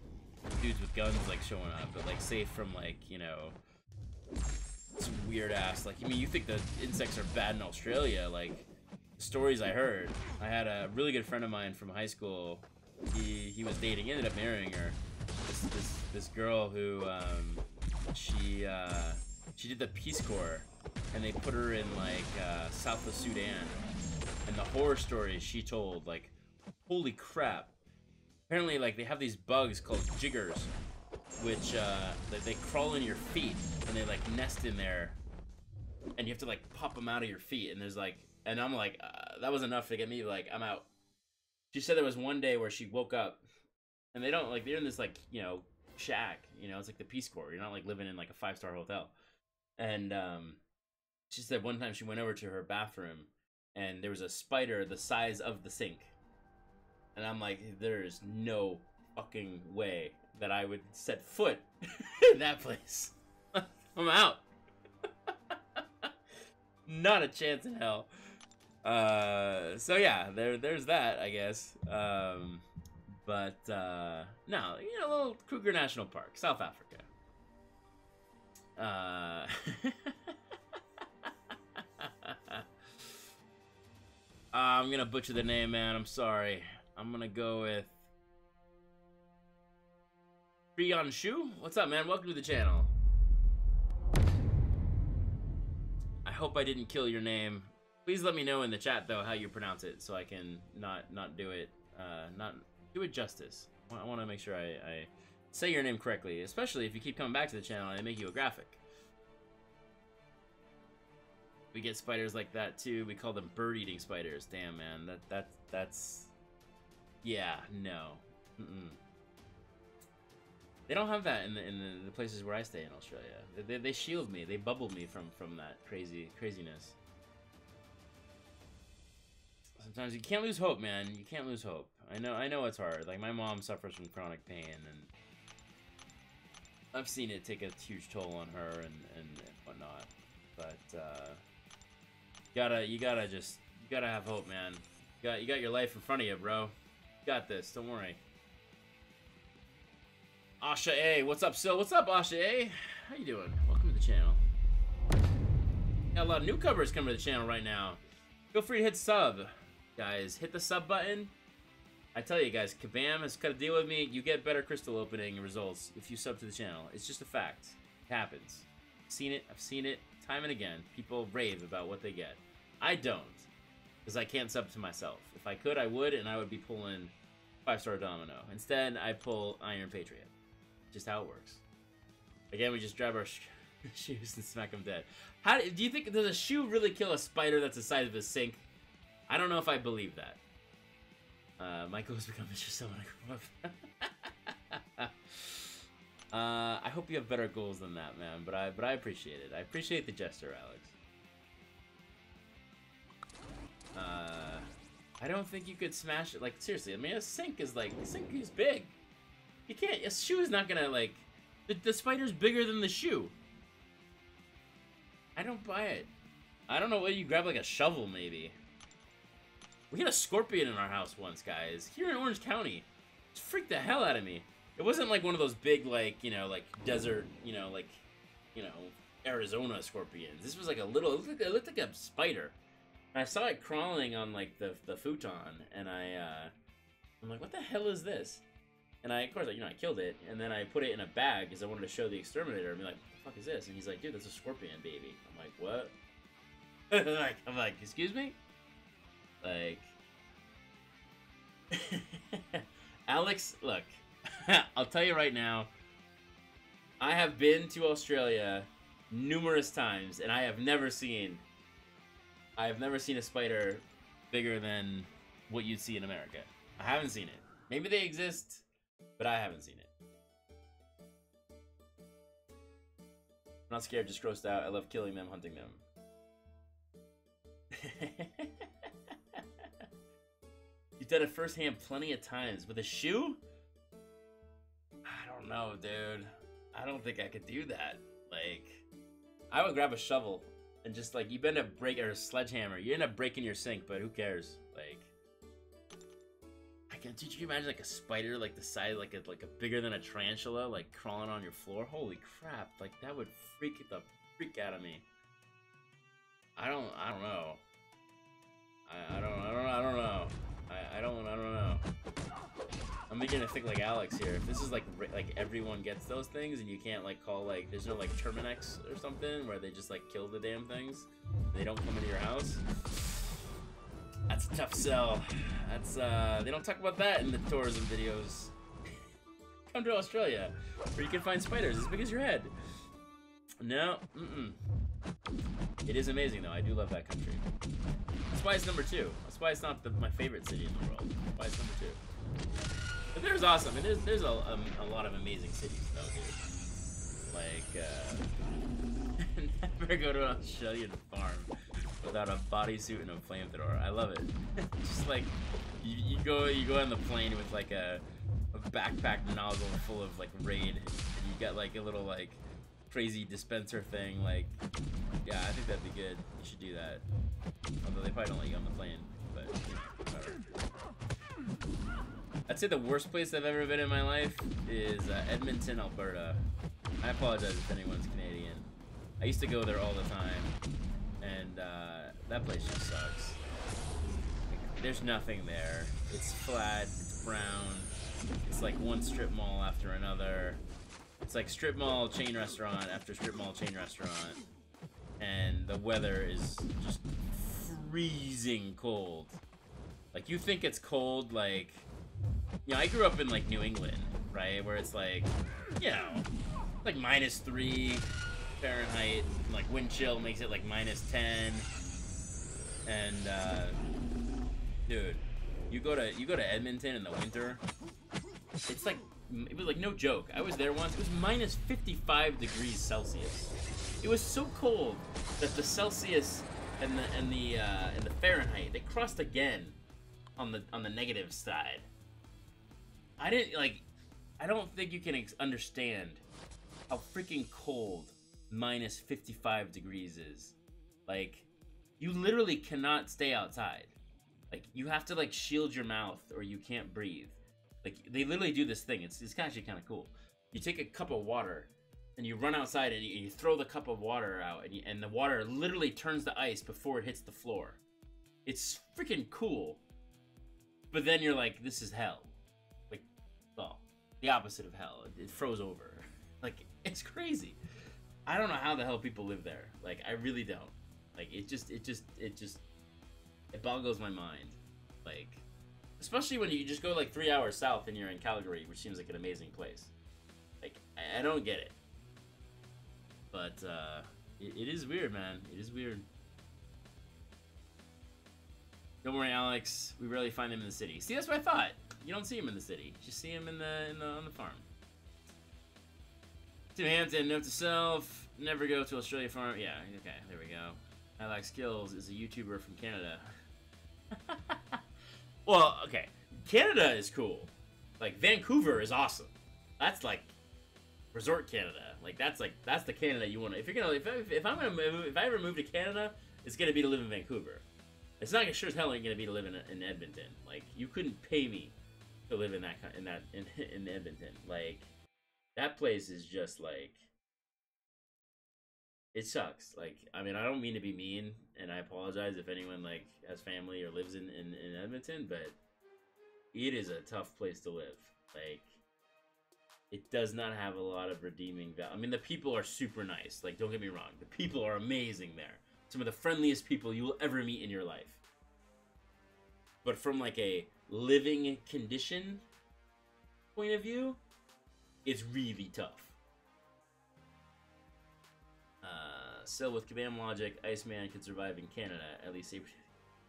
S1: dudes with guns like showing up, but like safe from like, you know, some weird ass, like, I mean, you think the insects are bad in Australia, like, the stories I heard. I had a really good friend of mine from high school. He was dating, ended up marrying her. This girl who she did the Peace Corps, and they put her in like south of Sudan, and the horror stories she told, like, holy crap. Apparently, like, they have these bugs called jiggers, which they crawl in your feet and they like nest in there, and you have to like pop them out of your feet, and there's like, and I'm like, that was enough to get me like, I'm out. She said there was one day where she woke up and they don't, like, they're in this like, you know, shack, you know, it's like the Peace Corps, you're not like living in like a 5-star hotel. And she said one time she went over to her bathroom and there was a spider the size of the sink, and I'm like, there's no fucking way that I would set foot in that place. I'm out. Not a chance in hell. So yeah, there's that, I guess. But no, you know, a little Kruger National Park, South Africa. I'm gonna butcher the name, man. I'm sorry. I'm gonna go with Priyanshu. What's up, man? Welcome to the channel. I hope I didn't kill your name. Please let me know in the chat though how you pronounce it, so I can not do it justice. I want to make sure I say your name correctly, especially if you keep coming back to the channel and I make you a graphic. We get spiders like that too. We call them bird-eating spiders. Damn, man, that's yeah, no. They don't have that in the places where I stay in Australia. They shield me. They bubble me from that craziness. Sometimes you can't lose hope, man. You can't lose hope. I know it's hard. Like, my mom suffers from chronic pain, and I've seen it take a huge toll on her and whatnot. But you gotta have hope, man. You got your life in front of you, bro. You got this. Don't worry. Asha A, what's up, Sil? What's up, Asha A? How you doing? Welcome to the channel. Got a lot of newcomers coming to the channel right now. Feel free to hit sub, guys. Hit the sub button. I tell you guys, Kabam has cut a deal with me. You get better crystal opening results if you sub to the channel. It's just a fact. It happens. I've seen it time and again. People rave about what they get. I don't. Because I can't sub to myself. If I could, I would, and I would be pulling 5-star Domino. Instead, I pull Iron Patriot. Just how it works. Again, we just grab our shoes and smack them dead. How do you think, does a shoe really kill a spider that's the size of a sink? I don't know if I believe that. My goal is to become Mr. Sil when I grow up. I hope you have better goals than that, man. But I appreciate it. I appreciate the gesture, Alex. I don't think you could smash it. Like, seriously, I mean, a sink is big. You can't, a shoe is not gonna, like, the spider's bigger than the shoe. I don't buy it. I don't know what you grab, like a shovel, maybe. We had a scorpion in our house once, guys. Here in Orange County. It freaked the hell out of me. It wasn't like one of those big, like, you know, like desert, you know, like, you know, Arizona scorpions. This was like a little, it looked like a spider. And I saw it crawling on, like, the futon, and I'm like, what the hell is this? And of course, you know, I killed it, and then I put it in a bag because I wanted to show the exterminator and be like, what the fuck is this? And he's like, dude, that's a scorpion, baby. I'm like, what? I'm like, excuse me? Like, Alex, look, I'll tell you right now, I have been to Australia numerous times, and I have never seen a spider bigger than what you'd see in America. I haven't seen it. Maybe they exist, but I haven't seen it. I'm not scared, just grossed out. I love killing them, hunting them. You've done it firsthand plenty of times. With a shoe? I don't know, dude. I don't think I could do that. Like, I would grab a shovel and just, like, you end up breaking, or a sledgehammer. You end up breaking your sink, but who cares? Like, did you imagine, like, a spider, like, the size, like a bigger than a tarantula, like, crawling on your floor? Holy crap. Like, that would freak the freak out of me. I don't know. I don't know. I'm beginning to think like Alex here. If this is like everyone gets those things and you can't like call like, there's no like Terminex or something where they just like kill the damn things and they don't come into your house. That's a tough sell. That's they don't talk about that in the tourism videos. Come to Australia where you can find spiders as big as your head. No, It is amazing though. I do love that country. That's why it's number 2. That's why it's not my favorite city in the world. That's why it's number 2. But there's awesome. And there's a lot of amazing cities though, dude. Like never go to an Australian farm without a bodysuit and a flamethrower. I love it. Just like you go on the plane with like a backpack nozzle full of like Raid, and you got like a little like crazy dispenser thing. Like, yeah, I think that'd be good. You should do that. Although they probably don't let you on the plane, but you know, whatever. I'd say the worst place I've ever been in my life is Edmonton, Alberta. I apologize if anyone's Canadian. I used to go there all the time, and that place just sucks. Like, there's nothing there. It's flat, it's brown, it's like one strip mall after another. It's like strip mall chain restaurant after strip mall chain restaurant, and the weather is just freezing cold. Like, you think it's cold, like, you know, I grew up in like New England, right, where it's like, you know, like -3 Fahrenheit, like wind chill makes it like -10, and dude, you go to Edmonton in the winter, it's like, it was like no joke. I was there once. It was -55 degrees Celsius. It was so cold that the Celsius and the Fahrenheit, they crossed again on the negative side. I don't think you can understand how freaking cold -55 degrees is. Like, you literally cannot stay outside. Like, you have to like shield your mouth or you can't breathe. Like, they literally do this thing. It's actually kind of cool. You take a cup of water, and you run outside, and you throw the cup of water out, and the water literally turns to ice before it hits the floor. It's freaking cool. But then you're like, this is hell. Like, well, the opposite of hell. It froze over. Like, it's crazy. I don't know how the hell people live there. Like, I really don't. Like, it just It boggles my mind. Like, especially when you just go like 3 hours south and you're in Calgary, which seems like an amazing place. Like, I don't get it. But, it is weird, man. It is weird. Don't worry, Alex. We rarely find him in the city. See, that's what I thought. You don't see him in the city. You just see him on the farm. Tim Hampton, note to self, never go to Australia farm. Yeah, okay, there we go. Alex Kills is a YouTuber from Canada. Well, okay, Canada is cool. Like, Vancouver is awesome. That's like resort Canada. Like, that's the Canada you want to. If you're gonna, if I'm gonna move, if I ever move to Canada, it's gonna be to live in Vancouver. It's not sure as hell ain't gonna be to live in Edmonton. Like, you couldn't pay me to live in in Edmonton. Like, that place is just like, it sucks. Like, I mean, I don't mean to be mean, and I apologize if anyone like has family or lives in Edmonton, but it is a tough place to live. Like, it does not have a lot of redeeming value. I mean, the people are super nice. Like, don't get me wrong, the people are amazing there. Some of the friendliest people you will ever meet in your life. But from like a living condition point of view, it's really tough. Still with Kabam logic, Iceman could survive in Canada. At least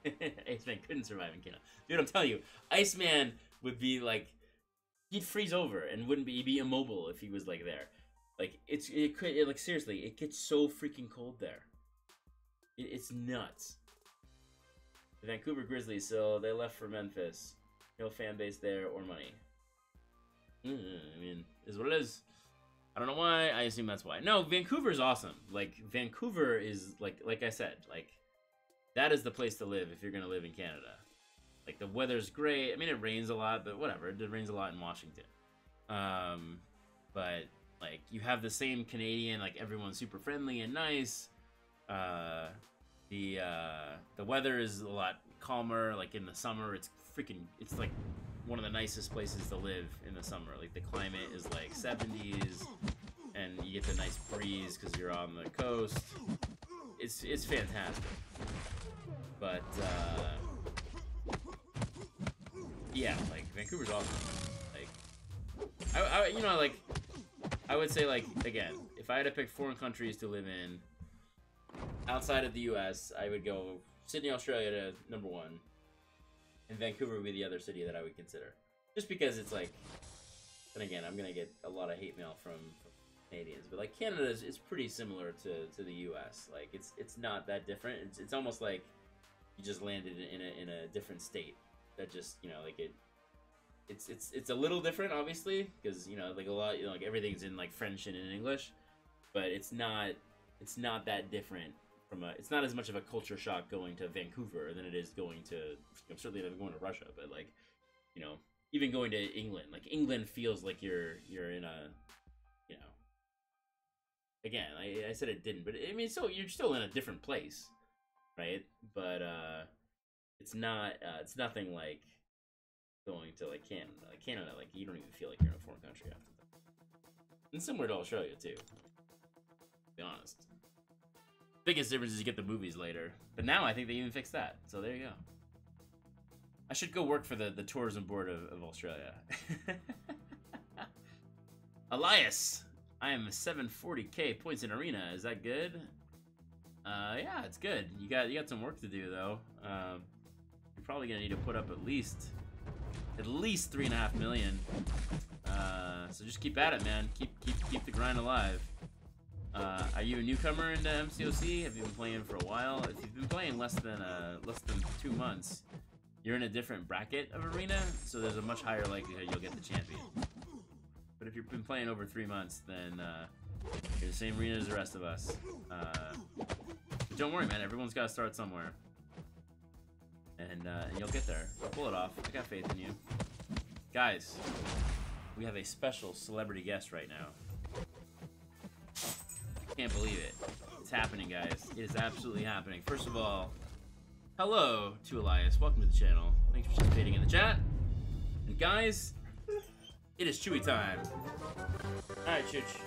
S1: Iceman couldn't survive in Canada. Dude, I'm telling you, Iceman would be like, he'd freeze over and wouldn't be, he'd be immobile if he was like there. Like, like, seriously, it gets so freaking cold there. It's nuts. The Vancouver Grizzlies, so they left for Memphis. No fan base there or money. I mean, is what it is. I don't know why. I assume that's why. No, Vancouver's awesome. Like, Vancouver is, like I said, like, that is the place to live if you're gonna live in Canada. Like, the weather's great. I mean, it rains a lot, but whatever. It rains a lot in Washington. But, like, you have the same Canadian, like, everyone's super friendly and nice. The weather is a lot calmer. Like, in the summer, it's like one of the nicest places to live in the summer. Like, the climate is like 70s, and you get the nice breeze because you're on the coast. It's fantastic. But yeah, like, Vancouver's awesome. Like, I would say, like, again, if I had to pick foreign countries to live in outside of the US, I would go Sydney, Australia to number 1. And Vancouver would be the other city that I would consider. Just because it's like, and again, I'm gonna get a lot of hate mail from Canadians, but like, Canada is pretty similar to the US. Like, it's not that different. It's almost like you just landed in a different state. That just, you know, like, it's a little different, obviously, because, you know, like, a lot, you know, like, everything's in like French and in English, but it's not that different. It's not as much of a culture shock going to Vancouver than it is going to, certainly going to Russia, but, like, you know, even going to England. Like, England feels like you're in a, you know, again, I said it didn't, but I mean, so you're still in a different place, right? But it's nothing like going to, like, Canada. Like, Canada, like, you don't even feel like you're in a foreign country after that. And similar to Australia too, to be honest. Biggest difference is you get the movies later. But now I think they even fixed that. So there you go. I should go work for the tourism board of Australia. Elias, I am 740k points in arena. Is that good? Yeah, it's good. You got some work to do though. You're probably gonna need to put up at least 3.5 million. So just keep at it, man. Keep the grind alive. Are you a newcomer into MCOC? Have you been playing for a while? If you've been playing less than 2 months, you're in a different bracket of arena, so there's a much higher likelihood you'll get the champion. But if you've been playing over 3 months, then you're the same arena as the rest of us. But don't worry, man. Everyone's got to start somewhere, and you'll get there. You'll pull it off. I got faith in you, guys. We have a special celebrity guest right now. Can't believe it. It's happening, guys. It is absolutely happening. First of all, hello to Elias. Welcome to the channel. Thanks for participating in the chat. And guys, it is Chewy time. Alright, Chooch.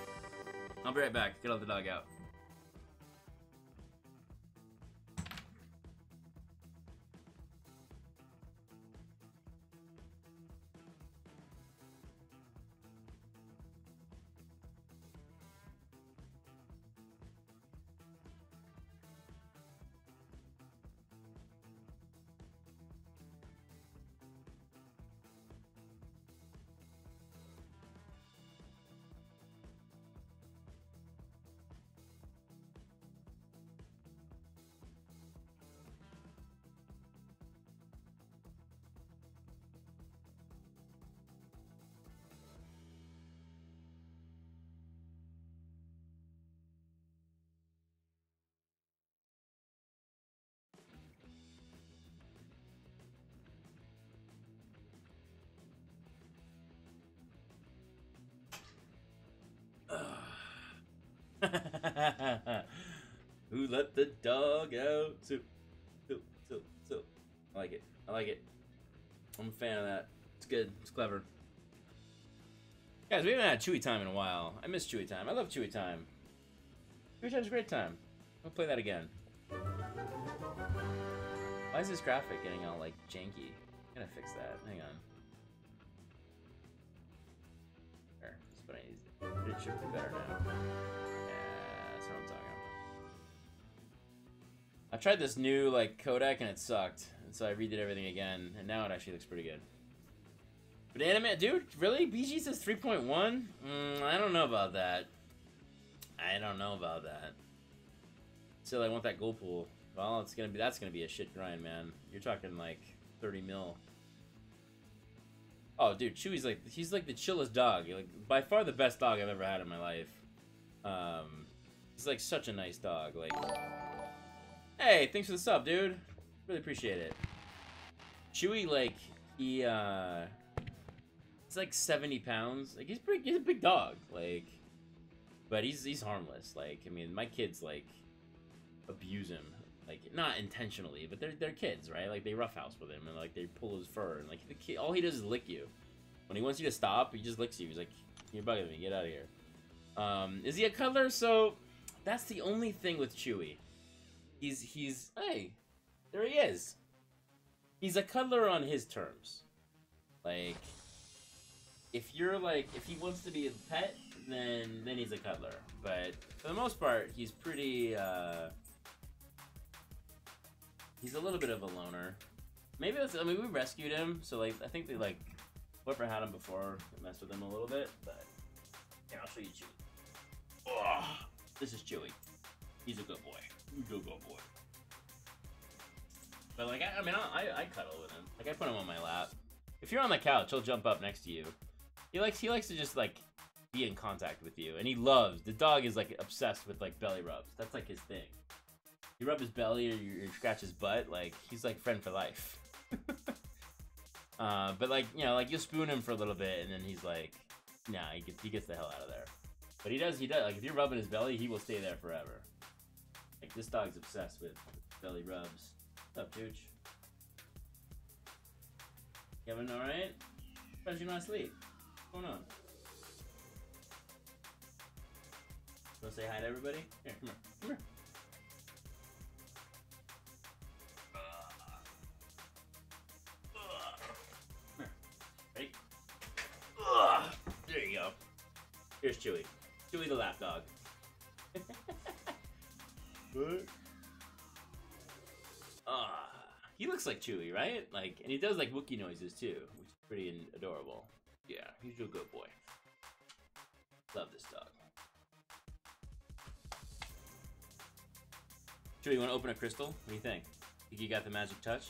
S1: I'll be right back. Get all the dog out. let the dog out. So. I like it. I like it. I'm a fan of that. It's good. It's clever. Guys, we haven't had Chewy time in a while. I miss Chewy time. I love Chewy time. Chewy time's a great time. I'll play that again. Why is this graphic getting all, like, janky? I'm gonna fix that. Hang on. There. That's what I need. It should be better now. Yeah, that's what I'm talking about. I tried this new, like, codec and it sucked. And so I redid everything again, and now it actually looks pretty good. But anime, dude, really? BG says 3.1? I don't know about that. I don't know about that. Still, I want that gold pool. Well, that's gonna be a shit grind, man. You're talking like 30 mil. Oh, dude, Chewy's like, he's like the chillest dog. Like, by far the best dog I've ever had in my life. He's like such a nice dog. Like, hey, thanks for the sub, dude. Really appreciate it. Chewy, like, he's like 70 pounds. Like, he's a big dog. Like, but he's harmless. Like, I mean, my kids like abuse him. Like, not intentionally, but they're kids, right? Like, they roughhouse with him and like they pull his fur and like the kid, all he does is lick you. When he wants you to stop, he just licks you. He's like, "You're bugging me. Get out of here." Is he a cuddler? So that's the only thing with Chewy. He's hey, there he is. He's a cuddler on his terms. Like, if he wants to be a pet, then he's a cuddler. But for the most part, he's pretty, he's a little bit of a loner. Maybe that's, I mean, we rescued him, so, like, I think they, like, whoever had him before messed with him a little bit, but, yeah, I'll show you Chewy. Oh, this is Chewy. He's a good boy. He's a good boy. But, like, I mean, I cuddle with him. Like, I put him on my lap. If you're on the couch, he'll jump up next to you. He likes to just, like, be in contact with you. And the dog is, like, obsessed with, like, belly rubs. That's, like, his thing. You rub his belly or you scratch his butt, like, he's, like, friend for life. But, like, you know, like, you spoon him for a little bit, and then he's like, nah, he gets the hell out of there. But he does, like, if you're rubbing his belly, he will stay there forever. Like, this dog's obsessed with belly rubs. What's up, Tooch? Kevin, alright? Surprised you're not asleep. What's going on? Wanna say hi to everybody? Here, come here. Come here. Come here. Ready? There you go. Here's Chewy. Chewy the lap dog. What? He looks like Chewy, right? Like, and he does like Wookiee noises too, which is pretty adorable. Yeah, he's a good boy. Love this dog. Chewy, you want to open a crystal? What do you think? Think you got the magic touch?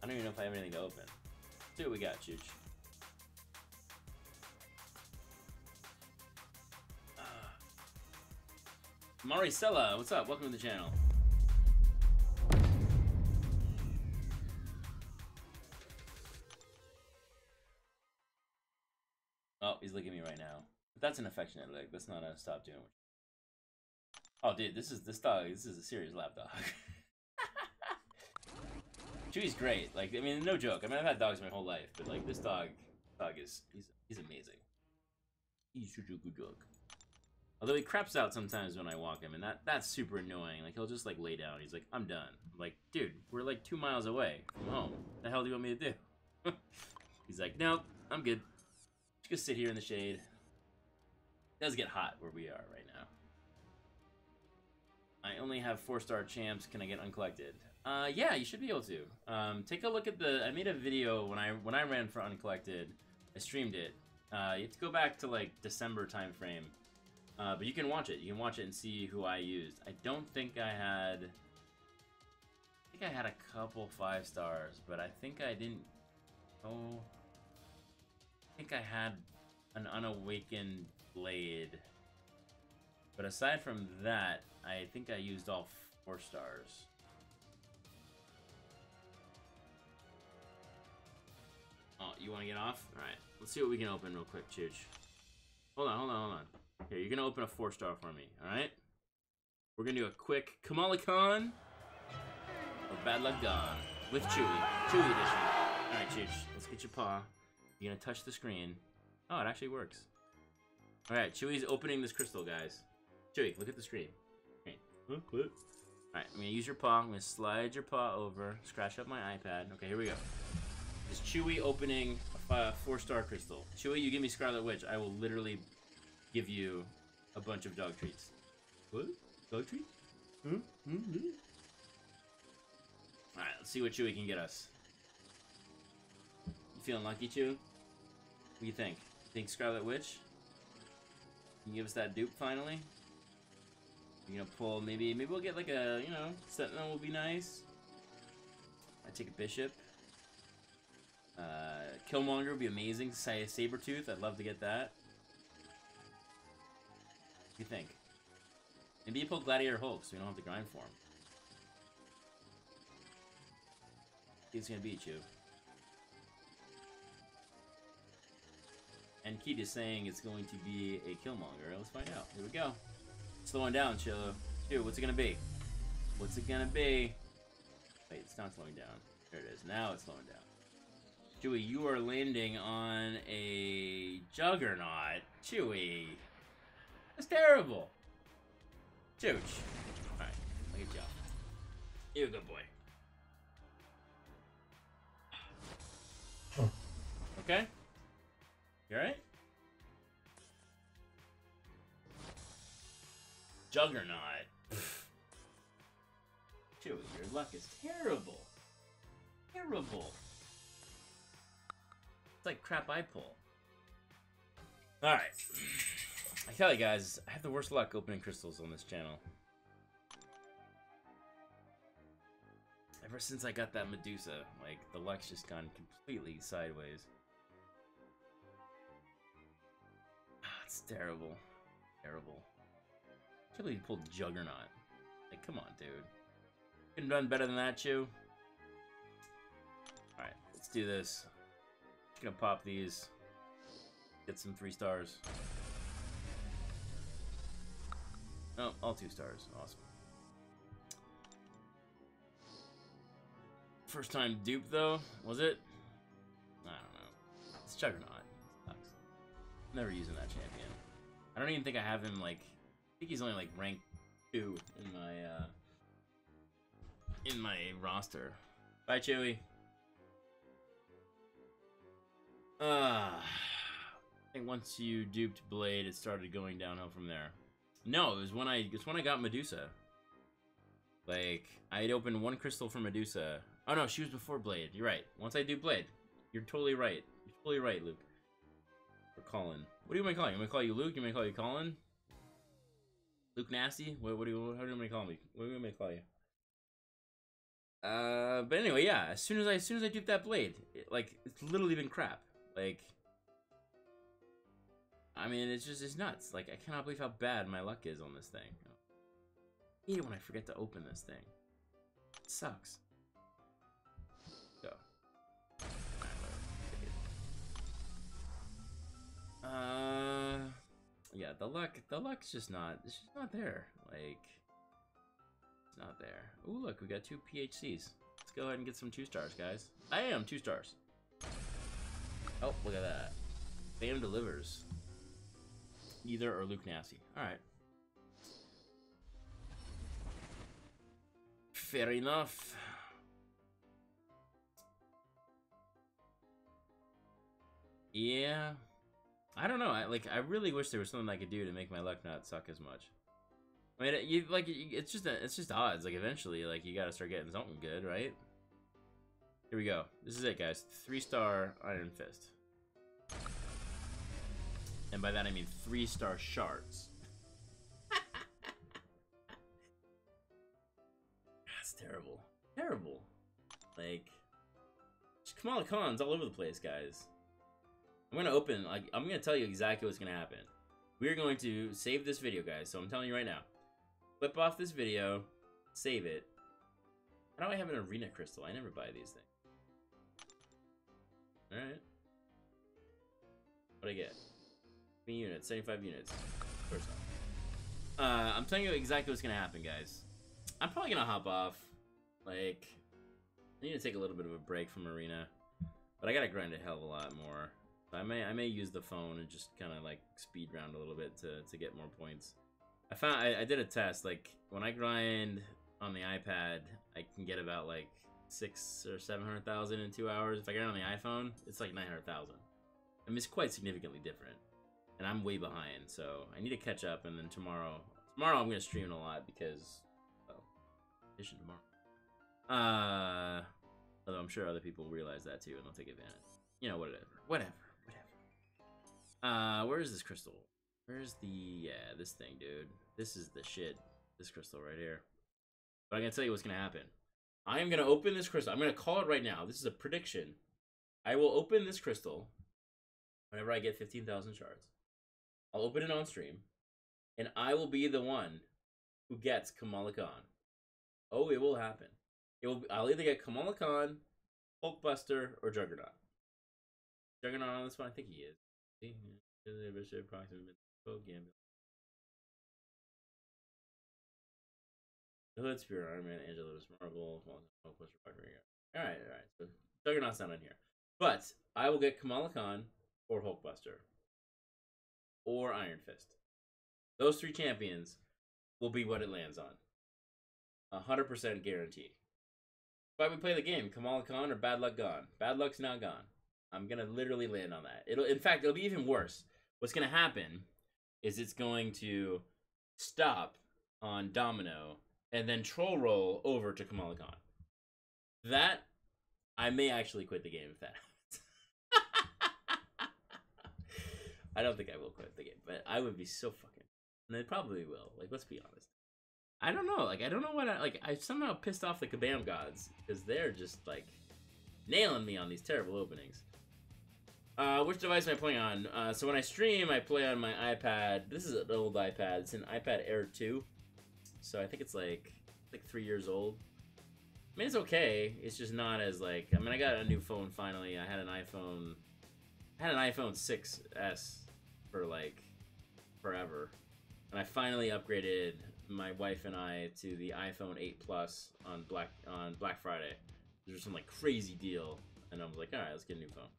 S1: I don't even know if I have anything to open. Let's see what we got, Chooch. Maricela, what's up? Welcome to the channel. Oh, he's looking at me right now. But that's an affectionate lick. That's not a stop doing. Oh, dude, this is a serious lap dog. Chewy's great. Like, I mean, no joke. I mean, I've had dogs my whole life, but like this dog is he's amazing. He's such a good dog. Although he craps out sometimes when I walk him, and that's super annoying. Like, he'll just like lay down. He's like, I'm done. I'm like, dude, we're like 2 miles away from home. What the hell do you want me to do? He's like, nope, I'm good. Just gonna sit here in the shade. It does get hot where we are right now. I only have 4-star champs. Can I get uncollected? Yeah, you should be able to. Take a look at I made a video when I ran for uncollected. I streamed it. You have to go back to like December time frame. But you can watch it. You can watch it and see who I used. I don't think I had... I think I had a couple 5 stars, but I think I didn't... Oh... I think I had an unawakened blade. But aside from that, I think I used all 4 stars. Oh, you want to get off? Alright, let's see what we can open real quick, Chooch. Hold on. Here, you're gonna open a 4-star for me, alright? We're gonna do a quick Kamala Khan or Bad Luck Dawn with Chewy. Chewy edition. Alright, Chooch, let's get your paw. You're gonna touch the screen. Oh, it actually works. Alright, Chewy's opening this crystal, guys. Chewy, look at the screen. Okay. Alright, I'm gonna use your paw. I'm gonna slide your paw over, scratch up my iPad. Okay, here we go. This Chewy opening a 4-star crystal. Chewy, you give me Scarlet Witch, I will literally give you a bunch of dog treats. What? Dog treats? Huh? Alright, let's see what Chewy can get us. You feeling lucky, Chewy? What do you think? Think Scarlet Witch? Can you give us that dupe finally? You're gonna pull, maybe we'll get like a, you know, Sentinel will be nice. I take a Bishop. Killmonger would be amazing. Sabretooth, I'd love to get that. What do you think? Maybe you pull Gladiator Hulk so we don't have to grind for him. He's gonna beat you. And Keith is saying it's going to be a Killmonger. Let's find out. Here we go. Slowing down, Chillo. Dude, what's it gonna be? What's it gonna be? Wait, it's not slowing down. There it is. Now it's slowing down. Chewy, you are landing on a Juggernaut. Chewy. That's terrible. Chooch. Alright, look at you. You're a good boy. Okay? You alright? Juggernaut. Chewy, your luck is terrible. Terrible. It's like crap I pull. Alright. I tell you guys, I have the worst luck opening crystals on this channel. Ever since I got that Medusa, like, the luck's just gone completely sideways. It's terrible. Terrible. I can't believe you pulled Juggernaut. Like, come on, dude. Couldn't have done better than that, Chew. Alright, let's do this. Just gonna pop these. Get some 3 stars. Oh, all 2 stars. Awesome. First time dupe, though? Was it? I don't know. It's Juggernaut. Sucks. Never using that champion. I don't even think I have him, like... I think he's only, like, rank 2 in my roster. Bye, Chewy. I think once you duped Blade, it started going downhill from there. No, it was when I got Medusa. Like, I had opened 1 crystal for Medusa. Oh no, she was before Blade. You're right. Once I duped Blade, you're totally right. You're totally right, Luke. Or Colin. What do you want me to call you? You want me to call you Luke? You want me to call you Colin? Luke Nasty? How do you want me to call me? What do you want me to call you? But anyway, yeah. As soon as I duped that Blade, it's literally been crap. Like, I mean, it's nuts. Like, I cannot believe how bad my luck is on this thing. I hate it when I forget to open this thing. It sucks. Go. Yeah, the luck's just not, it's just not there. Like, it's not there. Ooh, look, we got 2 PHCs. Let's go ahead and get some 2 stars, guys. I am 2 stars. Oh, look at that. Bam delivers. Either or Luke Nasty. Alright. Fair enough. Yeah. I don't know. I really wish there was something I could do to make my luck not suck as much. I mean, it's just odds. Like, eventually, like, you gotta start getting something good, right? Here we go. This is it, guys. 3-star Iron Fist. And by that I mean 3-star shards. That's terrible. Terrible. Like, Kamala Khan's all over the place, guys. I'm gonna open, like, I'm gonna tell you exactly what's gonna happen. We're going to save this video, guys, so I'm telling you right now. Flip off this video, save it. How do I have an arena crystal? I never buy these things. Alright. What'd I get? 20 units, 75 units. First off. I'm telling you exactly what's gonna happen, guys. I'm probably gonna hop off. Like, I need to take a little bit of a break from Arena, but I gotta grind a hell of a lot more. So I may use the phone and just kind of like speed round a little bit to get more points. I did a test. Like when I grind on the iPad, I can get about like 600,000 or 700,000 in 2 hours. If I get it on the iPhone, it's like 900,000. I mean, it's quite significantly different, and I'm way behind. So I need to catch up. And then tomorrow I'm gonna stream a lot because, well, edition tomorrow. Although I'm sure other people realize that too, and they'll take advantage. You know, whatever. Where's this crystal? Where's the, this thing, dude. This is the shit. This crystal right here. But I'm gonna tell you what's gonna happen. I am gonna open this crystal. I'm gonna call it right now. This is a prediction. I will open this crystal whenever I get 15,000 shards. I'll open it on stream, and I will be the one who gets Kamala Khan. Oh, it will happen. I'll either get Kamala Khan, Hulkbuster, or Juggernaut. Juggernaut on this one, I think he is. The Hood, Spirit, Iron Man, Angelo's Marvel, Alright. So Juggernaut's not on here. But I will get Kamala Khan or Hulkbuster. Or Iron Fist. Those three champions will be what it lands on. 100% guaranteed. Why we play the game? Kamala Khan or Bad Luck Gone? Bad Luck's now gone. I'm gonna literally land on that. In fact, it'll be even worse. What's gonna happen is it's going to stop on Domino and then troll roll over to Kamala Khan. That, I may actually quit the game if that happens. I don't think I will quit the game, but I would be so fucking... And I probably will. Like, let's be honest. I don't know. Like, I don't know what I somehow pissed off the Kabam gods because they're just, like, nailing me on these terrible openings. Which device am I playing on? So when I stream, I play on my iPad. This is an old iPad. It's an iPad Air 2. So I think it's like 3 years old. I mean, it's okay. It's just not as like... I mean, I got a new phone finally. I had an iPhone 6S for like forever. And I finally upgraded my wife and I to the iPhone 8 Plus on Black Friday. There was some like crazy deal. And I was like, alright, let's get a new phone.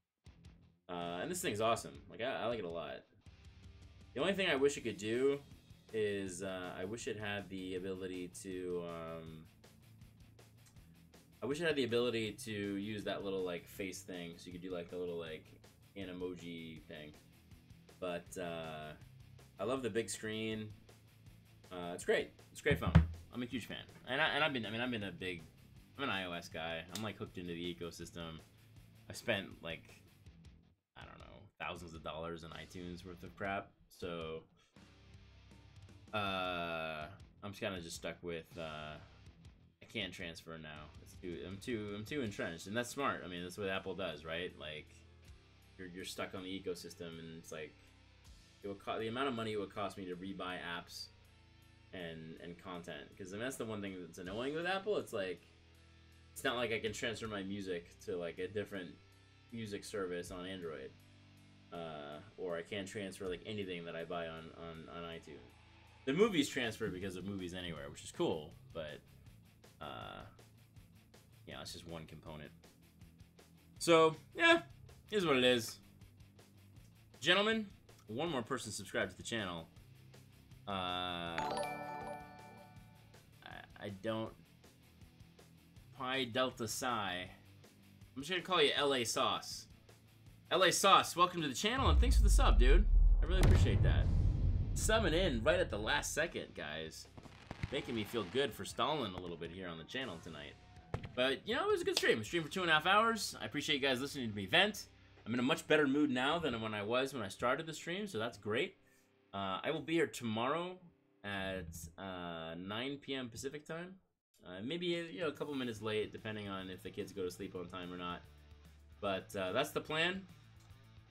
S1: And this thing's awesome. Like, I like it a lot. The only thing I wish it could do is I wish it had the ability to use that little like face thing, so you could do like a little like an emoji thing. But I love the big screen. It's great. It's a great phone. I'm a huge fan, and I'm an iOS guy. I'm like hooked into the ecosystem. I spent like, I don't know, thousands of dollars in iTunes worth of crap. So I'm just kind of just stuck with I can't transfer now. I'm too entrenched, and that's smart. I mean, that's what Apple does, right? Like you're stuck on the ecosystem, and it's like the amount of money it would cost me to rebuy apps and content, because I mean, that's the one thing that's annoying with Apple. It's like it's not like I can transfer my music to like a different music service on Android, or I can't transfer like anything that I buy on iTunes. The movies transfer because of Movies Anywhere, which is cool, but yeah, it's just one component. So yeah, here's what it is, gentlemen. One more person subscribed to the channel. I don't. Pi Delta Psi. I'm just gonna call you LA Sauce. LA Sauce, welcome to the channel, and thanks for the sub, dude. I really appreciate that. Summing in right at the last second, guys. Making me feel good for stalling a little bit here on the channel tonight. But, you know, it was a good stream. I streamed for 2.5 hours. I appreciate you guys listening to me vent. I'm in a much better mood now than when I was when I started the stream, so that's great. I will be here tomorrow at 9 p.m. Pacific time. Maybe, you know, a couple minutes late, depending on if the kids go to sleep on time or not. But that's the plan.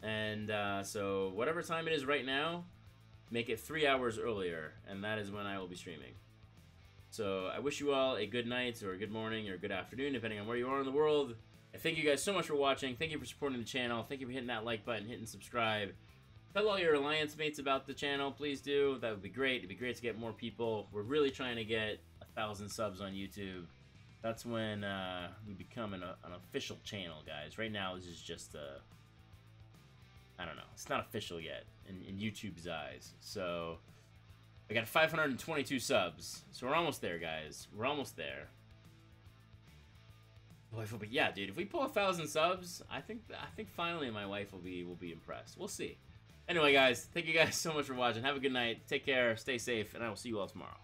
S1: And so whatever time it is right now, make it 3 hours earlier, and that is when I will be streaming. So I wish you all a good night, or a good morning, or a good afternoon, depending on where you are in the world. I thank you guys so much for watching. Thank you for supporting the channel. Thank you for hitting that like button, hitting subscribe. Tell all your alliance mates about the channel, please do. That would be great. It'd be great to get more people. We're really trying to get 1,000 subs on YouTube. That's when we become an official channel, guys. Right now, this is just I don't know. It's not official yet in YouTube's eyes. So I got 522 subs. So we're almost there, guys. We're almost there. Wife will be, yeah, dude. If we pull 1,000 subs, I think finally my wife will be impressed. We'll see. Anyway, guys, thank you guys so much for watching. Have a good night. Take care. Stay safe, and I will see you all tomorrow.